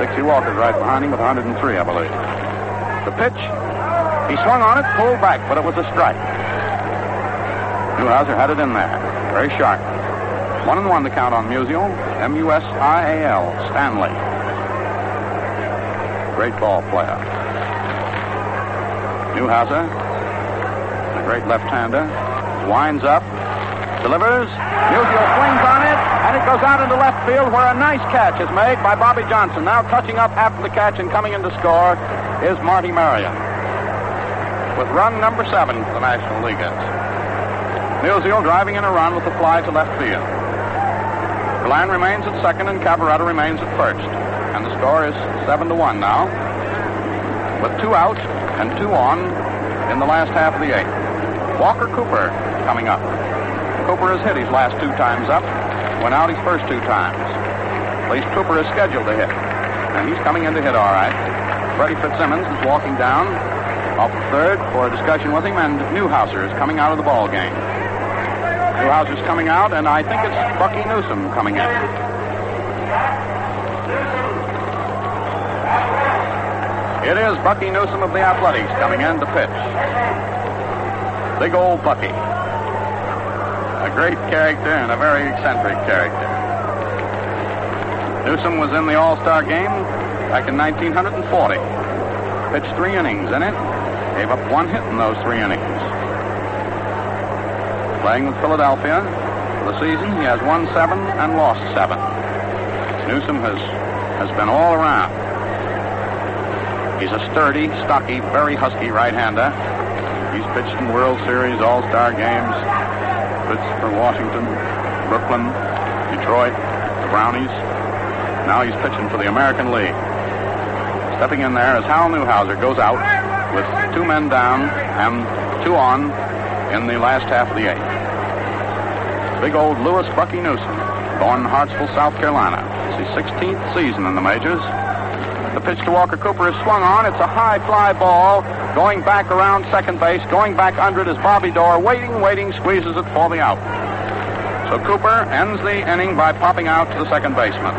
Dixie Walker's right behind him with 103, I believe. The pitch, he swung on it, pulled back, but it was a strike. Newhouser had it in there. Very sharp. 1-1 the count on Musial. M-U-S-I-A-L. Stanley. Great ball player. Newhouser, a great left-hander, winds up, delivers. Musial swings on it, and it goes out into left field where a nice catch is made by Bobby Johnson. Now touching up after the catch and coming in to score is Marty Marion with run number 7 for the National Leaguers. Musial driving in a run with the fly to left field. Galland remains at second and Cabaretto remains at first. And the score is 7-1 now, with 2 out and 2 on in the last half of the 8th. Walker Cooper coming up. Cooper has hit his last 2 times up, went out his first 2 times. At least Cooper is scheduled to hit, and he's coming in to hit all right. Freddie Fitzsimmons is walking down off the third for a discussion with him, and Newhouser is coming out of the ball game. Newhouser's coming out, and I think it's Bucky Newsom coming in. It is Bucky Newsom of the Athletics coming in to pitch. Big old Bucky. A great character and a very eccentric character. Newsom was in the All-Star Game back in 1940. Pitched 3 innings in it. Gave up 1 hit in those 3 innings. Playing with Philadelphia for the season, he has won 7 and lost 7. Newsom has been all around. He's a sturdy, stocky, very husky right-hander. He's pitched in World Series, All-Star games. Pitched for Washington, Brooklyn, Detroit, the Brownies. Now he's pitching for the American League. Stepping in there as Hal Newhouser goes out with 2 men down and 2 on in the last half of the 8th. Big old Louis Bucky Newsom, born in Hartsville, South Carolina. It's his 16th season in the majors. The pitch to Walker Cooper is swung on. It's a high fly ball going back around second base. Going back under it is Bobby Dorr. Waiting, squeezes it for the out. So Cooper ends the inning by popping out to the second baseman.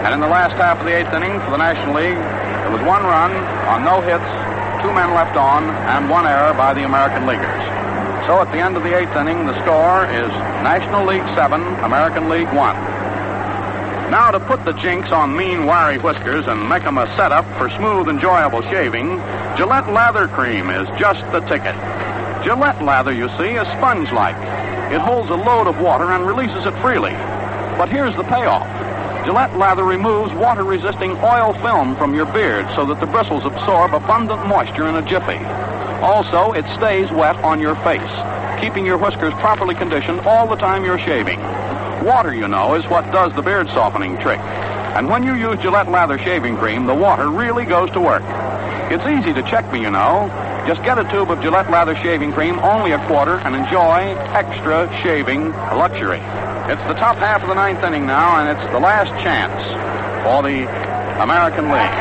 And in the last half of the 8th inning for the National League, there was 1 run on no hits, 2 men left on, and 1 error by the American Leaguers. So at the end of the 8th inning, the score is National League 7, American League 1. Now to put the jinx on mean, wiry whiskers and make them a setup for smooth, enjoyable shaving, Gillette Lather Cream is just the ticket. Gillette Lather, you see, is sponge-like. It holds a load of water and releases it freely. But here's the payoff. Gillette Lather removes water-resisting oil film from your beard so that the bristles absorb abundant moisture in a jiffy. Also, it stays wet on your face, keeping your whiskers properly conditioned all the time you're shaving. Water, you know, is what does the beard softening trick. And when you use Gillette Lather shaving cream, the water really goes to work. It's easy to check me, you know. Just get a tube of Gillette Lather shaving cream, only a quarter, and enjoy extra shaving luxury. It's the top half of the 9th inning now, and it's the last chance for the American League.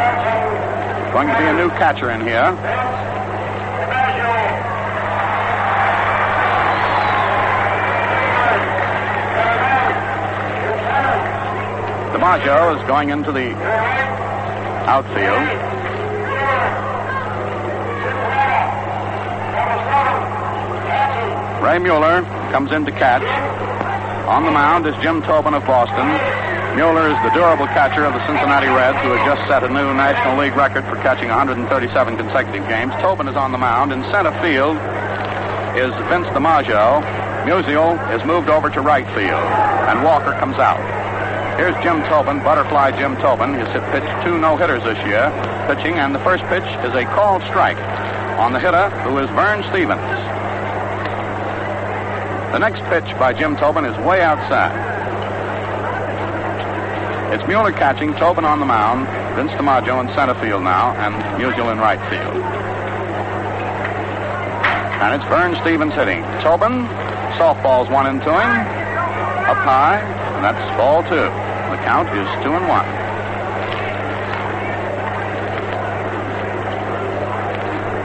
Going to be a new catcher in here. DiMaggio is going into the outfield. Ray Mueller comes in to catch. On the mound is Jim Tobin of Boston. Mueller is the durable catcher of the Cincinnati Reds, who has just set a new National League record for catching 137 consecutive games. Tobin is on the mound. In center field is Vince DiMaggio. Musial is moved over to right field, and Walker comes out. Here's Jim Tobin, butterfly Jim Tobin. He's pitched 2 no-hitters this year, pitching, and the first pitch is a called strike on the hitter, who is Vern Stevens. The next pitch by Jim Tobin is way outside. It's Mueller catching, Tobin on the mound, Vince DiMaggio in center field now, and Musial in right field. And it's Vern Stevens hitting. Tobin, softball's 1-2 him, up high, and that's ball 2. The count is 2-1.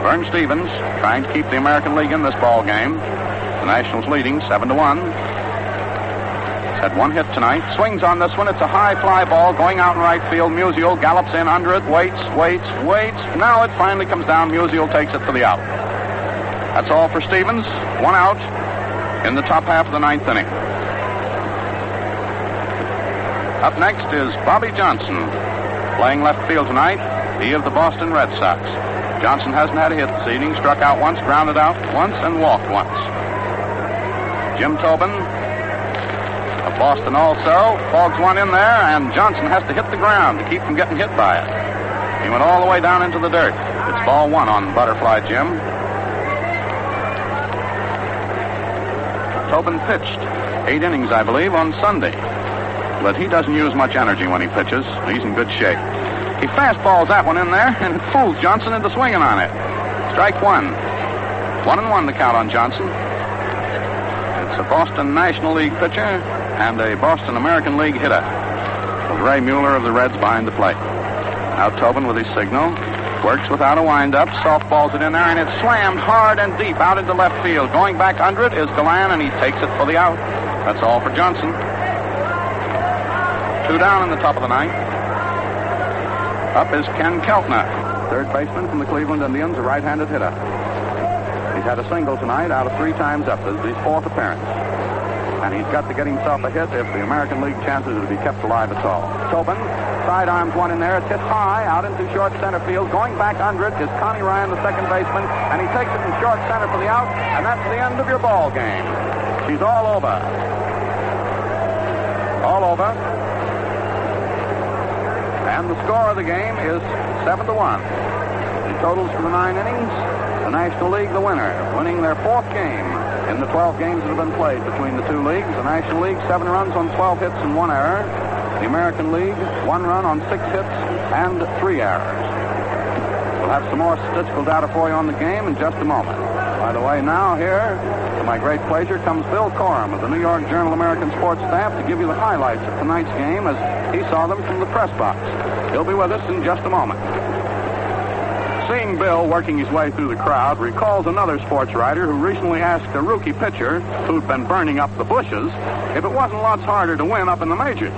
Vern Stevens trying to keep the American League in this ball game. The Nationals leading 7-1. He's had 1 hit tonight. Swings on this one. It's a high fly ball going out in right field. Musial gallops in under it. Waits. Now it finally comes down. Musial takes it for the out. That's all for Stevens. 1 out in the top half of the 9th inning. Up next is Bobby Johnson, playing left field tonight. He of the Boston Red Sox. Johnson hasn't had a hit this evening. Struck out once, grounded out once, and walked once. Jim Tobin of Boston also fogs 1 in there, and Johnson has to hit the ground to keep from getting hit by it. He went all the way down into the dirt. It's ball 1 on butterfly Jim. Tobin pitched 8 innings, I believe, on Sunday. But he doesn't use much energy when he pitches. He's in good shape. He fastballs that one in there, and it fools Johnson into swinging on it. Strike 1. 1-1 the count on Johnson. It's a Boston National League pitcher and a Boston American League hitter, with Ray Mueller of the Reds behind the plate. Now Tobin with his signal. Works without a windup. Softballs it in there, and it's slammed hard and deep out into left field. Going back under it is Galan, and he takes it for the out. That's all for Johnson. 2 down in the top of the 9th. Up is Ken Keltner, third baseman from the Cleveland Indians, a right-handed hitter. He's had a single tonight out of 3 times up. This is his 4th appearance. And he's got to get himself a hit if the American League chances are to be kept alive at all. Tobin sidearms 1 in there. It's hit high out into short center field. Going back under it is Connie Ryan, the second baseman, and he takes it in short center for the out, and that's the end of your ball game. She's all over. All over. And the score of the game is 7-1. The totals for the 9 innings, the National League the winner, winning their 4th game in the 12 games that have been played between the 2 leagues. The National League, 7 runs on 12 hits and 1 error. The American League, 1 run on 6 hits and 3 errors. We'll have some more statistical data for you on the game in just a moment. By the way, now here, to my great pleasure, comes Bill Corum of the New York Journal American Sports staff to give you the highlights of tonight's game as he saw them from the press box. He'll be with us in just a moment. Seeing Bill working his way through the crowd recalls another sports writer who recently asked a rookie pitcher who'd been burning up the bushes if it wasn't lots harder to win up in the majors.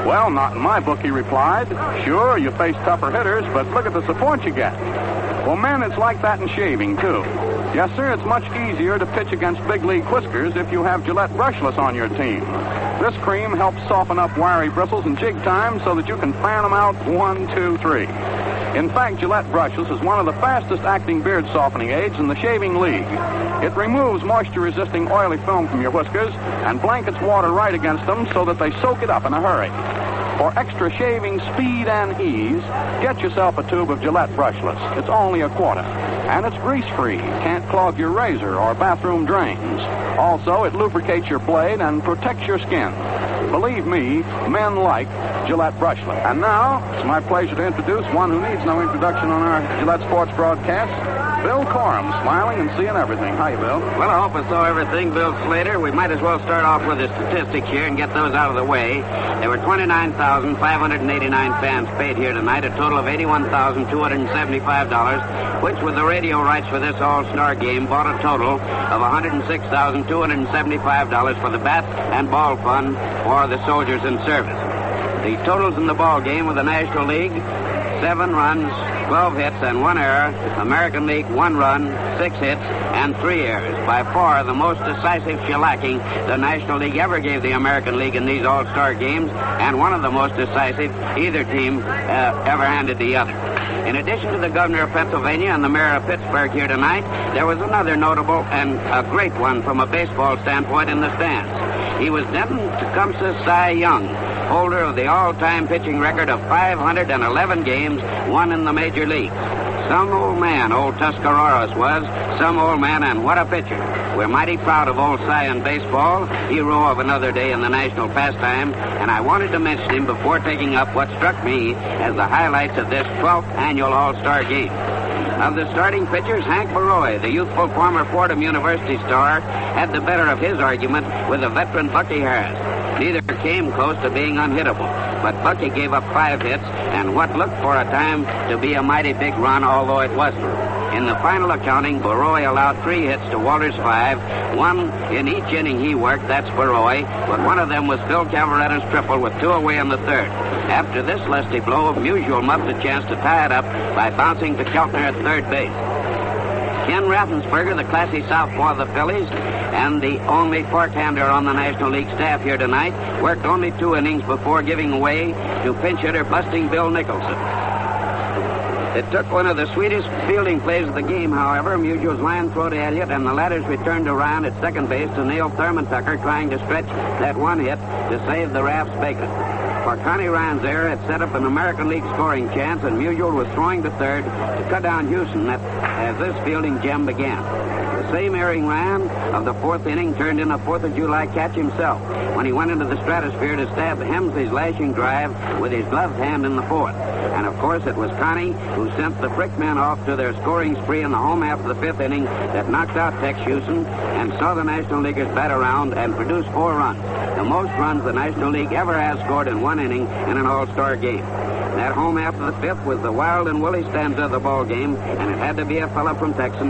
Well, not in my book, he replied. Sure, you face tougher hitters, but look at the support you get. Well, men, it's like that in shaving, too. Yes, sir, it's much easier to pitch against big league whiskers if you have Gillette brushless on your team. This cream helps soften up wiry bristles in jig time so that you can fan them out 1, 2, 3. In fact, Gillette brushless is one of the fastest acting beard softening aids in the shaving league. It removes moisture-resisting oily film from your whiskers and blankets water right against them so that they soak it up in a hurry. For extra shaving speed and ease, get yourself a tube of Gillette brushless. It's only a quarter. And it's grease-free. Can't clog your razor or bathroom drains. Also, it lubricates your blade and protects your skin. Believe me, men like Gillette brushless. And now, it's my pleasure to introduce one who needs no introduction on our Gillette Sports broadcast, Bill Corum, smiling and seeing everything. Hi, Bill. Well, I hope I saw everything, Bill Slater. We might as well start off with the statistics here and get those out of the way. There were 29,589 fans paid here tonight, a total of $81,275, which, with the radio rights for this All-Star Game, bought a total of $106,275 for the bat and ball fund for the soldiers in service. The totals in the ball game with the National League: 7 runs, 12 hits, and 1 error. American League, 1 run, 6 hits, and 3 errors. By far the most decisive shellacking the National League ever gave the American League in these All-Star games, and one of the most decisive either team ever handed the other. In addition to the governor of Pennsylvania and the mayor of Pittsburgh here tonight, there was another notable and a great one from a baseball standpoint in the stands. He was Denton Tecumseh Cy Young, holder of the all-time pitching record of 511 games won in the major leagues. Some old man, old Tuscaroras was. Some old man, and what a pitcher. We're mighty proud of old Cy in baseball, hero of another day in the national pastime, and I wanted to mention him before taking up what struck me as the highlights of this 12th annual All-Star Game. Of the starting pitchers, Hank Baroy, the youthful former Fordham University star, had the better of his argument with the veteran Bucky Harris. Neither came close to being unhittable, but Bucky gave up 5 hits and what looked for a time to be a mighty big run, although it wasn't. In the final accounting, Baroy allowed 3 hits to Walter's 5. One in each inning he worked, that's Baroy, but one of them was Phil Cavaretta's triple with 2 away in the third. After this lusty blow, Musial muffed a chance to tie it up by bouncing to Keltner at third base. Ken Raffensperger, the classy southpaw of the Phillies, and the only fork-hander on the National League staff here tonight, worked only 2 innings before giving away to pinch hitter busting Bill Nicholson. It took one of the sweetest fielding plays of the game, however, Musial's line throw to Elliott, and the latter's returned around at second base to nail Thurman Tucker, trying to stretch that 1 hit to save the Raffs bacon. For Connie Ryan's error had set up an American League scoring chance, and Musial was throwing to third to cut down Houston as this fielding gem began. The same erring Ryan of the 4th inning turned in a 4th of July catch himself when he went into the stratosphere to stab Hemsley's lashing drive with his gloved hand in the 4th. And, of course, it was Connie who sent the Frick men off to their scoring spree in the home half of the 5th inning that knocked out Tex Houston and saw the National Leaguers bat around and produce 4 runs, the most runs the National League ever has scored in 1 inning in an All-Star game. That home half of the 5th was the wild and woolly stanza of the ball game, and it had to be a fella from Texas,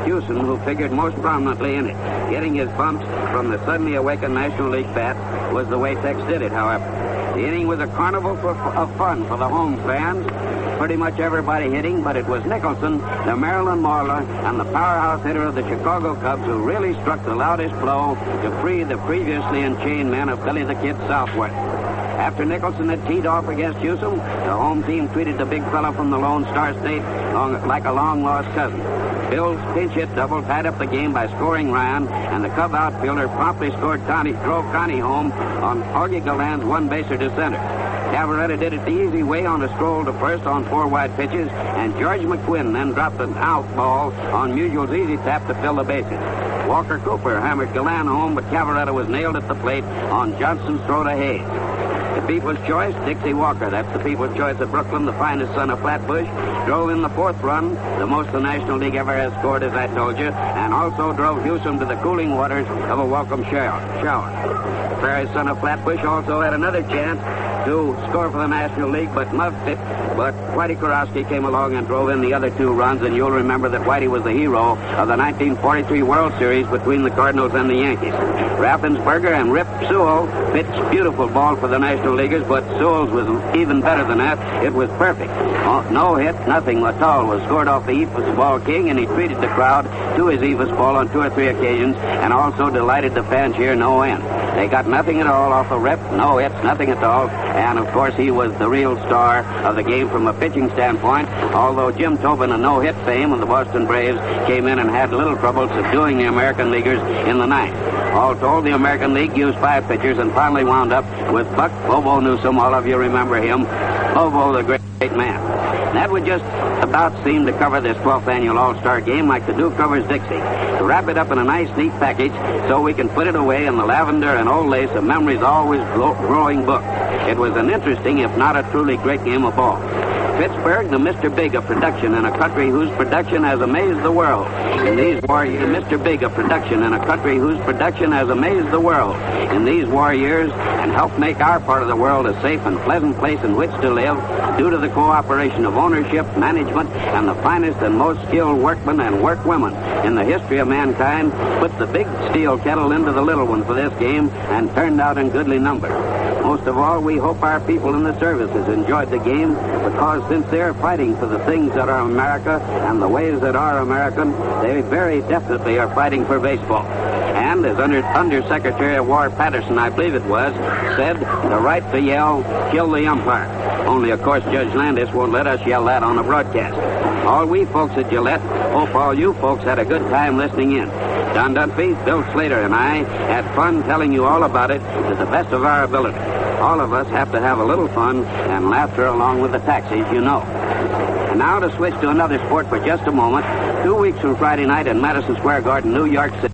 Houston, who figured most prominently in it. Getting his bumps from the suddenly awakened National League bat was the way Tex did it, however. The inning was a carnival of fun for the home fans. Pretty much everybody hitting, but it was Nicholson, the Maryland Mauler, and the powerhouse hitter of the Chicago Cubs who really struck the loudest blow to free the previously enchained men of Billy the Kid southward. After Nicholson had teed off against Houston, the home team treated the big fella from the Lone Star State like a long-lost cousin. Bill's pinch hit double tied up the game by scoring Ryan, and the Cub outfielder promptly drove Connie home on Augie Galland's 1-baser to center. Cavaretta did it the easy way on a stroll to first on 4 wide pitches, and George McQuinn then dropped an out ball on Musial's easy tap to fill the bases. Walker Cooper hammered Galland home, but Cavaretta was nailed at the plate on Johnson's throw to Hayes. The People's Choice, Dixie Walker, that's the People's Choice of Brooklyn, the finest son of Flatbush, drove in the 4th run, the most the National League ever has scored, as I told you, and also drove Houston to the cooling waters of a welcome shower. The fairest son of Flatbush also had another chance to score for the National League, but muffed it. But Whitey Kurowski came along and drove in the other 2 runs, and you'll remember that Whitey was the hero of the 1943 World Series between the Cardinals and the Yankees. Raffensperger and Rip Sewell pitched beautiful ball for the National Leaguers, but Sewell's was even better than that. It was perfect. No hit, nothing at all was scored off the Ephus Ball King, and he treated the crowd to his Ephus Ball on 2 or 3 occasions, and also delighted the fans here no end. They got nothing at all off the Rip, no hits, nothing at all, and of course he was the real star of the game from a pitching standpoint, although Jim Tobin, a no-hit fame of the Boston Braves, came in and had little trouble subduing the American Leaguers in the 9th. All told, the American League used 5 pitchers and finally wound up with Buck Bobo Newsom. All of you remember him. Bobo, the great man. That would just about seem to cover this 12th annual All-Star Game like the Duke covers Dixie. To wrap it up in a nice, neat package so we can put it away in the lavender and old lace of memory's always growing book. It was an interesting, if not a truly great game of ball. Pittsburgh, the Mr. Big of production in a country whose production has amazed the world. In these war years, Mr. Big of production in a country whose production has amazed the world. In these war years, and helped make our part of the world a safe and pleasant place in which to live, due to the cooperation of ownership, management, and the finest and most skilled workmen and workwomen in the history of mankind, put the big steel kettle into the little one for this game and turned out in goodly numbers. Most of all, we hope our people in the services enjoyed the game, because since they're fighting for the things that are America and the ways that are American, they very definitely are fighting for baseball. And as Undersecretary of War Patterson, I believe it was, said, the right to yell, kill the umpire. Only, of course, Judge Landis won't let us yell that on the broadcast. All we folks at Gillette hope all you folks had a good time listening in. Don Dunphy, Bill Slater, and I had fun telling you all about it to the best of our ability. All of us have to have a little fun and laughter along with the taxis, you know. And now to switch to another sport for just a moment. 2 weeks from Friday night in Madison Square Garden, New York City.